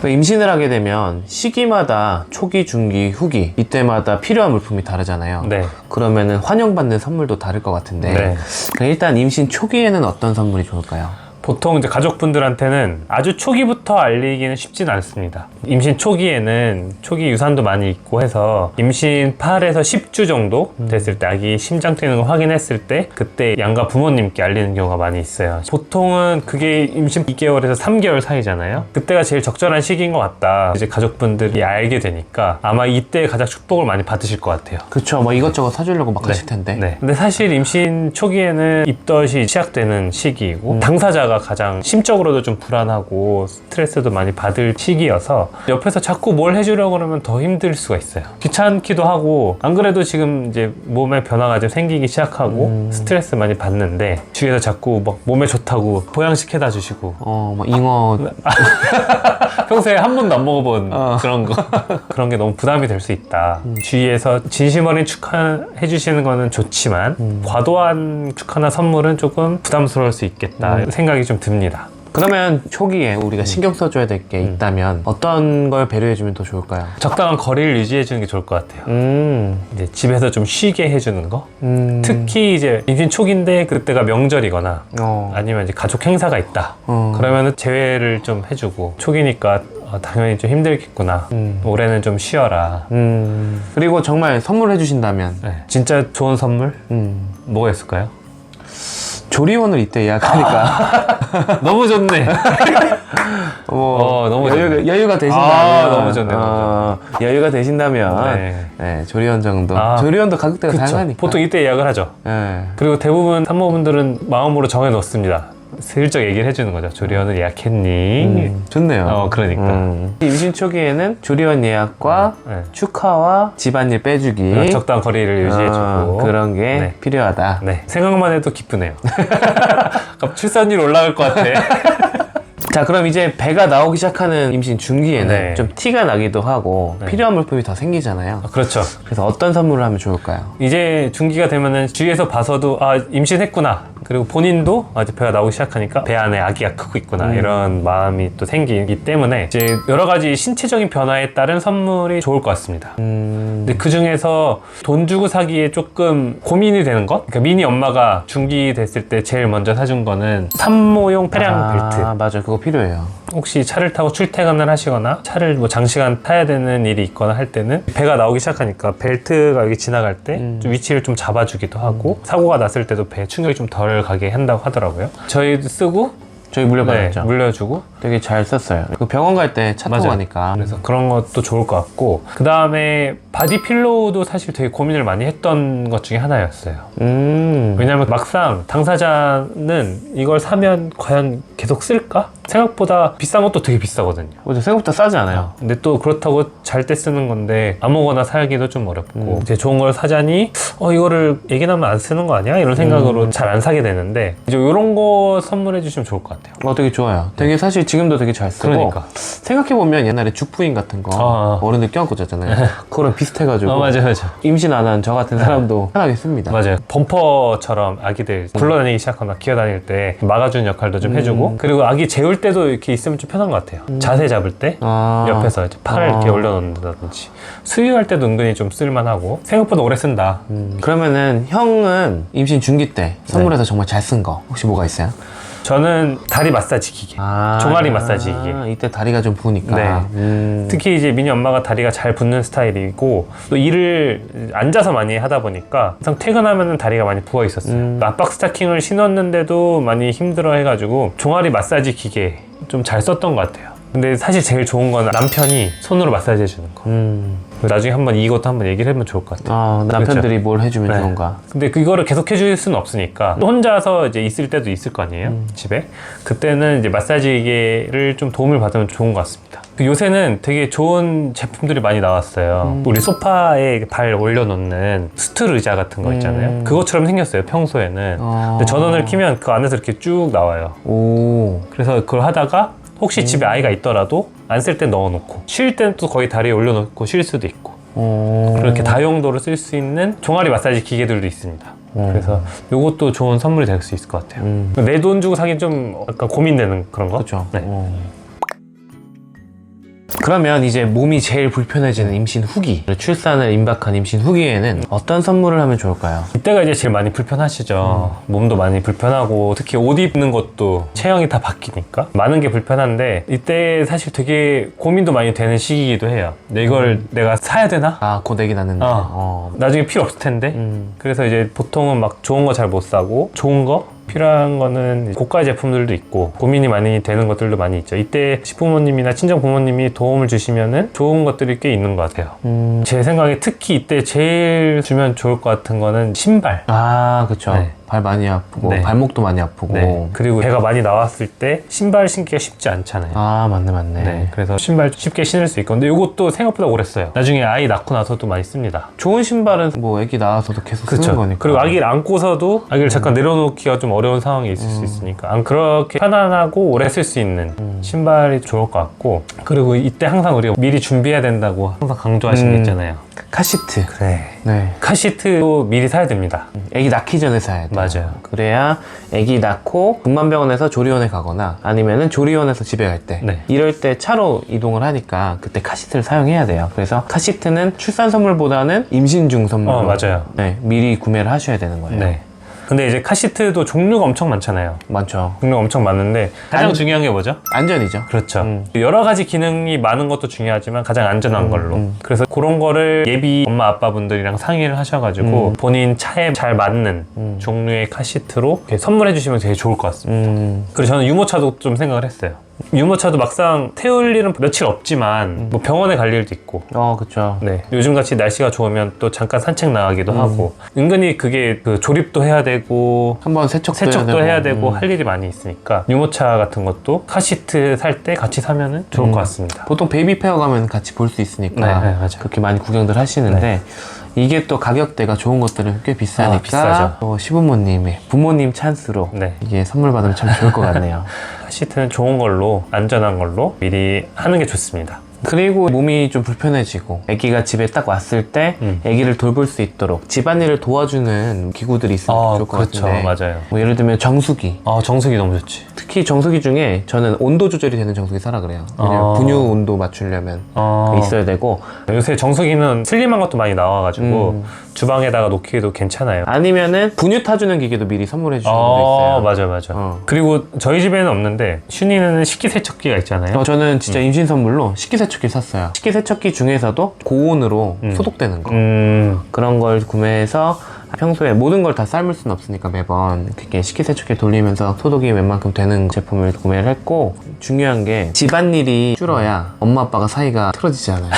임신을 하게 되면 시기마다 초기, 중기, 후기 이때마다 필요한 물품이 다르잖아요. 네. 그러면은 환영받는 선물도 다를 것 같은데 네. 그럼 일단 임신 초기에는 어떤 선물이 좋을까요? 보통 이제 가족분들한테는 아주 초기부터 알리기는 쉽진 않습니다. 임신 초기에는 초기 유산도 많이 있고 해서 임신 8에서 10주 정도 됐을 때 아기 심장 뛰는 걸 확인했을 때 그때 양가 부모님께 알리는 경우가 많이 있어요. 보통은 그게 임신 2개월에서 3개월 사이잖아요. 그때가 제일 적절한 시기인 것 같다. 이제 가족분들이 알게 되니까 아마 이때 가장 축복을 많이 받으실 것 같아요. 그쵸, 뭐 이것저것 사주려고 막 하실 텐데. 네. 근데 사실 임신 초기에는 입덧이 시작되는 시기이고 당사자가 가장 심적으로도 좀 불안하고 스트레스도 많이 받을 시기여서 옆에서 자꾸 뭘 해주려고 그러면 더 힘들 수가 있어요. 귀찮기도 하고 안 그래도 지금 이제 몸에 변화가 좀 생기기 시작하고 스트레스 많이 받는데 주위에서 자꾸 막 몸에 좋다고 보양식 해다 주시고 뭐 잉어 평소에 한 번도 안 먹어본 그런 거 그런 게 너무 부담이 될 수 있다. 주위에서 진심 어린 축하해 주시는 거는 좋지만 과도한 축하나 선물은 조금 부담스러울 수 있겠다 생각이 좀 듭니다. 그러면 초기에 우리가 신경 써줘야 될 게 있다면 어떤 걸 배려해주면 더 좋을까요? 적당한 거리를 유지해 주는 게 좋을 것 같아요. 이제 집에서 좀 쉬게 해주는 거. 특히 이제 임신 초기인데 그때가 명절이거나 아니면 이제 가족 행사가 있다. 그러면은 제외를 좀 해주고 초기니까 당연히 좀 힘들겠구나. 올해는 좀 쉬어라. 그리고 정말 선물해 주신다면 네. 진짜 좋은 선물? 뭐가 있을까요? 조리원을 이때 예약하니까 너무 좋네. 너무 좋네. 여유가 되신다면 너무 좋네. 여유가 되신다면 네. 네, 조리원 정도. 조리원도 가격대가 그쵸. 다양하니까. 보통 이때 예약을 하죠. 네. 그리고 대부분 산모분들은 마음으로 정해 놓습니다. 슬쩍 얘기를 해주는 거죠. 조리원을 예약했니? 좋네요. 그러니까. 임신 초기에는 조리원 예약과 네. 축하와 집안일 빼주기 적당한 거리를 유지해주고 그런 게 네. 필요하다. 네. 생각만 해도 기쁘네요. 출산율 올라갈 것 같아. 자, 그럼 이제 배가 나오기 시작하는 임신 중기에는 네. 좀 티가 나기도 하고 필요한 물품이 더 생기잖아요. 그렇죠. 그래서 어떤 선물을 하면 좋을까요? 이제 중기가 되면은 주위에서 봐서도 임신했구나. 그리고 본인도 이제 배가 나오기 시작하니까 배 안에 아기가 크고 있구나. 이런 마음이 또 생기기 때문에 이제 여러 가지 신체적인 변화에 따른 선물이 좋을 것 같습니다. 근데 그 중에서 돈 주고 사기에 조금 고민이 되는 것? 그러니까 미니 엄마가 중기 됐을 때 제일 먼저 사준 거는 산모용 패량 벨트. 맞아요. 그거 필요해요. 혹시 차를 타고 출퇴근을 하시거나 차를 뭐 장시간 타야 되는 일이 있거나 할 때는 배가 나오기 시작하니까 벨트가 여기 지나갈 때 좀 위치를 좀 잡아주기도 하고 사고가 났을 때도 배에 충격이 좀 덜 가게 한다고 하더라고요. 저희도 쓰고 저희 물려받았죠. 네, 물려주고 되게 잘 썼어요. 그 병원 갈 때 차 타고 맞아요. 가니까. 그래서 그런 것도 좋을 것 같고 그 다음에 바디 필로우도 사실 되게 고민을 많이 했던 것 중에 하나였어요. 왜냐면 막상 당사자는 이걸 사면 과연 계속 쓸까? 생각보다 비싼 것도 되게 비싸거든요. 맞아, 생각보다 싸지 않아요. 근데 또 그렇다고 잘 때 쓰는 건데 아무거나 사기도 좀 어렵고 이제 좋은 걸 사자니 이거를 얘기 나면 안 쓰는 거 아니야? 이런 생각으로 잘 안 사게 되는데 이제 이런 거 선물해 주시면 좋을 것 같아요. 되게 좋아요. 되게 사실 지금도 되게 잘 쓰고. 그러니까. 생각해보면 옛날에 죽부인 같은 거 어른들 껴안고 잤잖아요. 그거랑 비슷해가지고. 맞아. 임신 안 한 저 같은 사람도 편하게 씁니다. 맞아요. 범퍼처럼 아기들 굴러다니기 시작하거나 기어다닐 때 막아주는 역할도 좀 해주고 그리고 아기 재울 때도 이렇게 있으면 좀 편한 것 같아요. 자세 잡을 때 옆에서 이제 팔을 이렇게 올려놓는다든지 수유할 때도 은근히 좀 쓸만하고 생각보다 오래 쓴다. 그러면은 형은 임신 중기 때 선물해서 정말 잘 쓴 거 혹시 뭐가 있어요? 저는 다리 마사지 기계, 종아리 마사지 기계. 이때 다리가 좀 부으니까. 네. 특히 이제 미니 엄마가 다리가 잘 붙는 스타일이고 또 일을 앉아서 많이 하다 보니까 항상 퇴근하면 다리가 많이 부어 있었어요. 압박 스타킹을 신었는데도 많이 힘들어 해가지고 종아리 마사지 기계 좀 잘 썼던 것 같아요. 근데 사실 제일 좋은 건 남편이 손으로 마사지 해주는 거. 나중에 한번 이것도 한번 얘기를 해보면 좋을 것 같아요. 남편들이 그렇죠? 뭘 해주면 네. 좋은가? 근데 그거를 계속 해줄 수는 없으니까 혼자서 이제 있을 때도 있을 거 아니에요? 집에. 그때는 이제 마사지기를 좀 도움을 받으면 좋은 것 같습니다. 요새는 되게 좋은 제품들이 많이 나왔어요. 우리 소파에 발 올려놓는 스툴 의자 같은 거 있잖아요. 그것처럼 생겼어요, 평소에는. 근데 전원을 키면 그 안에서 이렇게 쭉 나와요. 그래서 그걸 하다가 혹시 집에 아이가 있더라도 안 쓸 때 넣어놓고 쉴 때는 또 거의 다리에 올려놓고 쉴 수도 있고 그렇게 다용도로 쓸 수 있는 종아리 마사지 기계들도 있습니다. 그래서 이것도 좋은 선물이 될 수 있을 것 같아요. 내 돈 주고 사긴 좀 약간 고민되는 그런 거? 그렇죠. 네. 그러면 이제 몸이 제일 불편해지는 임신 후기, 출산을 임박한 임신 후기에는 어떤 선물을 하면 좋을까요? 이때가 이제 제일 많이 불편하시죠. 몸도 많이 불편하고 특히 옷 입는 것도 체형이 다 바뀌니까 많은 게 불편한데 이때 사실 되게 고민도 많이 되는 시기이기도 해요. 근데 이걸 내가 사야 되나? 아, 곧 애기 낳는데. 나중에 필요 없을 텐데. 그래서 이제 보통은 막 좋은 거 잘 못 사고 좋은 거? 필요한 거는 고가 제품들도 있고 고민이 많이 되는 것들도 많이 있죠. 이때 시부모님이나 친정 부모님이 도움을 주시면은 좋은 것들이 꽤 있는 것 같아요. 제 생각에 특히 이때 제일 주면 좋을 것 같은 거는 신발. 아, 그쵸. 네. 발 많이 아프고 네. 발목도 많이 아프고. 네. 그리고 배가 많이 나왔을 때 신발 신기가 쉽지 않잖아요. 아, 맞네. 네. 그래서 신발 쉽게 신을 수 있고 근데 이것도 생각보다 오래 써요. 나중에 아이 낳고 나서도 많이 씁니다. 좋은 신발은 뭐 애기 낳아서도 계속 쓰는 그렇죠. 거니까. 그리고 아기를 안고서도 아기를 잠깐 내려놓기가 좀 어려운 상황이 있을 수 있으니까 안 그렇게 편안하고 오래 쓸 수 있는 신발이 좋을 것 같고 그리고 이때 항상 우리가 미리 준비해야 된다고 항상 강조하시는 게 있잖아요. 카시트. 그래. 네. 카시트도 미리 사야 됩니다. 애기 낳기 전에 사야 돼요. 맞아요. 그래야 애기 낳고 분만병원에서 조리원에 가거나 아니면은 조리원에서 집에 갈 때 네. 이럴 때 차로 이동을 하니까 그때 카시트를 사용해야 돼요. 그래서 카시트는 출산 선물보다는 임신 중 선물로 맞아요. 네, 미리 구매를 하셔야 되는 거예요. 네. 근데 이제 카시트도 종류가 엄청 많잖아요. 많죠. 종류가 엄청 많은데 가장 중요한 게 뭐죠? 안전이죠. 그렇죠. 여러 가지 기능이 많은 것도 중요하지만 가장 안전한 걸로. 그래서 그런 거를 예비 엄마 아빠분들이랑 상의를 하셔가지고 본인 차에 잘 맞는 종류의 카시트로 이렇게 선물해 주시면 되게 좋을 것 같습니다. 그리고 저는 유모차도 좀 생각을 했어요. 유모차도 막상 태울 일은 며칠 없지만 뭐 병원에 갈 일도 있고 그쵸. 네. 요즘같이 날씨가 좋으면 또 잠깐 산책 나가기도 하고 은근히 그게 그 조립도 해야 되고 한번 세척도 해야 되고 할 일이 많이 있으니까 유모차 같은 것도 카시트 살 때 같이 사면은 좋을 것 같습니다. 보통 베이비 페어 가면 같이 볼 수 있으니까 네, 맞아요. 그렇게 많이 구경들 하시는데 이게 또 가격대가 좋은 것들은 꽤 비싸니까 비싸죠. 또 시부모님의 부모님 찬스로 네. 이게 선물 받으면 참 좋을 것 같네요. 카시트는 좋은 걸로 안전한 걸로 미리 하는 게 좋습니다. 그리고 몸이 좀 불편해지고 아기가 집에 딱 왔을 때 아기를 돌볼 수 있도록 집안일을 도와주는 기구들이 있으면 좋을 것 그렇죠. 같은데 맞아요. 뭐 예를 들면 정수기. 정수기 너무 좋지. 특히 정수기 중에 저는 온도 조절이 되는 정수기 사라 그래요. 왜냐면 분유 온도 맞추려면 있어야 되고 요새 정수기는 슬림한 것도 많이 나와가지고 주방에다가 놓기에도 괜찮아요. 아니면은 분유 타주는 기계도 미리 선물해 주시는 분도 있어요. 맞아. 그리고 저희 집에는 없는데 슌이는 식기세척기가 있잖아요. 저는 진짜 임신 선물로 식기세척기 샀어요. 식기세척기 중에서도 고온으로 소독되는 거 그런 걸 구매해서 평소에 모든 걸 다 삶을 수는 없으니까 매번 그렇게 식기세척기 돌리면서 소독이 웬만큼 되는 제품을 구매를 했고 중요한 게 집안일이 줄어야 엄마 아빠가 사이가 틀어지지 않아요.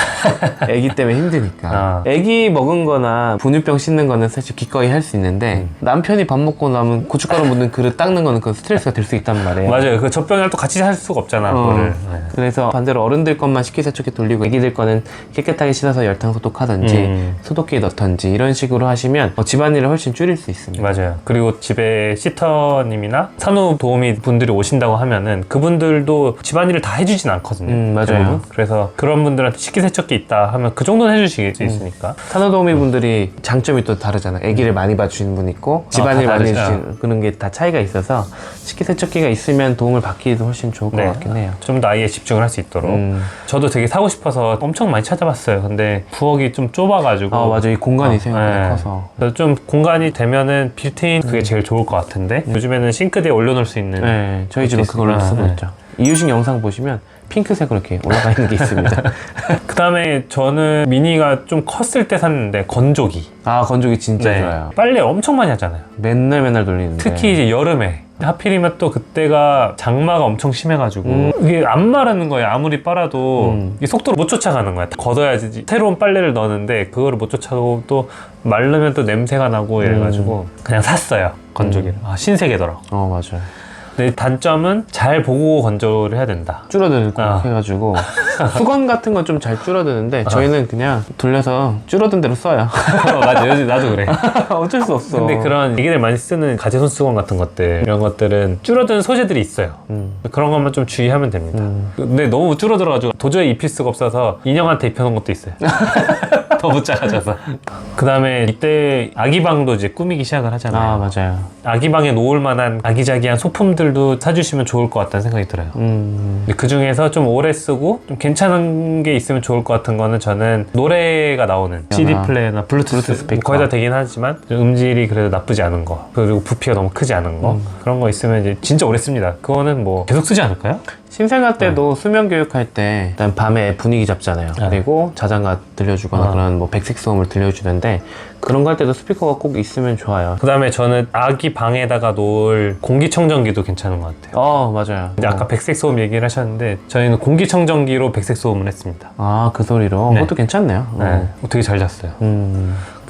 애기 때문에 힘드니까 애기 먹은 거나 분유병 씻는 거는 사실 기꺼이 할 수 있는데 남편이 밥 먹고 나면 고춧가루 묻은 그릇 닦는 거는 그 스트레스가 될 수 있단 말이에요. 맞아요. 그 젖병이랑 또 같이 할 수가 없잖아. 그거를. 그래서 반대로 어른들 것만 식기세척기 돌리고 애기들 거는 깨끗하게 씻어서 열탕 소독하든지 소독기에 넣던지 이런 식으로 하시면 집안일을 훨씬 줄일 수 있습니다. 맞아요. 그리고 집에 시터님이나 산후 도우미 분들이 오신다고 하면은 그분들도 집안일을 다 해주진 않거든요. 맞아요. 대부분. 그래서 그런 분들한테 식기세척기 있다 하면 그 정도는 해주실 수 있으니까. 산후도우미 분들이 장점이 또 다르잖아요. 아기를 많이 봐주시는 분 있고 집안일 많이 해주시는 그런 게 다 차이가 있어서 식기세척기가 있으면 도움을 받기도 훨씬 좋을 것 같긴 해요. 좀 더 아이에 집중을 할 수 있도록. 저도 되게 사고 싶어서 엄청 많이 찾아봤어요. 근데 부엌이 좀 좁아가지고. 맞아. 이 공간이 생각보다 커서. 그래서 좀 공간이 되면은 빌트인 그게 제일 좋을 것 같은데 요즘에는 싱크대에 올려놓을 수 있는. 저희 집은 그걸로 쓰고 있죠. 이유식 영상 보시면 핑크색으로 이렇게 올라가 있는 게 있습니다. 그 다음에 저는 미니가 좀 컸을 때 샀는데 건조기. 건조기 진짜 좋아요. 빨래 엄청 많이 하잖아요. 맨날 돌리는데. 특히 이제 여름에. 하필이면 또 그때가 장마가 엄청 심해가지고 이게 안 마르는 거예요. 아무리 빨아도 이 속도를 못 쫓아가는 거야. 걷어야지 새로운 빨래를 넣었는데 그거를 못 쫓아가고 또 마르면 또 냄새가 나고 이래가지고 그냥 샀어요. 건조기를. 신세계더라고. 맞아요. 근데 단점은 잘 보고 건조를 해야 된다. 줄어들고 해가지고 수건 같은 건 좀 잘 줄어드는데 저희는 그냥 돌려서 줄어든 대로 써요. 맞아. 요즘 나도 그래. 어쩔 수 없어. 근데 그런 애기들 많이 쓰는 가제손 수건 같은 것들 이런 것들은 줄어든 소재들이 있어요. 그런 것만 좀 주의하면 됩니다. 근데 너무 줄어들어가지고 도저히 입힐 수가 없어서 인형한테 입혀놓은 것도 있어요. 더 못 작아져서. 그 다음에 이때 아기방도 이제 꾸미기 시작을 하잖아요. 맞아요. 아기방에 놓을 만한 아기자기한 소품들 것들도 사주시면 좋을 것 같다는 생각이 들어요. 그 중에서 좀 오래 쓰고 좀 괜찮은 게 있으면 좋을 것 같은 거는 저는 노래가 나오는 CD 플레이어나 블루투스 스피커. 거의 다 되긴 하지만 좀 음질이 그래도 나쁘지 않은 거, 그리고 부피가 너무 크지 않은 거, 그런 거 있으면 이제 진짜 오래 씁니다. 그거는 뭐 계속 쓰지 않을까요? 신생아 때도 수면 교육할 때 일단 밤에 분위기 잡잖아요. 그리고 자장가 들려주거나 그런 뭐 백색 소음을 들려주는데 그런 거 할 때도 스피커가 꼭 있으면 좋아요. 그 다음에 저는 아기 방에다가 놓을 공기청정기도 괜찮은 것 같아요. 맞아요. 이제 아까 백색 소음 얘기를 하셨는데 저희는 공기청정기로 백색 소음을 했습니다. 그 소리로? 네. 그것도 괜찮네요. 네, 되게 잘 잤어요.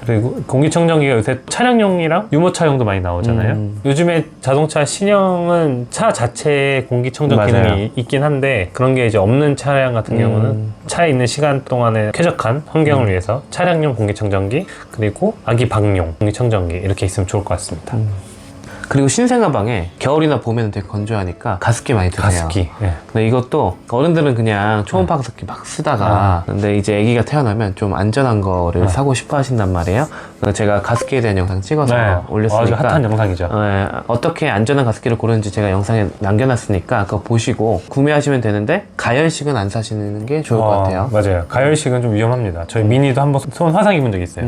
그리고 공기청정기가 요새 차량용이랑 유모차용도 많이 나오잖아요. 요즘에 자동차 신형은 차 자체에 공기청정 맞아요. 기능이 있긴 한데 그런 게 이제 없는 차량 같은 경우는 차에 있는 시간 동안에 쾌적한 환경을 위해서 차량용 공기청정기 그리고 아기 방용 공기청정기 이렇게 있으면 좋을 것 같습니다. 그리고 신생아 방에 겨울이나 봄에는 되게 건조하니까 가습기 많이 드세요. 가습기. 네. 근데 이것도 어른들은 그냥 초음파 가습기 막 쓰다가 근데 이제 아기가 태어나면 좀 안전한 거를 사고 싶어 하신단 말이에요. 그래서 제가 가습기에 대한 영상 찍어서 올렸으니까 아주 핫한 영상이죠. 어떻게 안전한 가습기를 고르는지 제가 영상에 남겨놨으니까 그거 보시고 구매하시면 되는데 가열식은 안 사시는 게 좋을 것 같아요. 맞아요. 가열식은 좀 위험합니다. 저희 미니도 한번 손 화상 입은 적 있어요.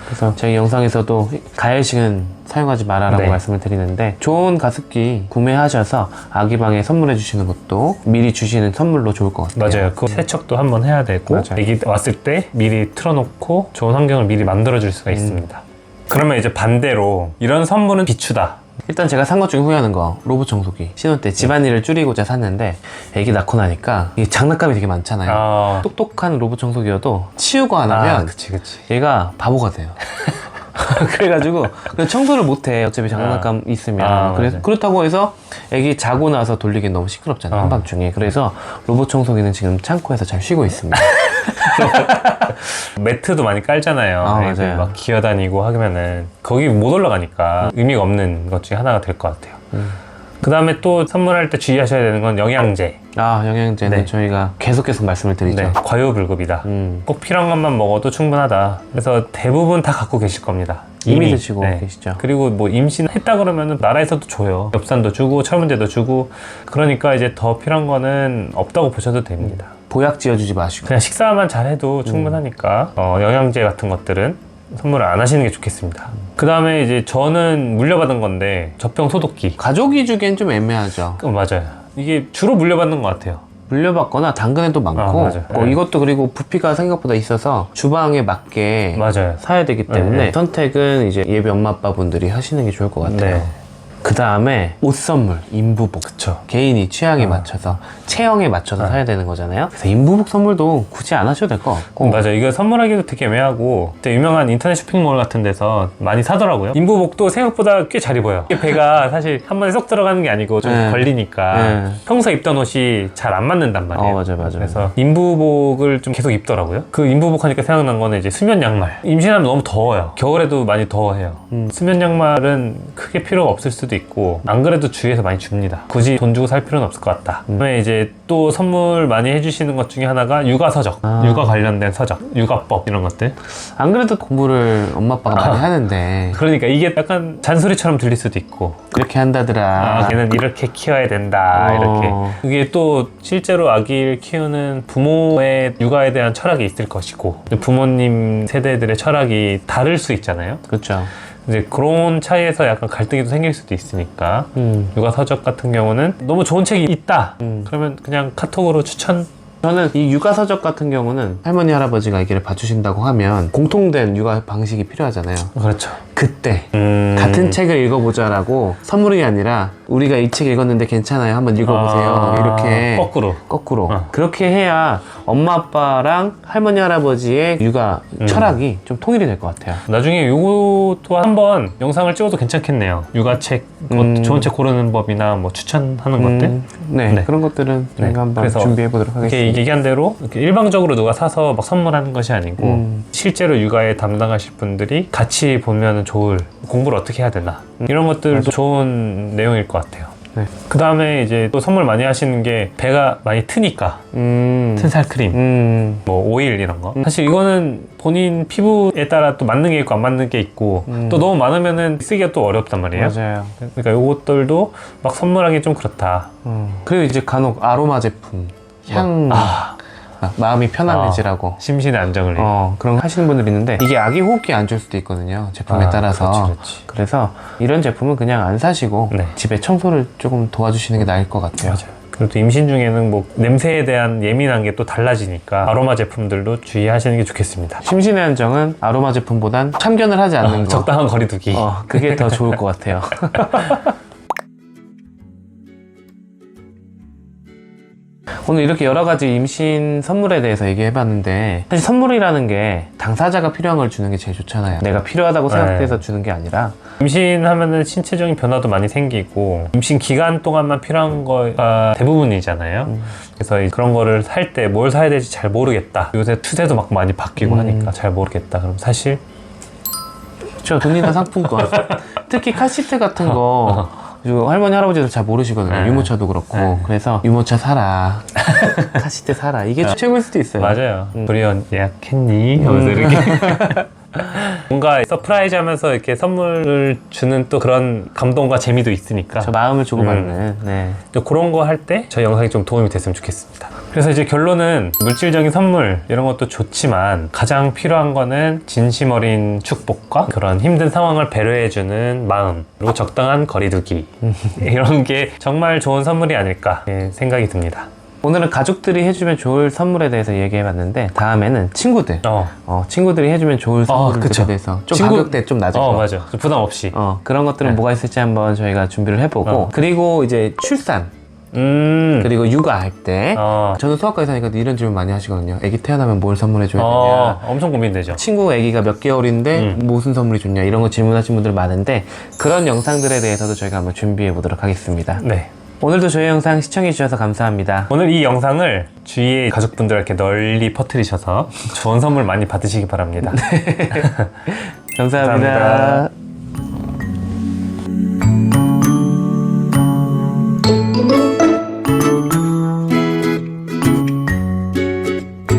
그래서 제 영상에서도 가열식은 사용하지 말아라고 말씀을 드리는데 좋은 가습기 구매하셔서 아기 방에 선물해 주시는 것도 미리 주시는 선물로 좋을 것 같아요. 맞아요. 그 세척도 한번 해야 되고 맞아요. 아기 왔을 때 미리 틀어놓고 좋은 환경을 미리 만들어 줄 수가 있습니다. 그러면 이제 반대로 이런 선물은 비추다. 일단 제가 산 것 중에 후회하는 거 로봇 청소기. 신혼 때 집안일을 줄이고자 샀는데 애기 낳고 나니까 이 장난감이 되게 많잖아요. 똑똑한 로봇 청소기여도 치우고 안 하면 그치. 얘가 바보가 돼요. 그래가지고 그냥 청소를 못해. 어차피 장난감 있으면. 그래서 그렇다고 해서 애기 자고 나서 돌리기엔 너무 시끄럽잖아요. 한밤중에. 그래서 로봇 청소기는 지금 창고에서 잘 쉬고 있습니다. 매트도 많이 깔잖아요. 애들 맞아요. 막 기어다니고 하면은 거기 못 올라가니까 의미가 없는 것 중에 하나가 될 것 같아요. 그 다음에 또 선물할 때 주의하셔야 되는 건 영양제. 영양제는 저희가 계속 말씀을 드리죠. 과유불급이다. 꼭 필요한 것만 먹어도 충분하다. 그래서 대부분 다 갖고 계실 겁니다. 이미 드시고 계시죠. 그리고 뭐 임신했다 그러면은 나라에서도 줘요. 엽산도 주고 철분제도 주고. 그러니까 이제 더 필요한 거는 없다고 보셔도 됩니다. 보약 지어주지 마시고 그냥 식사만 잘해도 충분하니까 영양제 같은 것들은 선물을 안 하시는 게 좋겠습니다. 그 다음에 이제 저는 물려받은 건데 젖병 소독기. 가족이 주기엔 좀 애매하죠. 맞아요. 이게 주로 물려받는 것 같아요. 물려받거나 당근에도 많고 맞아요. 이것도 그리고 부피가 생각보다 있어서 주방에 맞게 맞아요. 사야 되기 때문에 선택은 이제 예비 엄마 아빠 분들이 하시는 게 좋을 것 같아요. 그 다음에 옷 선물, 인부복. 그쵸. 개인이 취향에 맞춰서, 체형에 맞춰서 사야 되는 거잖아요. 그래서 인부복 선물도 굳이 안 하셔도 될 것 같고. 맞아요. 이거 선물하기도 되게 애매하고, 진짜 유명한 인터넷 쇼핑몰 같은 데서 많이 사더라고요. 인부복도 생각보다 꽤 잘 입어요. 이게 배가 사실 한 번에 쏙 들어가는 게 아니고 좀 걸리니까 평소에 입던 옷이 잘 안 맞는단 말이에요. 맞아요. 그래서 인부복을 좀 계속 입더라고요. 그 인부복 하니까 생각난 거는 이제 수면 양말. 임신하면 너무 더워요. 겨울에도 많이 더워해요. 수면 양말은 크게 필요가 없을 수도 있고, 안 그래도 주위에서 많이 줍니다. 굳이 돈 주고 살 필요는 없을 것 같다. 그다음에 이제 또 선물 많이 해주시는 것 중에 하나가 육아 서적, 육아 관련된 서적, 육아법 이런 것들. 안 그래도 공부를 엄마 아빠가 많이 하는데 그러니까 이게 약간 잔소리처럼 들릴 수도 있고, 이렇게 한다더라. 걔는 이렇게 키워야 된다 이렇게. 이게 또 실제로 아기를 키우는 부모의 육아에 대한 철학이 있을 것이고, 부모님 세대들의 철학이 다를 수 있잖아요. 그렇죠. 이제 그런 차이에서 약간 갈등이 또 생길 수도 있으니까 육아 서적 같은 경우는 너무 좋은 책이 있다 그러면 그냥 카톡으로 추천. 저는 이 육아 서적 같은 경우는 할머니 할아버지가 아기를 봐주신다고 하면 공통된 육아 방식이 필요하잖아요. 그렇죠. 그때 같은 책을 읽어보자라고 선물이 아니라 우리가 이 책 읽었는데 괜찮아요, 한번 읽어보세요. 이렇게 거꾸로 그렇게 해야 엄마 아빠랑 할머니 할아버지의 육아 철학이 좀 통일이 될 것 같아요. 나중에 요것도 한번 영상을 찍어도 괜찮겠네요. 육아책 좋은 책 고르는 법이나 뭐 추천하는 것들. 네, 그런 것들은 저희가 한번 준비해 보도록 하겠습니다. 얘기한 대로 이렇게 일방적으로 누가 사서 막 선물하는 것이 아니고 실제로 육아에 담당하실 분들이 같이 보면 좋을, 공부를 어떻게 해야 되나 이런 것들도 좋은 내용일 것 같아요. 네. 그 다음에 이제 또 선물 많이 하시는 게 배가 많이 트니까 튼살 크림, 뭐 오일 이런 거. 사실 이거는 본인 피부에 따라 또 맞는 게 있고 안 맞는 게 있고 또 너무 많으면은 쓰기가 또 어렵단 말이에요. 맞아요. 그러니까 요것들도 막 선물하기 좀 그렇다. 그리고 이제 간혹 아로마 제품, 향, 마음이 편안해지라고. 심신의 안정을 위해. 그런 거 하시는 분들이 있는데 이게 아기 호흡기 안 좋을 수도 있거든요. 제품에 따라서. 그렇지. 그래서 이런 제품은 그냥 안 사시고 네. 집에 청소를 조금 도와주시는 게 나을 것 같아요. 맞아요. 그리고 또 임신 중에는 뭐 냄새에 대한 예민한 게 또 달라지니까 아로마 제품들도 주의하시는 게 좋겠습니다. 심신의 안정은 아로마 제품보단 참견을 하지 않는 거. 적당한 거리두기. 그게 더 좋을 것 같아요. 오늘 이렇게 여러 가지 임신 선물에 대해서 얘기해봤는데 사실 선물이라는 게 당사자가 필요한 걸 주는 게 제일 좋잖아요. 내가 필요하다고 생각해서 주는 게 아니라 임신하면은 신체적인 변화도 많이 생기고 임신 기간 동안만 필요한 거가 대부분이잖아요. 그래서 그런 거를 살 때 뭘 사야 될지 잘 모르겠다. 요새 추세도 막 많이 바뀌고 하니까 잘 모르겠다. 그럼 사실 돈이나 상품권 특히 카시트 같은 거 그리고 할머니 할아버지들 잘 모르시거든요. 유모차도 그렇고. 그래서 유모차 사라, 카시트 사라, 이게 최고일 수도 있어요. 맞아요. 브리언 예약했니? 하면서 이렇게 뭔가 서프라이즈 하면서 이렇게 선물을 주는 또 그런 감동과 재미도 있으니까 저 마음을 주고받는. 네. 또 그런 거 할 때 저희 영상이 좀 도움이 됐으면 좋겠습니다. 그래서 이제 결론은 물질적인 선물 이런 것도 좋지만 가장 필요한 거는 진심 어린 축복과 그런 힘든 상황을 배려해주는 마음, 그리고 적당한 거리두기 이런 게 정말 좋은 선물이 아닐까 생각이 듭니다. 오늘은 가족들이 해주면 좋을 선물에 대해서 얘기해봤는데 다음에는 친구들 친구들이 해주면 좋을 선물들에 대해서 좀 가격대 좀 낮은 거 맞아. 좀 부담 없이 그런 것들은 뭐가 있을지 한번 저희가 준비를 해보고 그리고 이제 출산 그리고 육아할 때 저는 수학과 의사니까 이런 질문 많이 하시거든요. 애기 태어나면 뭘 선물해줘야 되냐. 엄청 고민되죠. 친구 애기가 몇 개월인데 무슨 선물이 좋냐 이런 거 질문하시는 분들 많은데 그런 영상들에 대해서도 저희가 한번 준비해 보도록 하겠습니다. 네. 오늘도 저희 영상 시청해주셔서 감사합니다. 오늘 이 영상을 주위의 가족분들에게 널리 퍼뜨리셔서 좋은 선물 많이 받으시기 바랍니다. 감사합니다.